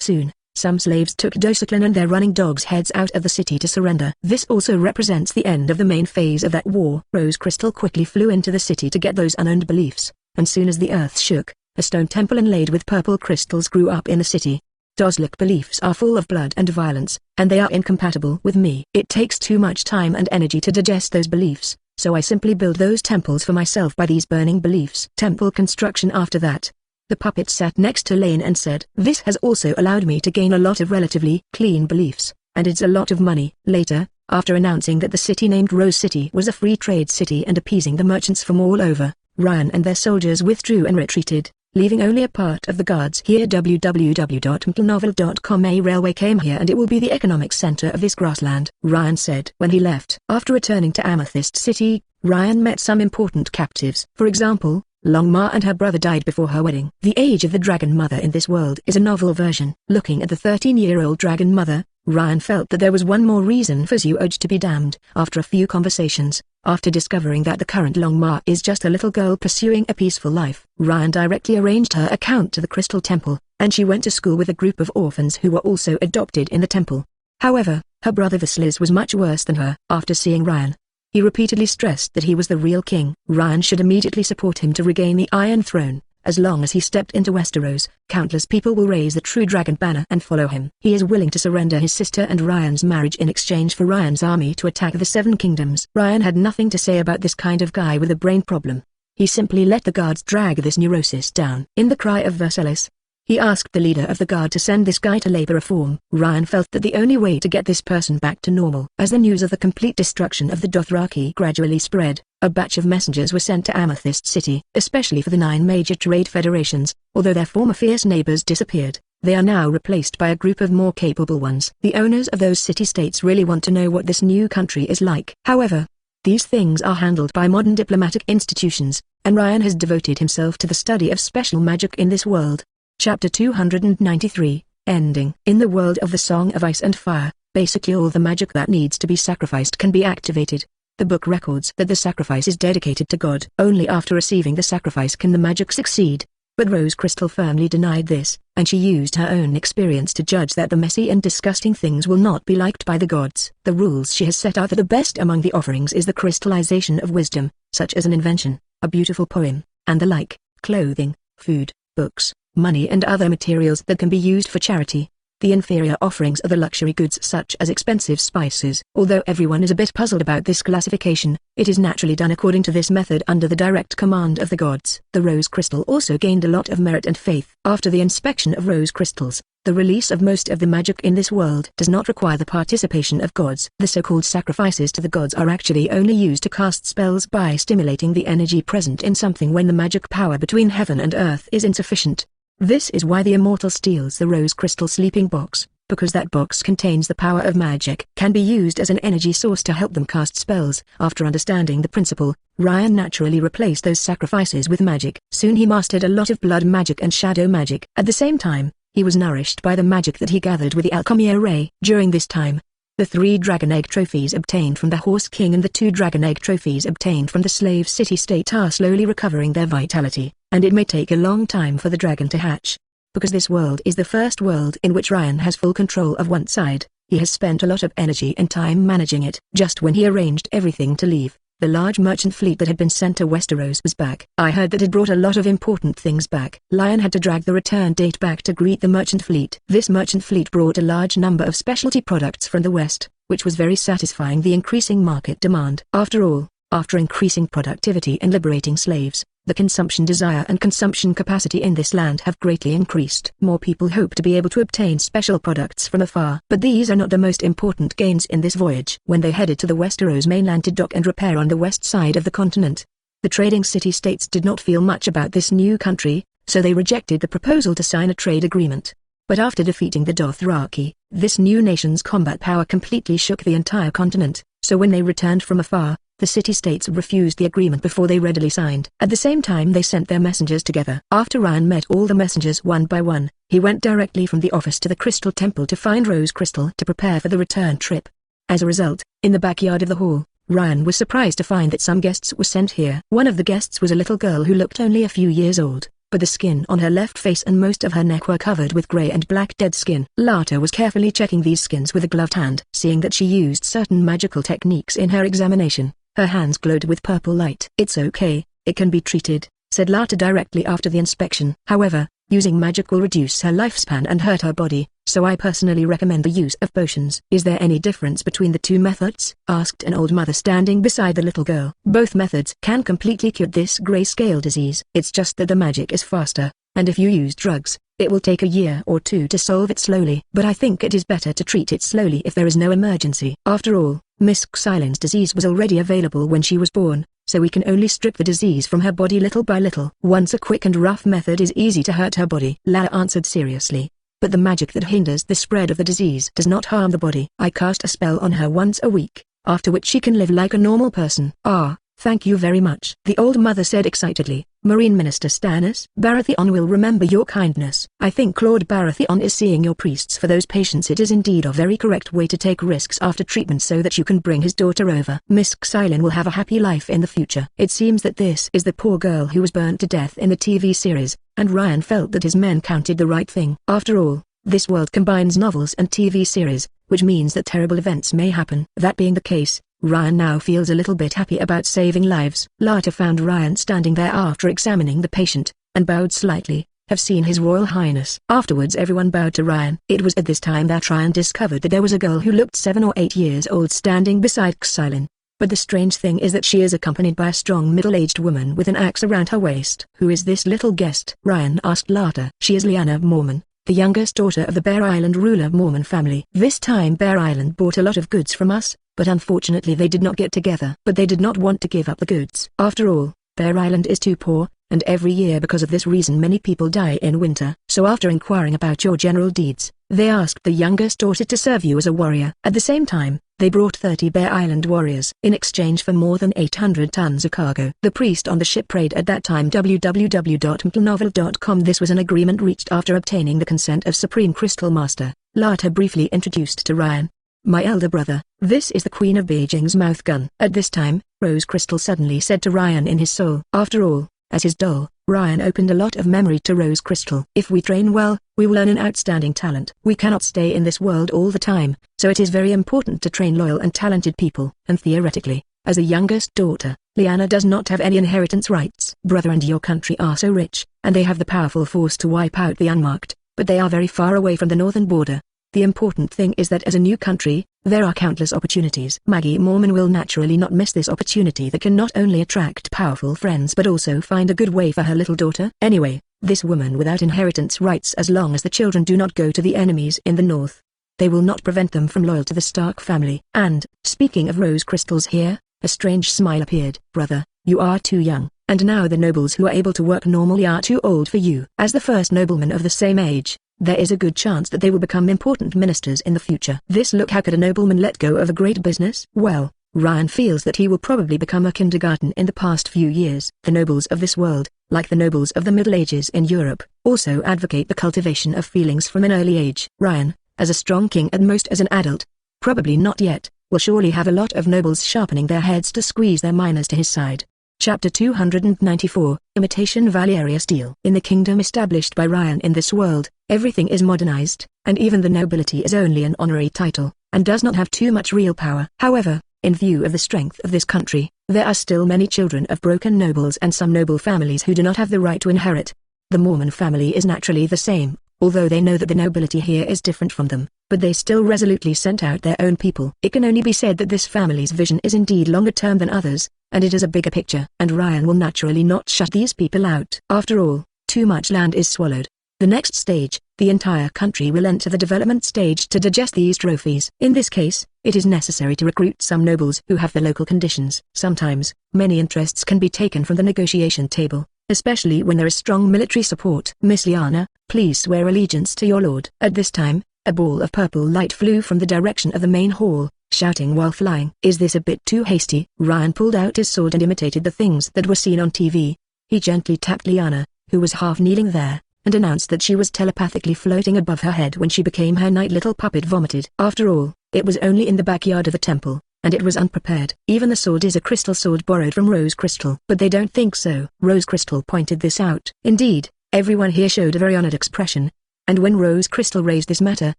Soon, some slaves took Dosiclan and their running dogs' heads out of the city to surrender. This also represents the end of the main phase of that war. Rose Crystal quickly flew into the city to get those unowned beliefs, and soon as the earth shook, a stone temple inlaid with purple crystals grew up in the city. Dozlak beliefs are full of blood and violence, and they are incompatible with me. It takes too much time and energy to digest those beliefs, so I simply build those temples for myself by these burning beliefs. Temple construction. After that, the puppet sat next to Lane and said, this has also allowed me to gain a lot of relatively clean beliefs, and it's a lot of money. Later, after announcing that the city named Rose City was a free trade city and appeasing the merchants from all over, Ryan and their soldiers withdrew and retreated, leaving only a part of the guards here. www.mtlnovel.com. A railway came here and it will be the economic center of this grassland, Ryan said when he left. After returning to Amethyst City, Ryan met some important captives. For example, Longma and her brother died before her wedding. The Age of the Dragon Mother in this world is a novel version. Looking at the 13-year-old dragon mother, Ryan felt that there was one more reason for Zuoj to be damned. After a few conversations, after discovering that the current Longma is just a little girl pursuing a peaceful life, Ryan directly arranged her account to the Crystal Temple, and she went to school with a group of orphans who were also adopted in the temple. However, her brother Vasilis was much worse than her. After seeing Ryan, he repeatedly stressed that he was the real king. Ryan should immediately support him to regain the Iron Throne. As long as he stepped into Westeros, countless people will raise the True Dragon banner and follow him. He is willing to surrender his sister and Ryan's marriage in exchange for Ryan's army to attack the Seven Kingdoms. Ryan had nothing to say about this kind of guy with a brain problem. He simply let the guards drag this neurosis down. In the cry of Vasilis, he asked the leader of the guard to send this guy to labor reform. Ryan felt that the only way to get this person back to normal. As the news of the complete destruction of the Dothraki gradually spread, a batch of messengers were sent to Amethyst City, especially for the 9 major trade federations. Although their former fierce neighbors disappeared, they are now replaced by a group of more capable ones. The owners of those city-states really want to know what this new country is like. However, these things are handled by modern diplomatic institutions, and Ryan has devoted himself to the study of special magic in this world. Chapter 293, Ending. In the world of the Song of Ice and Fire, basically all the magic that needs to be sacrificed can be activated. The book records that the sacrifice is dedicated to God. Only after receiving the sacrifice can the magic succeed. But Rose Crystal firmly denied this, and she used her own experience to judge that the messy and disgusting things will not be liked by the gods. The rules she has set out that the best among the offerings is the crystallization of wisdom, such as an invention, a beautiful poem, and the like, clothing, food, books, money and other materials that can be used for charity. The inferior offerings are the luxury goods such as expensive spices. Although everyone is a bit puzzled about this classification, it is naturally done according to this method under the direct command of the gods. The rose crystal also gained a lot of merit and faith. After the inspection of rose crystals, the release of most of the magic in this world does not require the participation of gods. The so-called sacrifices to the gods are actually only used to cast spells by stimulating the energy present in something when the magic power between heaven and earth is insufficient. This is why the immortal steals the rose crystal sleeping box, because that box contains the power of magic. Can be used as an energy source to help them cast spells. After understanding the principle, Ryan naturally replaced those sacrifices with magic. Soon he mastered a lot of blood magic and shadow magic. At the same time, he was nourished by the magic that he gathered with the alchemy array. During this time, the 3 dragon egg trophies obtained from the Horse King and the 2 dragon egg trophies obtained from the slave city-state are slowly recovering their vitality, and it may take a long time for the dragon to hatch. Because this world is the first world in which Ryan has full control of one side, he has spent a lot of energy and time managing it. Just when he arranged everything to leave, the large merchant fleet that had been sent to Westeros was back. I heard that it brought a lot of important things back. Lion had to drag the return date back to greet the merchant fleet. This merchant fleet brought a large number of specialty products from the west, which was very satisfying the increasing market demand. After all, after increasing productivity and liberating slaves, the consumption desire and consumption capacity in this land have greatly increased. More people hope to be able to obtain special products from afar. But these are not the most important gains in this voyage. When they headed to the Westeros mainland to dock and repair on the west side of the continent, the trading city-states did not feel much about this new country, so they rejected the proposal to sign a trade agreement. But after defeating the Dothraki, this new nation's combat power completely shook the entire continent, so when they returned from afar, the city-states refused the agreement before they readily signed. At the same time they sent their messengers together. After Ryan met all the messengers one by one, he went directly from the office to the Crystal Temple to find Rose Crystal to prepare for the return trip. As a result, in the backyard of the hall, Ryan was surprised to find that some guests were sent here. One of the guests was a little girl who looked only a few years old, but the skin on her left face and most of her neck were covered with grey and black dead skin. Lata was carefully checking these skins with a gloved hand. Seeing that she used certain magical techniques in her examination, her hands glowed with purple light. "It's okay, it can be treated," said Lata directly after the inspection. "However, using magic will reduce her lifespan and hurt her body, so I personally recommend the use of potions." "Is there any difference between the two methods?" asked an old mother standing beside the little girl. "Both methods can completely cure this grayscale disease. It's just that the magic is faster, and if you use drugs, it will take a year or two to solve it slowly. But I think it is better to treat it slowly if there is no emergency. After all, Miss Xilin's disease was already available when she was born, so we can only strip the disease from her body little by little. Once a quick and rough method is easy to hurt her body. Lara answered seriously. But the magic that hinders the spread of the disease does not harm the body. I cast a spell on her once a week, after which she can live like a normal person. Ah, thank you very much, the old mother said excitedly. Marine Minister Stannis Baratheon will remember your kindness. I think Lord Baratheon is seeing your priests for those patients. It is indeed a very correct way to take risks after treatment so that you can bring his daughter over. Miss Xylin will have a happy life in the future. It seems that this is the poor girl who was burnt to death in the TV series, and Ryan felt that his men counted the right thing. After all, this world combines novels and TV series, which means that terrible events may happen. That being the case, Ryan now feels a little bit happy about saving lives. Lata found Ryan standing there after examining the patient, and bowed slightly. Have seen His Royal Highness. Afterwards everyone bowed to Ryan. It was at this time that Ryan discovered that there was a girl who looked 7 or 8 years old standing beside Xylin. But the strange thing is that she is accompanied by a strong middle-aged woman with an axe around her waist. Who is this little guest? Ryan asked Lata. She is Lyanna Mormon, the youngest daughter of the Bear Island ruler Mormon family. This time Bear Island bought a lot of goods from us, but unfortunately they did not get together. But they did not want to give up the goods. After all, Bear Island is too poor, and every year because of this reason many people die in winter. So after inquiring about your general deeds, they asked the youngest daughter to serve you as a warrior. At the same time, they brought 30 Bear Island warriors in exchange for more than 800 tons of cargo. The priest on the ship prayed at that time. www.mplnovel.com. This was an agreement reached after obtaining the consent of Supreme Crystal Master. Lata briefly introduced to Ryan. My elder brother, this is the Queen of Beijing's mouth gun. At this time, Rose Crystal suddenly said to Ryan in his soul. After all, as his doll, Ryan opened a lot of memory to Rose Crystal. If we train well, we will earn an outstanding talent. We cannot stay in this world all the time, so it is very important to train loyal and talented people. And theoretically, as the youngest daughter, Lyanna does not have any inheritance rights. Brother, and your country are so rich, and they have the powerful force to wipe out the unmarked, but they are very far away from the northern border. The important thing is that as a new country, there are countless opportunities. Maggie Mormon will naturally not miss this opportunity that can not only attract powerful friends but also find a good way for her little daughter. Anyway, this woman without inheritance rights, as long as the children do not go to the enemies in the north, they will not prevent them from loyal to the Stark family. And, speaking of Rose Crystals here, a strange smile appeared. Brother, you are too young, and now the nobles who are able to work normally are too old for you. As the first nobleman of the same age, there is a good chance that they will become important ministers in the future. This look, how could a nobleman let go of a great business? Well, Ryan feels that he will probably become a kindergarten in the past few years. The nobles of this world, like the nobles of the Middle Ages in Europe, also advocate the cultivation of feelings from an early age. Ryan, as a strong king at most as an adult, probably not yet, will surely have a lot of nobles sharpening their heads to squeeze their minors to his side. Chapter 294, Imitation. Valeria Steel. In the kingdom established by Ryan in this world, everything is modernized, and even the nobility is only an honorary title, and does not have too much real power. However, in view of the strength of this country, there are still many children of broken nobles and some noble families who do not have the right to inherit. The Mormon family is naturally the same, although they know that the nobility here is different from them, but they still resolutely sent out their own people. It can only be said that this family's vision is indeed longer term than others, and it is a bigger picture. And Ryan will naturally not shut these people out. After all, too much land is swallowed. The next stage, the entire country will enter the development stage to digest these trophies. In this case, it is necessary to recruit some nobles who have the local conditions. Sometimes, many interests can be taken from the negotiation table, especially when there is strong military support. Miss Lyanna, please swear allegiance to your lord. At this time, a ball of purple light flew from the direction of the main hall, shouting while flying. Is this a bit too hasty? Ryan pulled out his sword and imitated the things that were seen on TV. He gently tapped Lyanna, who was half kneeling there, and announced that she was telepathically floating above her head when she became her night little puppet vomited. After all, it was only in the backyard of the temple, and it was unprepared. Even the sword is a crystal sword borrowed from Rose Crystal. But they don't think so. Rose Crystal pointed this out. Indeed, everyone here showed a very honored expression, and when Rose Crystal raised this matter,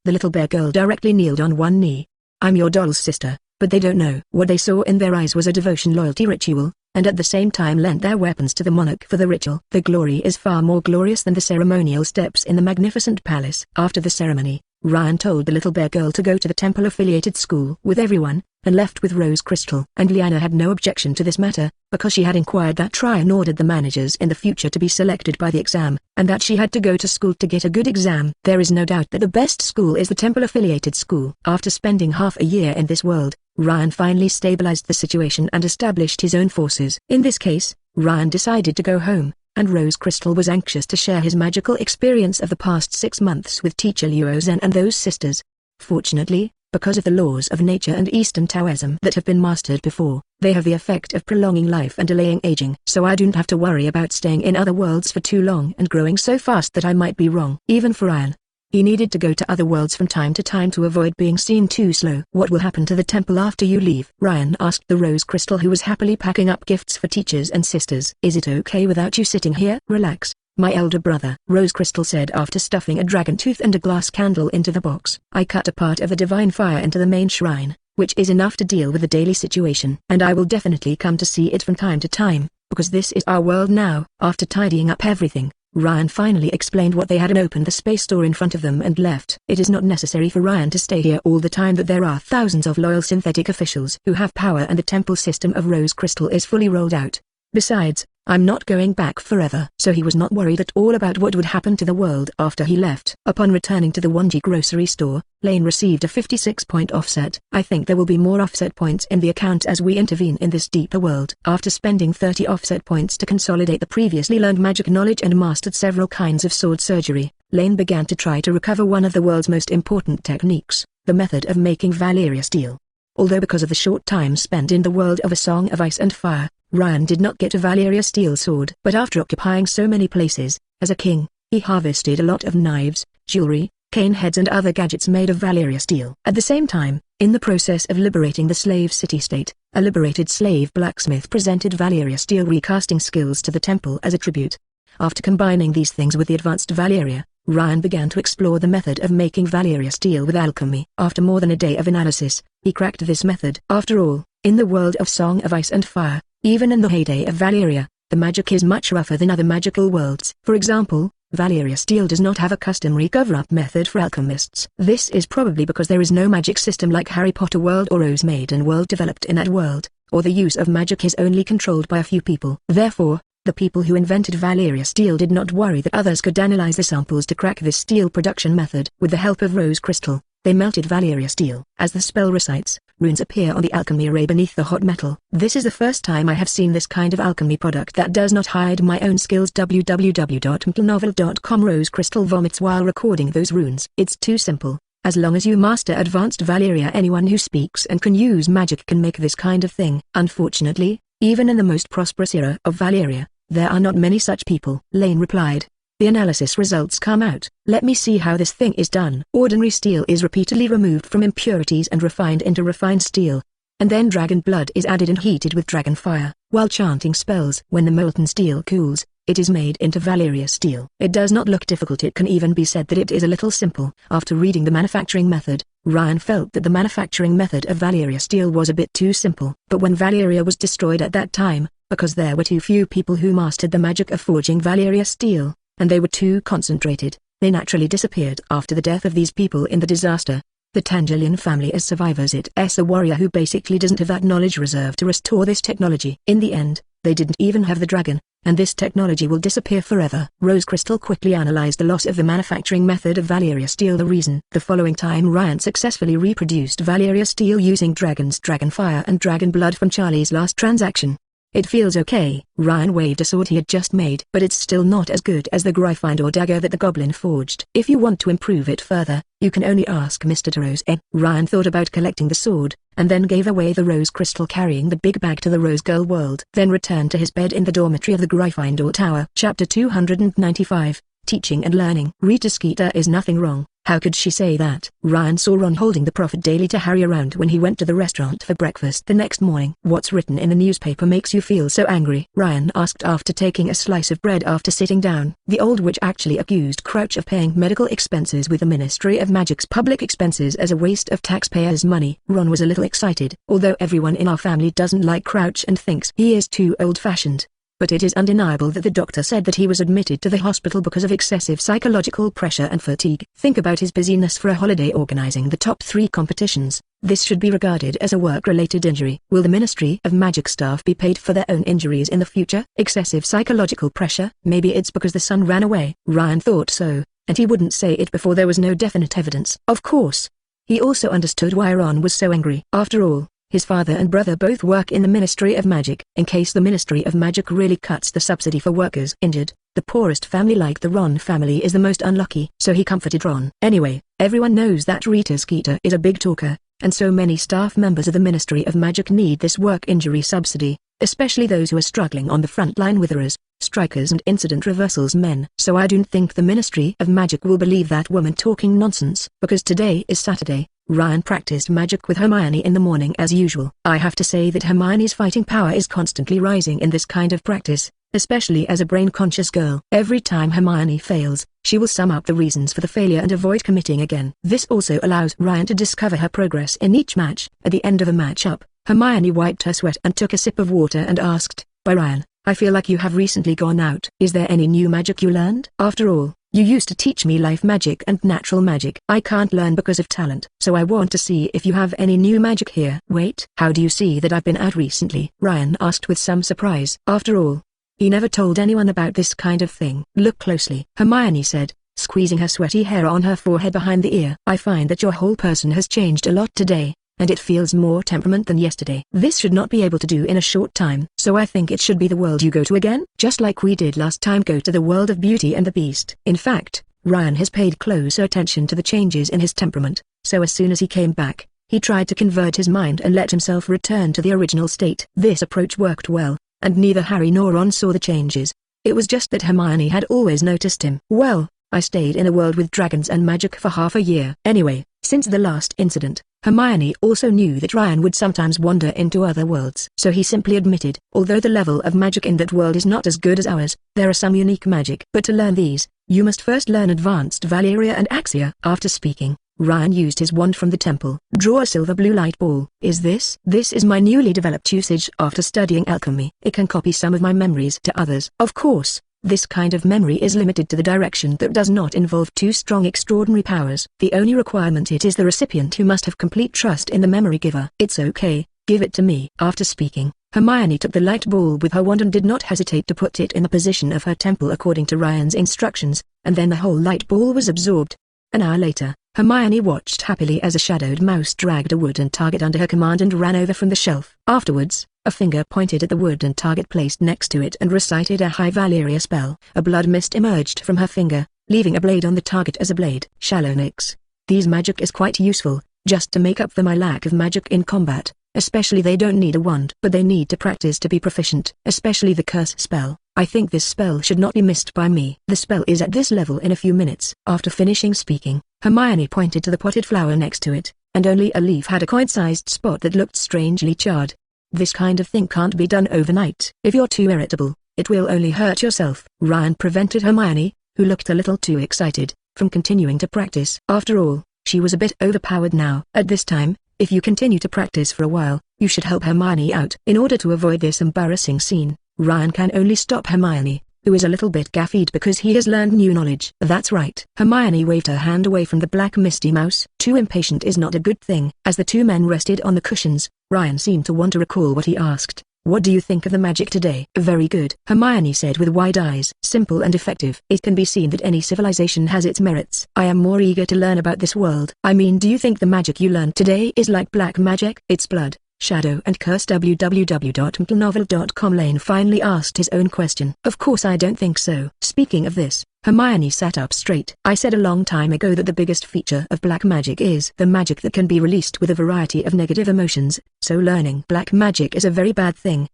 the little bear girl directly kneeled on one knee. I'm your doll's sister, but they don't know. What they saw in their eyes was a devotion-loyalty ritual, and at the same time lent their weapons to the monarch for the ritual. The glory is far more glorious than the ceremonial steps in the magnificent palace. After the ceremony, Ryan told the little bear girl to go to the temple-affiliated school with everyone, and left with Rose Crystal. And Lyanna had no objection to this matter, because she had inquired that Ryan ordered the managers in the future to be selected by the exam, and that she had to go to school to get a good exam. There is no doubt that the best school is the temple-affiliated school. After spending half a year in this world, Ryan finally stabilized the situation and established his own forces. In this case, Ryan decided to go home, and Rose Crystal was anxious to share his magical experience of the past 6 months with teacher Luo Zhen and those sisters. Fortunately, because of the laws of nature and Eastern Taoism that have been mastered before, they have the effect of prolonging life and delaying aging. So I don't have to worry about staying in other worlds for too long and growing so fast that I might be wrong. Even for Ryan, he needed to go to other worlds from time to time to avoid being seen too slow. What will happen to the temple after you leave? Ryan asked the Rose Crystal, who was happily packing up gifts for teachers and sisters. Is it okay without you sitting here? Relax, my elder brother, Rose Crystal said after stuffing a dragon tooth and a glass candle into the box. I cut a part of the divine fire into the main shrine, which is enough to deal with the daily situation. And I will definitely come to see it from time to time, because this is our world now. After tidying up everything, Ryan finally explained what they had and opened the space door in front of them and left. It is not necessary for Ryan to stay here all the time, that there are thousands of loyal synthetic officials who have power and the temple system of Rose Crystal is fully rolled out. Besides, I'm not going back forever. So he was not worried at all about what would happen to the world after he left. Upon returning to the Wonji grocery store, Lane received a 56-point offset. I think there will be more offset points in the account as we intervene in this deeper world. After spending 30 offset points to consolidate the previously learned magic knowledge and mastered several kinds of sword surgery, Lane began to try to recover one of the world's most important techniques, the method of making Valeria steel. Although because of the short time spent in the world of A Song of Ice and Fire, Ryan did not get a Valeria steel sword. But after occupying so many places, as a king, he harvested a lot of knives, jewelry, cane heads and other gadgets made of Valeria steel. At the same time, in the process of liberating the slave city-state, a liberated slave blacksmith presented Valeria steel recasting skills to the temple as a tribute. After combining these things with the advanced Valeria, Ryan began to explore the method of making Valeria steel with alchemy. After more than a day of analysis, he cracked this method. After all, in the world of Song of Ice and Fire, even in the heyday of Valeria, the magic is much rougher than other magical worlds. For example, Valeria steel does not have a customary cover-up method for alchemists. This is probably because there is no magic system like Harry Potter world or Rose Maiden world developed in that world, or the use of magic is only controlled by a few people. Therefore, the people who invented Valeria steel did not worry that others could analyze the samples to crack this steel production method. With the help of Rose Crystal, they melted Valeria steel. As the spell recites, runes appear on the alchemy array beneath the hot metal. This is the first time I have seen this kind of alchemy product that does not hide my own skills. www.mtlnovel.com. Rose Crystal vomits while recording those runes. It's too simple. As long as you master advanced Valeria, anyone who speaks and can use magic can make this kind of thing. Unfortunately, even in the most prosperous era of Valeria, there are not many such people. Lane replied. The analysis results come out. Let me see how this thing is done. Ordinary steel is repeatedly removed from impurities and refined into refined steel. And then dragon blood is added and heated with dragon fire, while chanting spells. When the molten steel cools, it is made into Valeria steel. It does not look difficult. It can even be said that it is a little simple. After reading the manufacturing method, Ryan felt that the manufacturing method of Valeria steel was a bit too simple. But when Valeria was destroyed at that time, because there were too few people who mastered the magic of forging Valeria steel, and they were too concentrated, they naturally disappeared. After the death of these people in the disaster, the Tangelian family as survivors, it's a warrior who basically doesn't have that knowledge reserved to restore this technology. In the end, they didn't even have the dragon, and this technology will disappear forever. Rose Crystal quickly analyzed the loss of the manufacturing method of Valeria steel. The reason. The following time Ryan successfully reproduced Valeria steel using dragon's dragon fire and dragon blood from Charlie's last transaction. It feels okay. Ryan waved a sword he had just made, but it's still not as good as the Gryffindor dagger that the goblin forged. If you want to improve it further, you can only ask Mr. Tarose. Ryan thought about collecting the sword, and then gave away the Rose Crystal, carrying the big bag to the Rose Girl world. Then returned to his bed in the dormitory of the Gryffindor Tower. Chapter 295, Teaching and Learning. Rita Skeeter is nothing wrong. How could she say that? Ryan saw Ron holding the Prophet Daily to Harry around when he went to the restaurant for breakfast the next morning. What's written in the newspaper makes you feel so angry? Ryan asked after taking a slice of bread after sitting down. The old witch actually accused Crouch of paying medical expenses with the Ministry of Magic's public expenses as a waste of taxpayers' money. Ron was a little excited. Although everyone in our family doesn't like Crouch and thinks he is too old-fashioned, but it is undeniable that the doctor said that he was admitted to the hospital because of excessive psychological pressure and fatigue. Think about his busyness for a holiday organizing the top 3 competitions. This should be regarded as a work-related injury. Will the Ministry of Magic staff be paid for their own injuries in the future? Excessive psychological pressure? Maybe it's because the son ran away. Ryan thought so, and he wouldn't say it before there was no definite evidence. Of course, he also understood why Ron was so angry. After all, His father and brother both work in the Ministry of Magic. In case the Ministry of Magic really cuts the subsidy for workers injured, the poorest family like the Ron family is the most unlucky. So he comforted Ron. Anyway, everyone knows that Rita Skeeter is a big talker, and so many staff members of the Ministry of Magic need this work injury subsidy, especially those who are struggling on the front line with errors, strikers and incident reversals men. So I don't think the Ministry of Magic will believe that woman talking nonsense. Because today is Saturday, Ryan practiced magic with Hermione in the morning as usual. I have to say that Hermione's fighting power is constantly rising in this kind of practice, especially as a brain-conscious girl. Every time Hermione fails, she will sum up the reasons for the failure and avoid committing again. This also allows Ryan to discover her progress in each match. At the end of a match-up, Hermione wiped her sweat and took a sip of water and asked, "By Ryan, I feel like you have recently gone out. Is there any new magic you learned? After all, you used to teach me life magic and natural magic. I can't learn because of talent. So I want to see if you have any new magic here." "Wait, how do you see that I've been out recently?" Ryan asked with some surprise. After all, he never told anyone about this kind of thing. "Look closely," Hermione said, squeezing her sweaty hair on her forehead behind the ear. "I find that your whole person has changed a lot today, and it feels more temperament than yesterday. This should not be able to do in a short time. So I think it should be the world you go to again, just like we did last time. Go to the world of Beauty and the Beast." In fact, Ryan has paid closer attention to the changes in his temperament, so as soon as he came back, he tried to convert his mind and let himself return to the original state. This approach worked well, and neither Harry nor Ron saw the changes. It was just that Hermione had always noticed him. "Well, I stayed in a world with dragons and magic for half a year." Anyway, since the last incident, Hermione also knew that Ryan would sometimes wander into other worlds. So he simply admitted, "Although the level of magic in that world is not as good as ours, there are some unique magic. But to learn these, you must first learn advanced Valeria and Axia." After speaking, Ryan used his wand from the temple. "Draw a silver blue light ball." "Is this?" "This is my newly developed usage after studying alchemy. It can copy some of my memories to others. Of course, this kind of memory is limited to the direction that does not involve too strong extraordinary powers. The only requirement it is the recipient who must have complete trust in the memory giver." "It's okay, give it to me." After speaking, Hermione took the light ball with her wand and did not hesitate to put it in the position of her temple according to Ryan's instructions, and then the whole light ball was absorbed. An hour later, Hermione watched happily as a shadowed mouse dragged a wooden target under her command and ran over from the shelf. Afterwards, a finger pointed at the wooden target placed next to it and recited a high Valeria spell. A blood mist emerged from her finger, leaving a blade on the target as a blade. "Shallow Nyx. These magic is quite useful, just to make up for my lack of magic in combat. Especially they don't need a wand, but they need to practice to be proficient. Especially the curse spell. I think this spell should not be missed by me. The spell is at this level in a few minutes." After finishing speaking, Hermione pointed to the potted flower next to it, and only a leaf had a coin-sized spot that looked strangely charred. "This kind of thing can't be done overnight. If you're too irritable, it will only hurt yourself." Ryan prevented Hermione, who looked a little too excited, from continuing to practice. After all, she was a bit overpowered now. At this time, if you continue to practice for a while, you should help Hermione out. In order to avoid this embarrassing scene, Ryan can only stop Hermione, who is a little bit gaffed because he has learned new knowledge. "That's right." Hermione waved her hand away from the black misty mouse. Too impatient is not a good thing. As the two men rested on the cushions, Ryan seemed to want to recall what he asked. "What do you think of the magic today?" "Very good," Hermione said with wide eyes. "Simple and effective. It can be seen that any civilization has its merits. I am more eager to learn about this world." "I mean, do you think the magic you learned today is like black magic?" "It's blood, shadow and curse." www.mplnovel.com. Lane finally asked his own question. "Of course I don't think so." Speaking of this, Hermione sat up straight. "I said a long time ago that the biggest feature of black magic is the magic that can be released with a variety of negative emotions, so learning black magic is a very bad thing.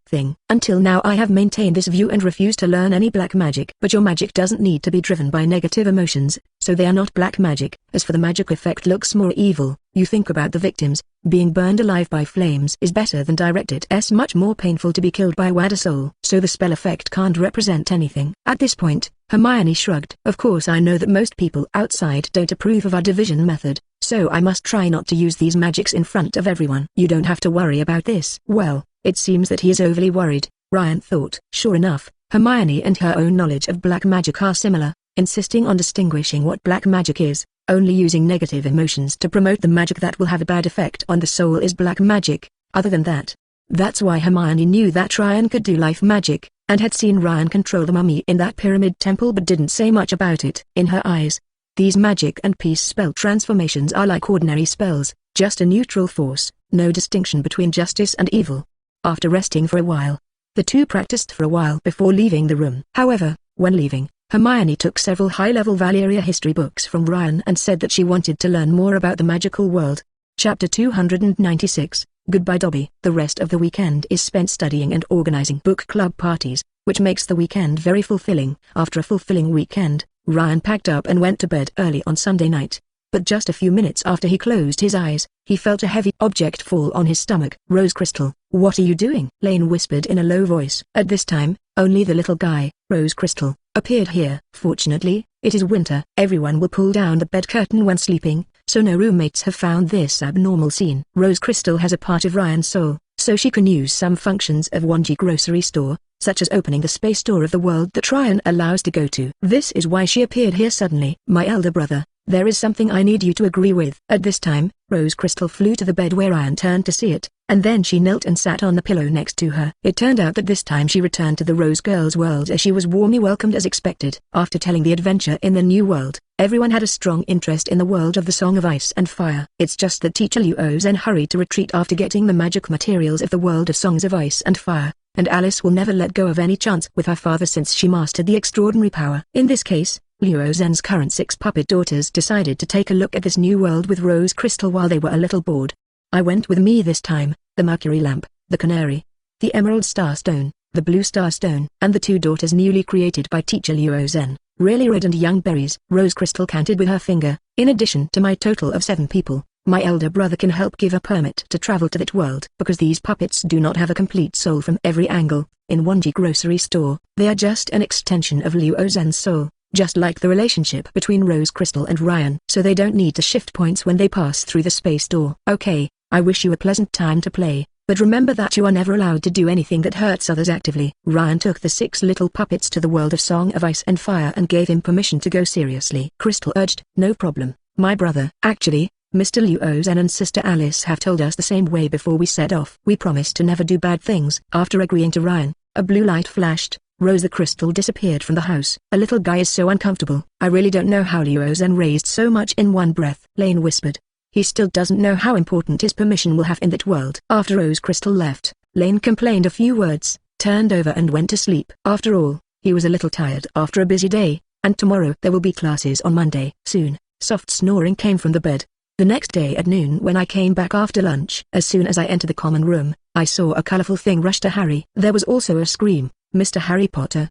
Until now I have maintained this view and refused to learn any black magic. But your magic doesn't need to be driven by negative emotions, so they are not black magic. As for the magic effect looks more evil, you think about the victims. Being burned alive by flames is better than directed. It's much more painful to be killed by Wada soul. So the spell effect can't represent anything." At this point, Hermione shrugged. "Of course I know that most people outside don't approve of our division method, so I must try not to use these magics in front of everyone." "You don't have to worry about this." "Well, it seems that he is overly worried," Ryan thought. Sure enough, Hermione and her own knowledge of black magic are similar, insisting on distinguishing what black magic is. Only using negative emotions to promote the magic that will have a bad effect on the soul is black magic. Other than that, that's why Hermione knew that Ryan could do life magic, and had seen Ryan control the mummy in that pyramid temple but didn't say much about it. In her eyes, these magic and peace spell transformations are like ordinary spells, just a neutral force, no distinction between justice and evil. After resting for a while, the two practiced for a while before leaving the room. However, when leaving, Hermione took several high-level Valeria history books from Ryan and said that she wanted to learn more about the magical world. Chapter 296, Goodbye Dobby. The rest of the weekend is spent studying and organizing book club parties, which makes the weekend very fulfilling. After a fulfilling weekend, Ryan packed up and went to bed early on Sunday night. But just a few minutes after he closed his eyes, he felt a heavy object fall on his stomach. Rose Crystal, what are you doing? Lane whispered in a low voice. At this time, only the little guy, Rose Crystal, appeared here. Fortunately, it is winter. Everyone will pull down the bed curtain when sleeping, so no roommates have found this abnormal scene. Rose Crystal has a part of Ryan's soul, so she can use some functions of Wanji grocery store, such as opening the space door of the world that Ryan allows to go to. This is why she appeared here suddenly. My elder brother, there is something I need you to agree with. At this time, Rose Crystal flew to the bed where Ryan turned to see it, and then she knelt and sat on the pillow next to her. It turned out that this time she returned to the Rose Girl's world as she was warmly welcomed as expected. After telling the adventure in the new world, everyone had a strong interest in the world of the Song of Ice and Fire. It's just that teacher Liu Zhen hurried to retreat after getting the magic materials of the world of Songs of Ice and Fire, and Alice will never let go of any chance with her father since she mastered the extraordinary power. In this case, Liu Zhen's current 6 puppet daughters decided to take a look at this new world with Rose Crystal while they were a little bored. I went with me this time, the Mercury Lamp, the Canary, the Emerald Star Stone, the Blue Star Stone, and the 2 daughters newly created by teacher Liu Zhen, Really Red and Young Berries. Rose Crystal counted with her finger. In addition to my total of 7 people, my elder brother can help give a permit to travel to that world. Because these puppets do not have a complete soul from every angle, in Wanji grocery store, they are just an extension of Liu Zhen's soul, just like the relationship between Rose Crystal and Ryan. So they don't need to shift points when they pass through the space door. Okay, I wish you a pleasant time to play, but remember that you are never allowed to do anything that hurts others actively. Ryan took the 6 little puppets to the world of Song of Ice and Fire and gave him permission to go seriously. Crystal urged, no problem, my brother. Actually, Mr. Liu Zhen and Sister Alice have told us the same way before we set off. We promised to never do bad things. After agreeing to Ryan, a blue light flashed. Rose the Crystal disappeared from the house. A little guy is so uncomfortable. I really don't know how Liu Zhen raised so much in one breath. Lane whispered. He still doesn't know how important his permission will have in that world. After Rose Crystal left, Lane complained a few words, turned over and went to sleep. After all, he was a little tired after a busy day, and tomorrow there will be classes on Monday. Soon, soft snoring came from the bed. The next day at noon when I came back after lunch, as soon as I entered the common room, I saw a colorful thing rush to Harry. There was also a scream. Mr. Harry Potter,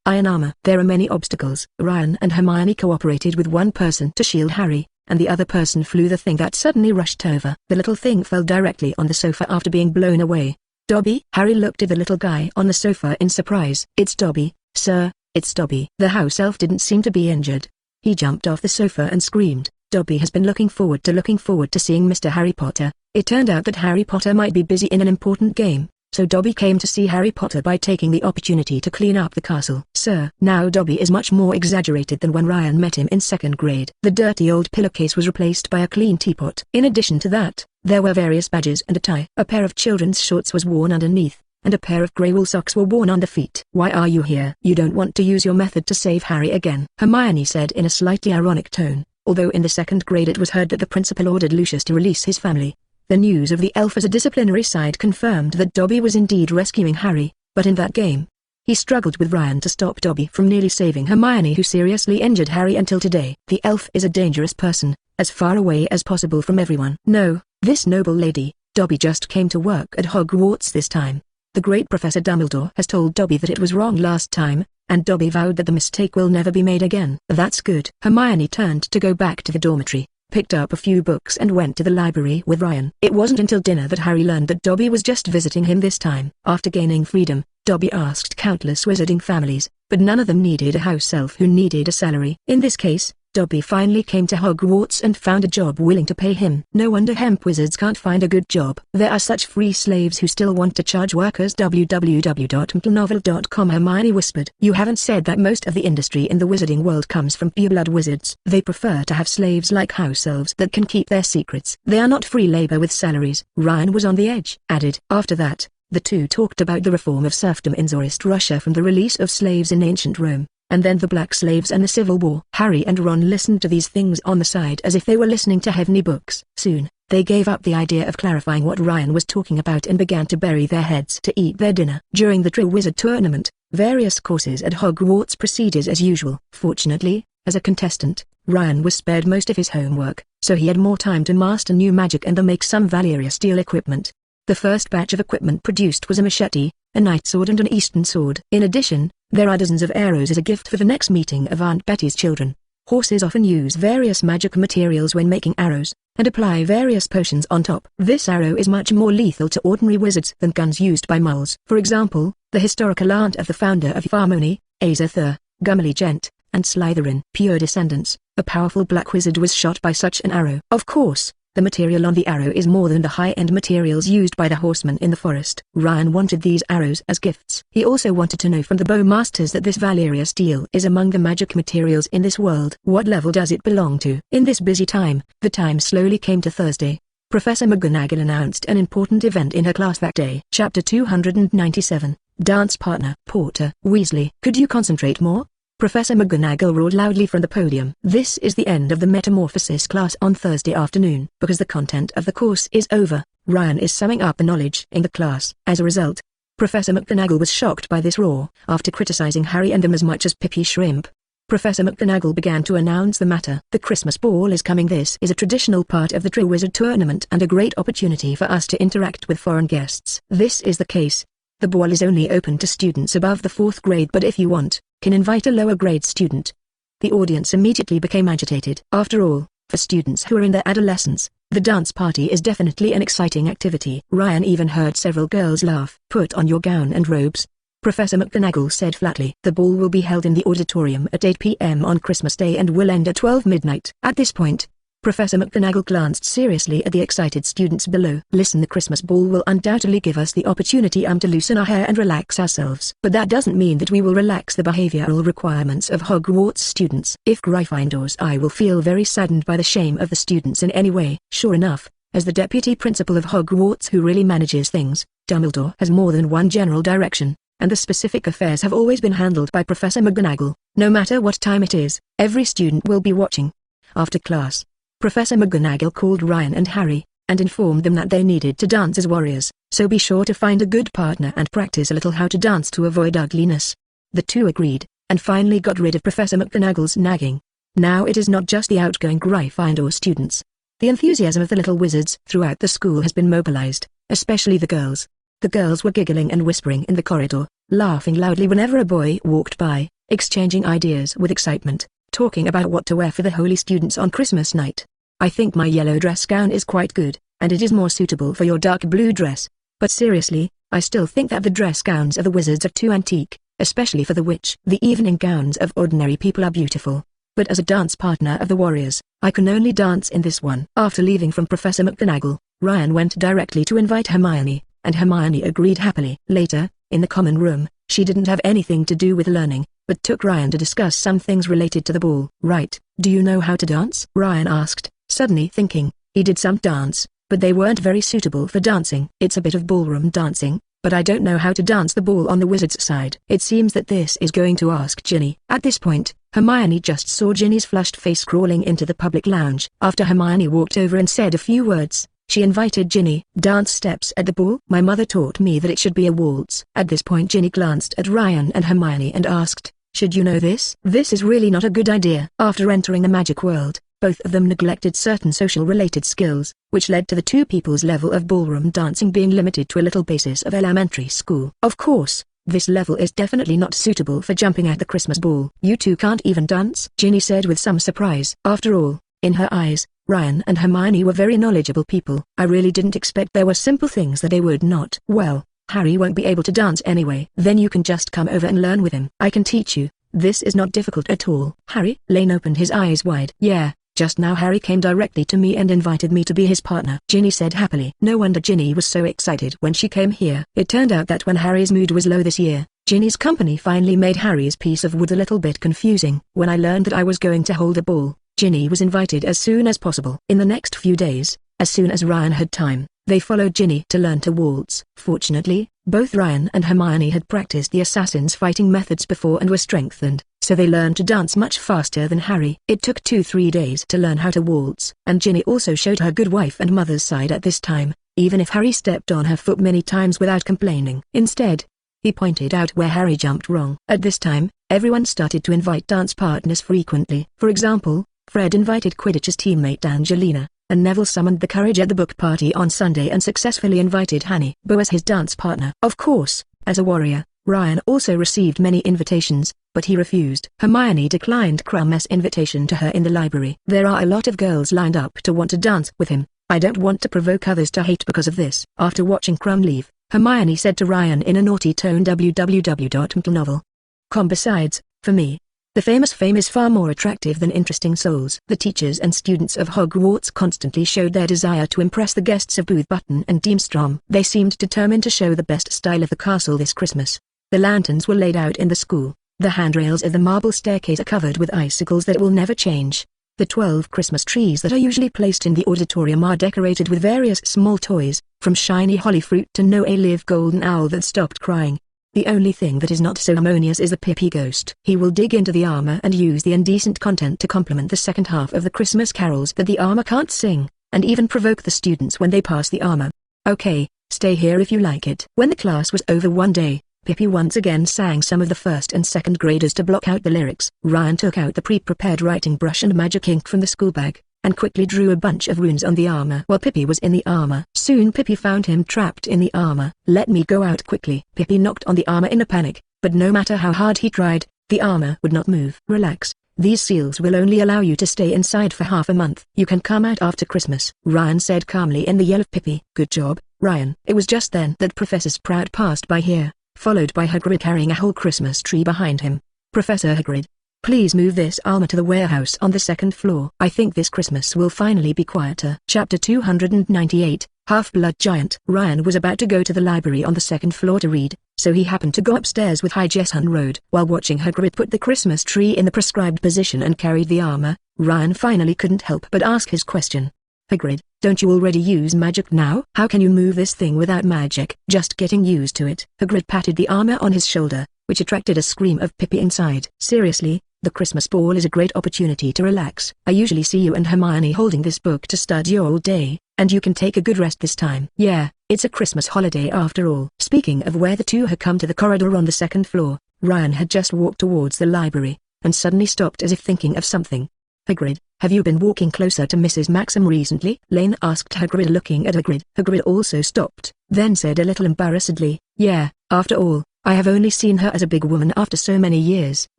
iron armor. There are many obstacles. Ryan and Hermione cooperated with one person to shield Harry, and the other person flew the thing that suddenly rushed over. The little thing fell directly on the sofa after being blown away. Dobby? Harry looked at the little guy on the sofa in surprise. It's Dobby, sir, it's Dobby. The house elf didn't seem to be injured. He jumped off the sofa and screamed. Dobby has been looking forward to seeing Mr. Harry Potter. It turned out that Harry Potter might be busy in an important game, so Dobby came to see Harry Potter by taking the opportunity to clean up the castle. Sir, now Dobby is much more exaggerated than when Ryan met him in 2nd grade. The dirty old pillowcase was replaced by a clean teapot. In addition to that, there were various badges and a tie. A pair of children's shorts was worn underneath, and a pair of grey wool socks were worn on the feet. Why are you here? You don't want to use your method to save Harry again, Hermione said in a slightly ironic tone. Although in the 2nd grade it was heard that the principal ordered Lucius to release his family, the news of the elf as a disciplinary side confirmed that Dobby was indeed rescuing Harry, but in that game, he struggled with Ryan to stop Dobby from nearly saving Hermione, who seriously injured Harry until today. The elf is a dangerous person, as far away as possible from everyone. No, this noble lady, Dobby just came to work at Hogwarts this time. The great Professor Dumbledore has told Dobby that it was wrong last time, and Dobby vowed that the mistake will never be made again. That's good. Hermione turned to go back to the dormitory, picked up a few books and went to the library with Ryan. It wasn't until dinner that Harry learned that Dobby was just visiting him this time. After gaining freedom, Dobby asked countless wizarding families, but none of them needed a house elf who needed a salary. In this case, Dobby finally came to Hogwarts and found a job willing to pay him. No wonder hemp wizards can't find a good job. There are such free slaves who still want to charge workers. www.mplnovel.com Hermione whispered. You haven't said that most of the industry in the wizarding world comes from pureblood wizards. They prefer to have slaves like house elves that can keep their secrets. They are not free labor with salaries. Ryan was on the edge. Added. After that, the two talked about the reform of serfdom in Tsarist Russia from the release of slaves in ancient Rome, and then the black slaves and the Civil War. Harry and Ron listened to these things on the side as if they were listening to heavenly books. Soon, they gave up the idea of clarifying what Ryan was talking about and began to bury their heads to eat their dinner. During the Triwizard Tournament, various courses at Hogwarts proceeded as usual. Fortunately, as a contestant, Ryan was spared most of his homework, so he had more time to master new magic and to make some Valeria steel equipment. The first batch of equipment produced was a machete, a night sword and an eastern sword. In addition, there are dozens of arrows as a gift for the next meeting of Aunt Betty's children. Horses often use various magic materials when making arrows, and apply various potions on top. This arrow is much more lethal to ordinary wizards than guns used by muggles. For example, the historical aunt of the founder of Harmony, Azatha, Gumley Gent, and Slytherin, pure descendants, a powerful black wizard was shot by such an arrow. Of course, the material on the arrow is more than the high-end materials used by the horsemen in the forest. Ryan wanted these arrows as gifts. He also wanted to know from the bowmasters that this Valeria steel is among the magic materials in this world. What level does it belong to? In this busy time, the time slowly came to Thursday. Professor McGonagall announced an important event in her class that day. Chapter 297, Dance Partner. Porter Weasley. Could you concentrate more? Professor McGonagall roared loudly from the podium. This is the end of the Metamorphosis class on Thursday afternoon. Because the content of the course is over, Ryan is summing up the knowledge in the class. As a result, Professor McGonagall was shocked by this roar. After criticizing Harry and them as much as Pippy Shrimp, Professor McGonagall began to announce the matter. The Christmas ball is coming. This is a traditional part of the Triwizard Tournament and a great opportunity for us to interact with foreign guests. This is the case. The ball is only open to students above the 4th grade, but if you want, can invite a lower grade student. The audience immediately became agitated. After all, for students who are in their adolescence, the dance party is definitely an exciting activity. Ryan even heard several girls laugh. Put on your gown and robes, Professor McGonagall said flatly. The ball will be held in the auditorium at 8 p.m. on Christmas Day and will end at 12 midnight. At this point, Professor McGonagall glanced seriously at the excited students below. Listen, the Christmas ball will undoubtedly give us the opportunity to loosen our hair and relax ourselves. But that doesn't mean that we will relax the behavioral requirements of Hogwarts students. If Gryffindors, I will feel very saddened by the shame of the students in any way. Sure enough, as the deputy principal of Hogwarts who really manages things, Dumbledore has more than one general direction, and the specific affairs have always been handled by Professor McGonagall. No matter what time it is, every student will be watching. After class, Professor McGonagall called Ryan and Harry, and informed them that they needed to dance as warriors, so be sure to find a good partner and practice a little how to dance to avoid ugliness. The two agreed, and finally got rid of Professor McGonagall's nagging. Now it is not just the outgoing Gryffindor students. The enthusiasm of the little wizards throughout the school has been mobilized, especially the girls. The girls were giggling and whispering in the corridor, laughing loudly whenever a boy walked by, exchanging ideas with excitement, talking about what to wear for the holy students on Christmas night. I think my yellow dress gown is quite good, and it is more suitable for your dark blue dress. But seriously, I still think that the dress gowns of the wizards are too antique, especially for the witch. The evening gowns of ordinary people are beautiful, but as a dance partner of the warriors, I can only dance in this one. After leaving from Professor McGonagall, Ryan went directly to invite Hermione, and Hermione agreed happily. Later, in the common room, she didn't have anything to do with learning, but took Ryan to discuss some things related to the ball. Right, do you know how to dance? Ryan asked, suddenly thinking. He did some dance, but they weren't very suitable for dancing. It's a bit of ballroom dancing, but I don't know how to dance the ball on the wizard's side. It seems that this is going to ask Ginny. At this point, Hermione just saw Ginny's flushed face crawling into the public lounge. After Hermione walked over and said a few words, she invited Ginny. Dance steps at the ball? My mother taught me that it should be a waltz. At this point Ginny glanced at Ryan and Hermione and asked, should you know this? This is really not a good idea. After entering the magic world, both of them neglected certain social-related skills, which led to the two people's level of ballroom dancing being limited to a little basis of elementary school. Of course, this level is definitely not suitable for jumping at the Christmas ball. You two can't even dance? Ginny said with some surprise. After all, in her eyes, Ryan and Hermione were very knowledgeable people. I really didn't expect there were simple things that they would not. Well, Harry won't be able to dance anyway. Then you can just come over and learn with him. I can teach you. This is not difficult at all. Harry? Lane opened his eyes wide. Yeah. Just now Harry came directly to me and invited me to be his partner, Ginny said happily. No wonder Ginny was so excited when she came here. It turned out that when Harry's mood was low this year, Ginny's company finally made Harry's piece of wood a little bit confusing. When I learned that I was going to hold a ball, Ginny was invited as soon as possible. In the next few days, as soon as Ryan had time, they followed Ginny to learn to waltz. Fortunately, both Ryan and Hermione had practiced the assassin's fighting methods before and were strengthened, so they learned to dance much faster than Harry. It took 2-3 days to learn how to waltz, and Ginny also showed her good wife and mother's side at this time, even if Harry stepped on her foot many times without complaining. Instead, he pointed out where Harry jumped wrong. At this time, everyone started to invite dance partners frequently. For example, Fred invited Quidditch's teammate Angelina, and Neville summoned the courage at the book party on Sunday and successfully invited Hanny Bo as his dance partner. Of course, as a warrior, Ryan also received many invitations, but he refused. Hermione declined Crum's invitation to her in the library. There are a lot of girls lined up to want to dance with him. I don't want to provoke others to hate because of this. After watching Crum leave, Hermione said to Ryan in a naughty tone www.mtlnovel.com. Besides, for me, the famous fame is far more attractive than interesting souls. The teachers and students of Hogwarts constantly showed their desire to impress the guests of Booth Button and Deemstrom. They seemed determined to show the best style of the castle this Christmas. The lanterns were laid out in the school. The handrails of the marble staircase are covered with icicles that will never change. The 12 Christmas trees that are usually placed in the auditorium are decorated with various small toys, from shiny holly fruit to no-a-live golden owl that stopped crying. The only thing that is not so harmonious is the Pippy ghost. He will dig into the armor and use the indecent content to complement the second half of the Christmas carols that the armor can't sing, and even provoke the students when they pass the armor. Okay, stay here if you like it. When the class was over one day, Pippy once again sang some of the first and second graders to block out the lyrics. Ryan took out the pre-prepared writing brush and magic ink from the school bag, and quickly drew a bunch of runes on the armor while Pippy was in the armor. Soon Pippy found him trapped in the armor. Let me go out quickly. Pippy knocked on the armor in a panic, but no matter how hard he tried, the armor would not move. Relax. These seals will only allow you to stay inside for half a month. You can come out after Christmas, Ryan said calmly in the yell of Pippy. Good job, Ryan. It was just then that Professor Sprout passed by here, followed by Hagrid carrying a whole Christmas tree behind him. Professor Hagrid, please move this armor to the warehouse on the second floor. I think this Christmas will finally be quieter. Chapter 298, Half-Blood Giant. Ryan was about to go to the library on the second floor to read, so he happened to go upstairs with High Jessun Road. While watching Hagrid put the Christmas tree in the prescribed position and carried the armor, Ryan finally couldn't help but ask his question. Hagrid, don't you already use magic now? How can you move this thing without magic? Just getting used to it. Hagrid patted the armor on his shoulder, which attracted a scream of Pippy inside. Seriously, the Christmas ball is a great opportunity to relax. I usually see you and Hermione holding this book to study all day, and you can take a good rest this time. Yeah, it's a Christmas holiday after all. Speaking of where the two had come to the corridor on the second floor, Ryan had just walked towards the library, and suddenly stopped as if thinking of something. Hagrid, have you been walking closer to Mrs. Maxim recently? Lane asked Hagrid, looking at Hagrid. Hagrid also stopped, then said a little embarrassedly, yeah, after all, I have only seen her as a big woman after so many years.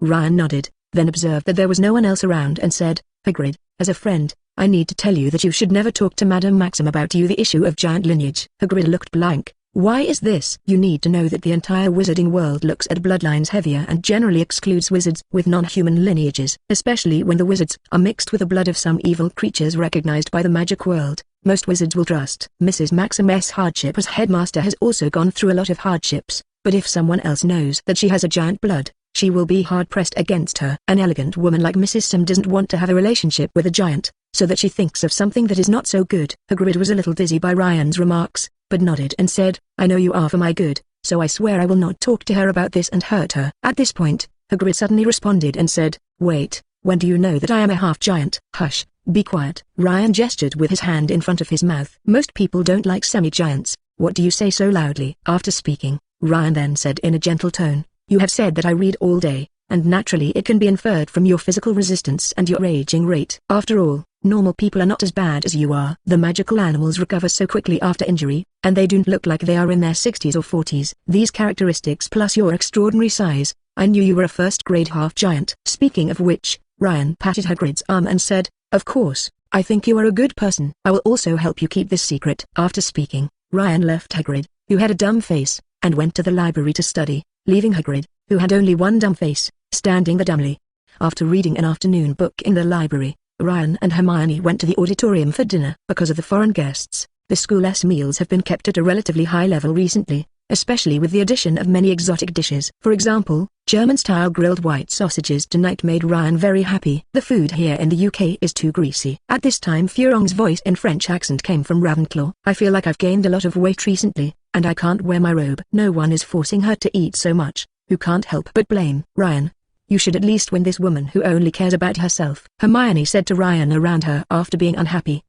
Ryan nodded, then observed that there was no one else around and said, Hagrid, as a friend, I need to tell you that you should never talk to Madame Maxim about the issue of giant lineage. Hagrid looked blank. Why is this? You need to know that the entire wizarding world looks at bloodlines heavier and generally excludes wizards with non-human lineages, especially when the wizards are mixed with the blood of some evil creatures recognized by the magic world. Most wizards will trust. Mrs. Maxim's hardship as headmaster has also gone through a lot of hardships, but if someone else knows that she has a giant blood, she will be hard-pressed against her. An elegant woman like Mrs. Sim doesn't want to have a relationship with a giant, so that she thinks of something that is not so good. Hagrid was a little dizzy by Ryan's remarks, but nodded and said, I know you are for my good, so I swear I will not talk to her about this and hurt her. At this point, Hagrid suddenly responded and said, wait, when do you know that I am a half-giant? Hush, be quiet. Ryan gestured with his hand in front of his mouth. Most people don't like semi-giants. What do you say so loudly? After speaking, Ryan then said in a gentle tone, you have said that I read all day, and naturally it can be inferred from your physical resistance and your aging rate. After all, normal people are not as bad as you are. The magical animals recover so quickly after injury, and they don't look like they are in their 60s or 40s. These characteristics plus your extraordinary size, I knew you were a first-grade half-giant. Speaking of which, Ryan patted Hagrid's arm and said, of course, I think you are a good person. I will also help you keep this secret. After speaking, Ryan left Hagrid, who had a dumb face, and went to the library to study, leaving Hagrid, who had only one dumb face, standing there dumbly. After reading an afternoon book in the library, Ryan and Hermione went to the auditorium for dinner. Because of the foreign guests, the school's meals have been kept at a relatively high level recently, especially with the addition of many exotic dishes. For example, German-style grilled white sausages tonight made Ryan very happy. The food here in the UK is too greasy. At this time Furong's voice in French accent came from Ravenclaw. I feel like I've gained a lot of weight recently, and I can't wear my robe. No one is forcing her to eat so much. Who can't help but blame Ryan. You should at least win this woman who only cares about herself," Hermione said to Ryan around her after being unhappy.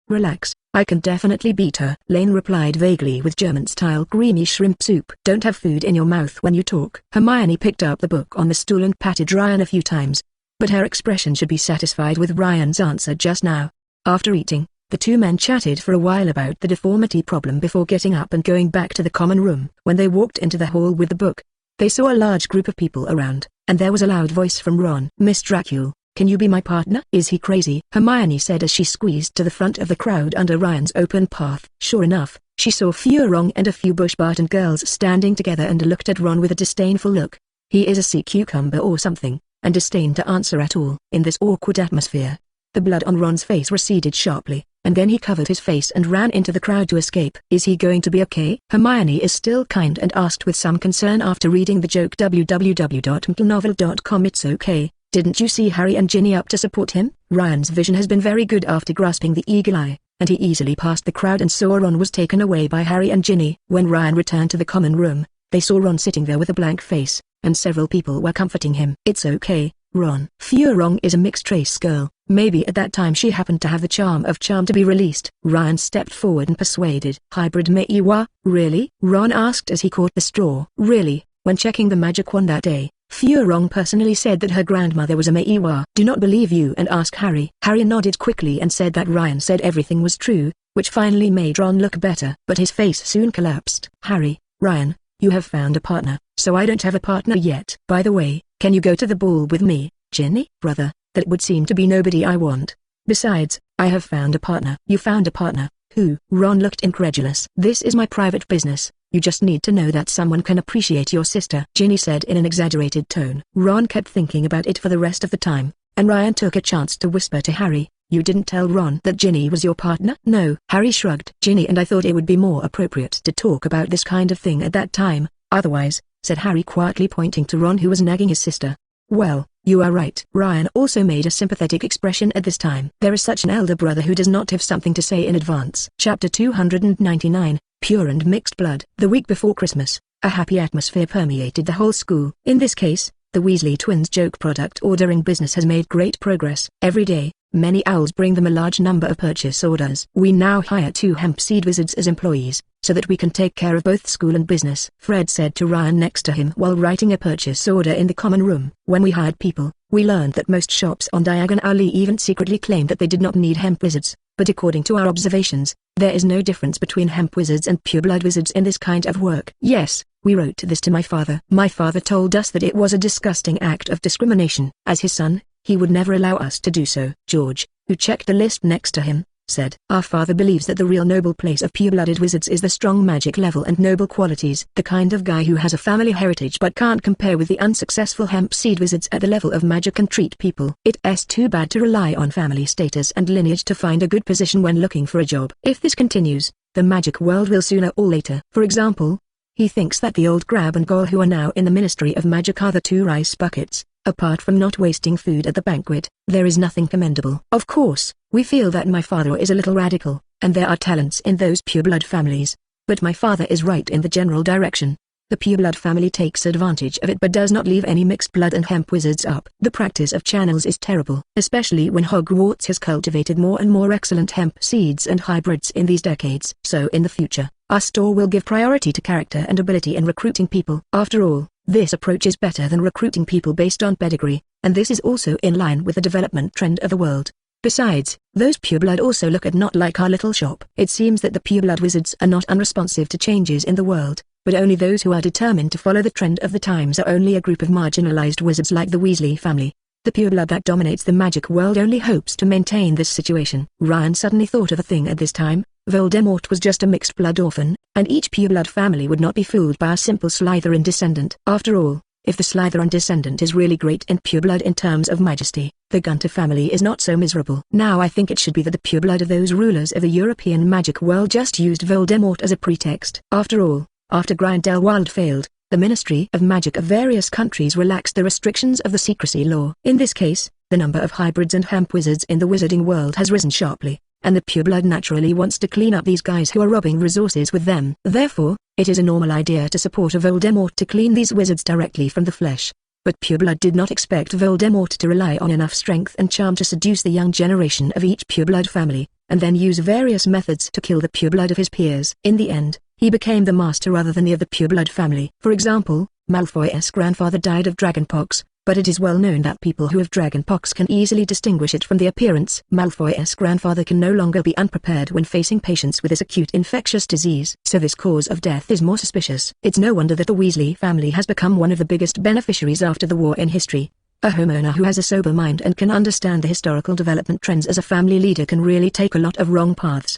"Relax, I can definitely beat her," Lane replied vaguely with German-style creamy shrimp soup. "Don't have food in your mouth when you talk." Hermione picked up the book on the stool and patted Ryan a few times. But her expression should be satisfied with Ryan's answer just now. After eating, the two men chatted for a while about the deformity problem before getting up and going back to the common room. When they walked into the hall with the book, they saw a large group of people around, and there was a loud voice from Ron. "Miss Dracula, can you be my partner?" "Is he crazy?" Hermione said as she squeezed to the front of the crowd under Ryan's open path. Sure enough, she saw Furong and a few Bush Barton girls standing together and looked at Ron with a disdainful look. He is a sea cucumber or something, and disdained to answer at all. In this awkward atmosphere, the blood on Ron's face receded sharply, and then he covered his face and ran into the crowd to escape. "Is he going to be okay?" Hermione is still kind and asked with some concern after reading the joke www.mplnovel.com. "It's okay. Didn't you see Harry and Ginny up to support him?" Ryan's vision has been very good after grasping the eagle eye, and he easily passed the crowd and saw Ron was taken away by Harry and Ginny. When Ryan returned to the common room, they saw Ron sitting there with a blank face, and several people were comforting him. "It's okay, Ron. Furong is a mixed-race girl. Maybe at that time she happened to have the charm to be released." Ryan stepped forward and persuaded. "Hybrid Meiwa, really?" Ron asked as he caught the straw. "Really, when checking the magic wand that day, Furong personally said that her grandmother was a Meiwa." "Do not believe you and ask Harry." Harry nodded quickly and said that Ryan said everything was true, which finally made Ron look better. But his face soon collapsed. "Harry, Ryan, you have found a partner, so I don't have a partner yet. By the way, can you go to the ball with me, Ginny?" "Brother, that would seem to be nobody I want. Besides, I have found a partner." "You found a partner? Who?" Ron looked incredulous. "This is my private business. You just need to know that someone can appreciate your sister," Ginny said in an exaggerated tone. Ron kept thinking about it for the rest of the time, and Ryan took a chance to whisper to Harry, "You didn't tell Ron that Ginny was your partner?" "No." Harry shrugged. "Ginny and I thought it would be more appropriate to talk about this kind of thing at that time, otherwise," said Harry quietly pointing to Ron who was nagging his sister. "Well, you are right." Ryan also made a sympathetic expression at this time. There is such an elder brother who does not have something to say in advance. Chapter 299, Pure and Mixed Blood. The week before Christmas, a happy atmosphere permeated the whole school. In this case, the Weasley twins' joke product ordering business has made great progress. Every day, many owls bring them a large number of purchase orders. "We now hire 2 hemp seed wizards as employees, so that we can take care of both school and business," Fred said to Ryan next to him while writing a purchase order in the common room. "When we hired people, we learned that most shops on Diagon Alley even secretly claimed that they did not need hemp wizards, but according to our observations, there is no difference between hemp wizards and pureblood wizards in this kind of work. Yes, we wrote this to my father. My father told us that it was a disgusting act of discrimination. As his son, he would never allow us to do so." George, who checked the list next to him, said, "Our father believes that the real noble place of pure-blooded wizards is the strong magic level and noble qualities. The kind of guy who has a family heritage but can't compare with the unsuccessful hemp seed wizards at the level of magic and treat people. It's too bad to rely on family status and lineage to find a good position when looking for a job. If this continues, the magic world will sooner or later." For example, he thinks that the old Grab and Goyle who are now in the Ministry of Magic are the 2 rice buckets. Apart from not wasting food at the banquet, there is nothing commendable. Of course, we feel that my father is a little radical, and there are talents in those pureblood families. But my father is right in the general direction. The pureblood family takes advantage of it but does not leave any mixed blood and hemp wizards up. The practice of channels is terrible, especially when Hogwarts has cultivated more and more excellent hemp seeds and hybrids in these decades. So in the future, our store will give priority to character and ability in recruiting people. After all, this approach is better than recruiting people based on pedigree, and this is also in line with the development trend of the world. Besides, those pureblood also look at not like our little shop. It seems that the pureblood wizards are not unresponsive to changes in the world, but only those who are determined to follow the trend of the times are only a group of marginalized wizards like the Weasley family. The pureblood that dominates the magic world only hopes to maintain this situation. Ryan suddenly thought of a thing at this time. Voldemort was just a mixed blood orphan, and each pureblood family would not be fooled by a simple Slytherin descendant. After all, if the Slytherin descendant is really great in pureblood in terms of majesty, the Gunter family is not so miserable. Now I think it should be that the pureblood of those rulers of the European magic world just used Voldemort as a pretext. After all, after Grindelwald failed, the Ministry of Magic of various countries relaxed the restrictions of the secrecy law. In this case, the number of hybrids and hemp wizards in the wizarding world has risen sharply, and the pureblood naturally wants to clean up these guys who are robbing resources with them. Therefore, it is a normal idea to support a Voldemort to clean these wizards directly from the flesh. But pureblood did not expect Voldemort to rely on enough strength and charm to seduce the young generation of each pureblood family, and then use various methods to kill the pureblood of his peers. In the end, he became the master rather than the of the pureblood family. For example, Malfoy's grandfather died of dragonpox, but it is well known that people who have dragonpox can easily distinguish it from the appearance. Malfoy's grandfather can no longer be unprepared when facing patients with this acute infectious disease, so this cause of death is more suspicious. It's no wonder that the Weasley family has become one of the biggest beneficiaries after the war in history. A homeowner who has a sober mind and can understand the historical development trends as a family leader can really take a lot of wrong paths.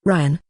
Ryan,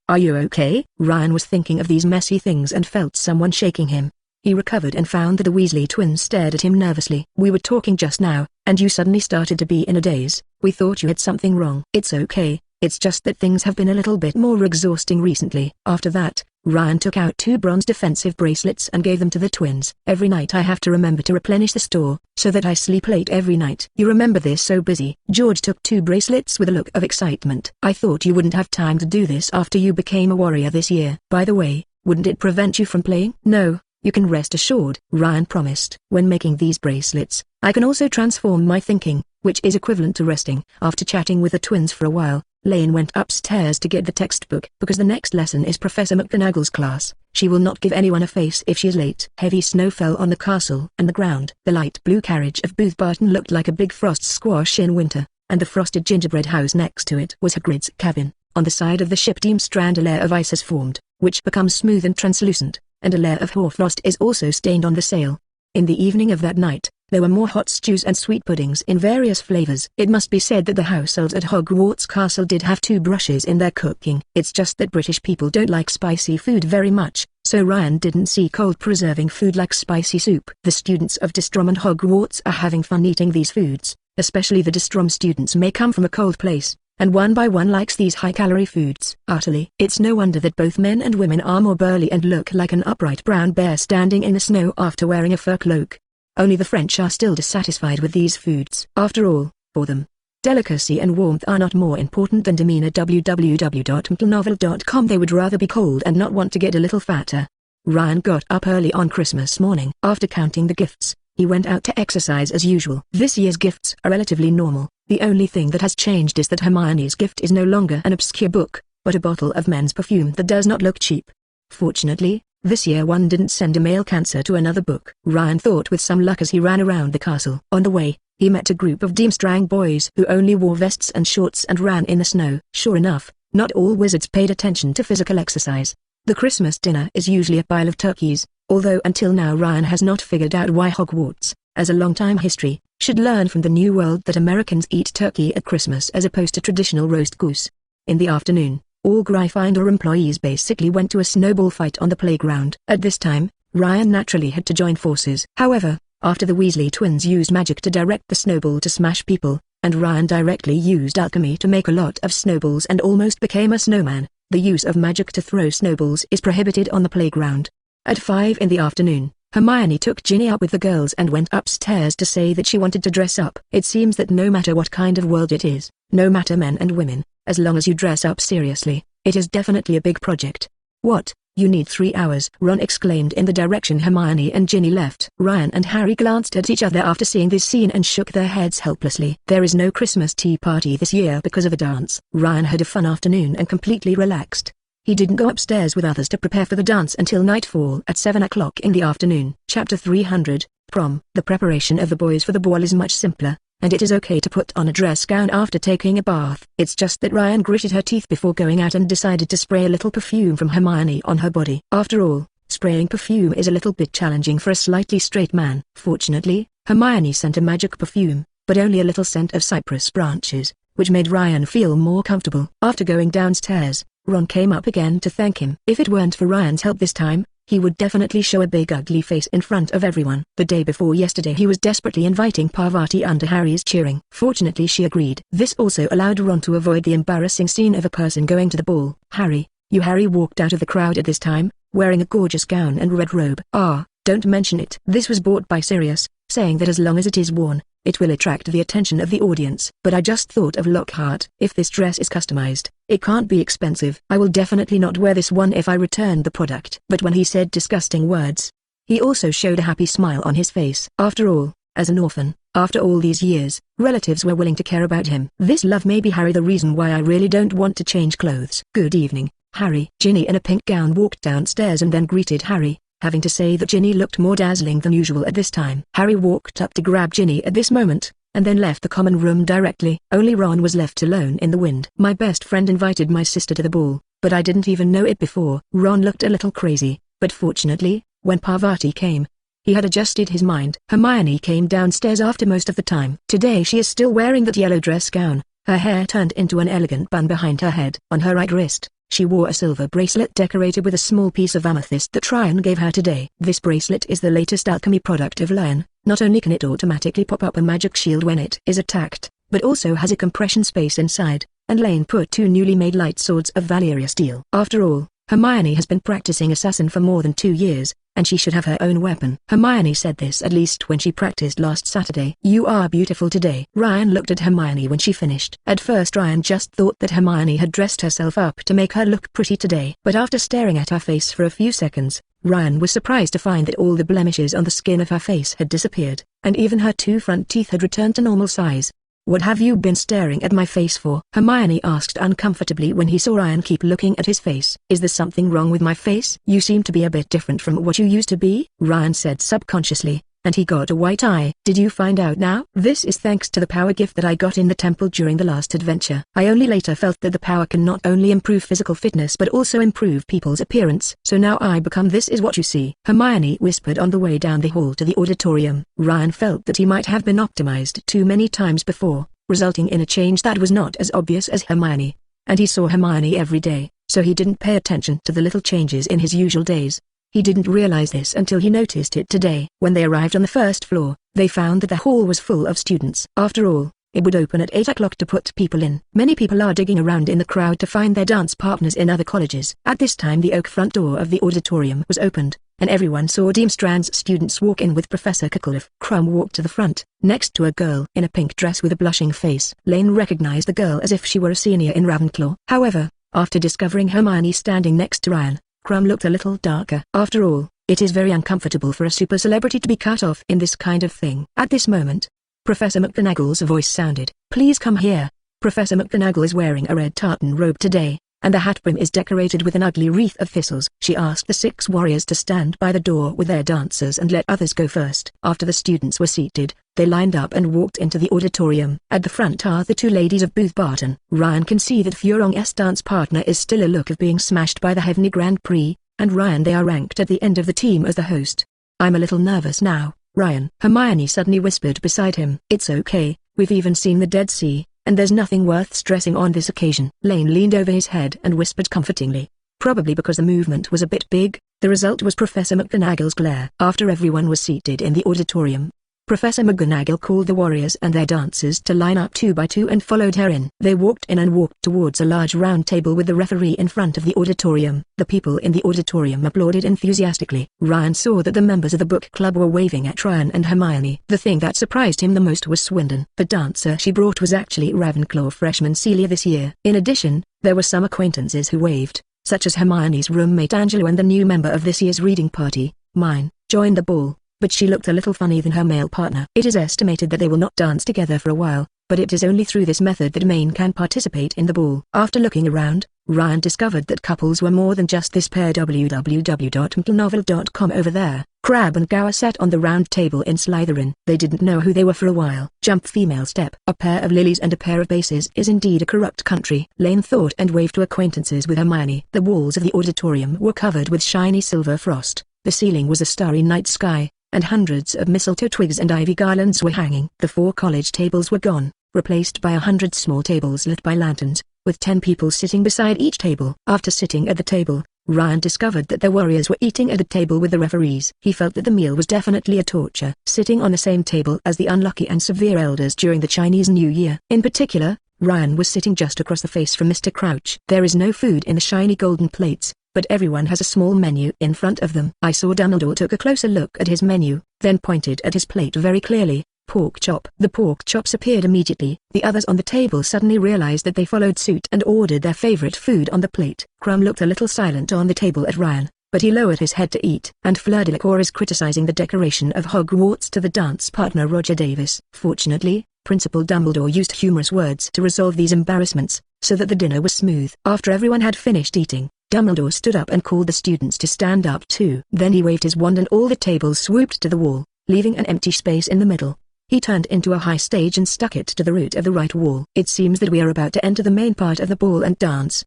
are you okay? Ryan was thinking of these messy things and felt someone shaking him. He recovered and found that the Weasley twins stared at him nervously. We were talking just now, and you suddenly started to be in a daze. We thought you had something wrong. It's okay, it's just that things have been a little bit more exhausting recently. After that, Ryan took out 2 bronze defensive bracelets and gave them to the twins. Every night I have to remember to replenish the store, so that I sleep late every night. You remember this? So busy. George took 2 bracelets with a look of excitement. I thought you wouldn't have time to do this after you became a warrior this year. By the way, wouldn't it prevent you from playing? No. You can rest assured, Ryan promised. When making these bracelets, I can also transform my thinking, which is equivalent to resting. After chatting with the twins for a while, Lane went upstairs to get the textbook. Because the next lesson is Professor McGonagall's class, she will not give anyone a face if she is late. Heavy snow fell on the castle and the ground. The light blue carriage of Booth Barton looked like a big frost squash in winter, and the frosted gingerbread house next to it was Hagrid's cabin. On the side of the ship Deem Strand a layer of ice has formed, which becomes smooth and translucent, and a layer of hoarfrost is also stained on the sail. In the evening of that night, there were more hot stews and sweet puddings in various flavors. It must be said that the households at Hogwarts Castle did have 2 brushes in their cooking. It's just that British people don't like spicy food very much, so Ryan didn't see cold preserving food like spicy soup. The students of Distrom and Hogwarts are having fun eating these foods, especially the Distrom students may come from a cold place, and one by one likes these high-calorie foods. Utterly. It's no wonder that both men and women are more burly and look like an upright brown bear standing in the snow after wearing a fur cloak. Only the French are still dissatisfied with these foods. After all, for them, delicacy and warmth are not more important than demeanor. www.mplnovel.com. They would rather be cold and not want to get a little fatter. Ryan got up early on Christmas morning. After counting the gifts, he went out to exercise as usual. This year's gifts are relatively normal. The only thing that has changed is that Hermione's gift is no longer an obscure book, but a bottle of men's perfume that does not look cheap. Fortunately, this year one didn't send a male cancer to another book. Ryan thought with some luck as he ran around the castle. On the way, he met a group of Deemstrang boys who only wore vests and shorts and ran in the snow. Sure enough, not all wizards paid attention to physical exercise. The Christmas dinner is usually a pile of turkeys, although until now Ryan has not figured out why Hogwarts, as a long-time history, should learn from the New World that Americans eat turkey at Christmas as opposed to traditional roast goose. In the afternoon, all Gryffindor employees basically went to a snowball fight on the playground. At this time, Ryan naturally had to join forces. However, after the Weasley twins used magic to direct the snowball to smash people, and Ryan directly used alchemy to make a lot of snowballs and almost became a snowman, the use of magic to throw snowballs is prohibited on the playground. At 5 in the afternoon, Hermione took Ginny out with the girls and went upstairs to say that she wanted to dress up. It seems that no matter what kind of world it is, no matter men and women, as long as you dress up seriously, it is definitely a big project. What? You need 3 hours? Ron exclaimed in the direction Hermione and Ginny left. Ryan and Harry glanced at each other after seeing this scene and shook their heads helplessly. There is no Christmas tea party this year because of a dance. Ryan had a fun afternoon and completely relaxed. He didn't go upstairs with others to prepare for the dance until nightfall at 7 o'clock in the afternoon. Chapter 300, Prom. The preparation of the boys for the ball is much simpler, and it is okay to put on a dress gown after taking a bath. It's just that Ryan gritted her teeth before going out and decided to spray a little perfume from Hermione on her body. After all, spraying perfume is a little bit challenging for a slightly straight man. Fortunately, Hermione sent a magic perfume, but only a little scent of cypress branches, which made Ryan feel more comfortable. After going downstairs, Ron came up again to thank him. If it weren't for Ryan's help this time, he would definitely show a big ugly face in front of everyone. The day before yesterday he was desperately inviting Parvati under Harry's cheering. Fortunately she agreed. This also allowed Ron to avoid the embarrassing scene of a person going to the ball. Harry walked out of the crowd at this time, wearing a gorgeous gown and red robe. Don't mention it. This was bought by Sirius, saying that as long as it is worn, it will attract the attention of the audience. But I just thought of Lockhart. If this dress is customized, it can't be expensive. I will definitely not wear this one if I return the product. But when he said disgusting words, He also showed a happy smile on his face. After all, as an orphan, after all these years, relatives were willing to care about him. This love may be Harry the reason why I really don't want to change clothes. Good evening, Harry. Ginny in a pink gown walked downstairs and then greeted Harry, having to say that Ginny looked more dazzling than usual at this time. Harry walked up to grab Ginny at this moment, and then left the common room directly. Only Ron was left alone in the wind. My best friend invited my sister to the ball, but I didn't even know it before. Ron looked a little crazy, but fortunately, when Parvati came, he had adjusted his mind. Hermione came downstairs after most of the time. Today she is still wearing that yellow dress gown, her hair turned into an elegant bun behind her head. On her right wrist, she wore a silver bracelet decorated with a small piece of amethyst that Ryan gave her today. This bracelet is the latest alchemy product of Lion. Not only can it automatically pop up a magic shield when it is attacked, but also has a compression space inside, and Lane put 2 newly made light swords of Valeria steel. After all, Hermione has been practicing assassin for more than 2 years, and she should have her own weapon. Hermione said this at least when she practiced last Saturday. You are beautiful today. Ryan looked at Hermione when she finished. At first Ryan just thought that Hermione had dressed herself up to make her look pretty today. But after staring at her face for a few seconds, Ryan was surprised to find that all the blemishes on the skin of her face had disappeared, and even her 2 front teeth had returned to normal size. What have you been staring at my face for? Hermione asked uncomfortably when he saw Ryan keep looking at his face. Is there something wrong with my face? You seem to be a bit different from what you used to be, Ryan said subconsciously, and he got a white eye. Did you find out now? This is thanks to the power gift that I got in the temple during the last adventure. I only later felt that the power can not only improve physical fitness but also improve people's appearance. So now I become this is what you see. Hermione whispered on the way down the hall to the auditorium. Ryan felt that he might have been optimized too many times before, resulting in a change that was not as obvious as Hermione. And he saw Hermione every day, so he didn't pay attention to the little changes in his usual days. He didn't realize this until he noticed it today. When they arrived on the first floor, they found that the hall was full of students. After all, it would open at 8 o'clock to put people in. Many people are digging around in the crowd to find their dance partners in other colleges. At this time the oak front door of the auditorium was opened, and everyone saw Dean Strand's students walk in with Professor Caohai. Crumb walked to the front, next to a girl in a pink dress with a blushing face. Lane recognized the girl as if she were a senior in Ravenclaw. However, after discovering Hermione standing next to Ryan, Crumb looked a little darker. After all, it is very uncomfortable for a super celebrity to be cut off in this kind of thing. At this moment, Professor McGonagall's voice sounded. Please come here. Professor McGonagall is wearing a red tartan robe today, and the hat brim is decorated with an ugly wreath of thistles. She asked the 6 warriors to stand by the door with their dancers and let others go first. After the students were seated, they lined up and walked into the auditorium. At the front are the 2 ladies of Booth Barton. Ryan can see that Furlong's dance partner is still a look of being smashed by the Heavenly Grand Prix, and Ryan they are ranked at the end of the team as the host. I'm a little nervous now, Ryan. Hermione suddenly whispered beside him. It's okay, we've even seen the Dead Sea, and there's nothing worth stressing on this occasion. Lane leaned over his head and whispered comfortingly. Probably because the movement was a bit big, the result was Professor McGonagall's glare. After everyone was seated in the auditorium, Professor McGonagall called the warriors and their dancers to line up 2 by 2 and followed her in. They walked in and walked towards a large round table with the referee in front of the auditorium. The people in the auditorium applauded enthusiastically. Ryan saw that the members of the book club were waving at Ryan and Hermione. The thing that surprised him the most was Swindon. The dancer she brought was actually Ravenclaw freshman Celia this year. In addition, there were some acquaintances who waved, such as Hermione's roommate Angelo and the new member of this year's reading party, Mine, joined the ball. But she looked a little funny than her male partner. It is estimated that they will not dance together for a while, but it is only through this method that Maine can participate in the ball. After looking around, Ryan discovered that couples were more than just this pair. www.mplnovel.com over there. Crabbe and Gower sat on the round table in Slytherin. They didn't know who they were for a while. Jump female step. A pair of lilies and a pair of bases is indeed a corrupt country. Lane thought and waved to acquaintances with Hermione. The walls of the auditorium were covered with shiny silver frost. The ceiling was a starry night sky, and hundreds of mistletoe twigs and ivy garlands were hanging. The 4 college tables were gone, replaced by 100 small tables lit by lanterns, with 10 people sitting beside each table. After sitting at the table, Ryan discovered that the warriors were eating at the table with the referees. He felt that the meal was definitely a torture. Sitting on the same table as the unlucky and severe elders during the Chinese New Year. In particular, Ryan was sitting just across the face from Mr. Crouch. There is no food in the shiny golden plates, but everyone has a small menu in front of them. I saw Dumbledore took a closer look at his menu, then pointed at his plate very clearly. Pork chop. The pork chops appeared immediately. The others on the table suddenly realized that they followed suit and ordered their favorite food on the plate. Crumb looked a little silent on the table at Ryan, but he lowered his head to eat. And Fleur Delacour is criticizing the decoration of Hogwarts to the dance partner Roger Davis. Fortunately, Principal Dumbledore used humorous words to resolve these embarrassments, so that the dinner was smooth. After everyone had finished eating, Dumbledore stood up and called the students to stand up too. Then he waved his wand and all the tables swooped to the wall, leaving an empty space in the middle. He turned into a high stage and stuck it to the root of the right wall. It seems that we are about to enter the main part of the ball and dance.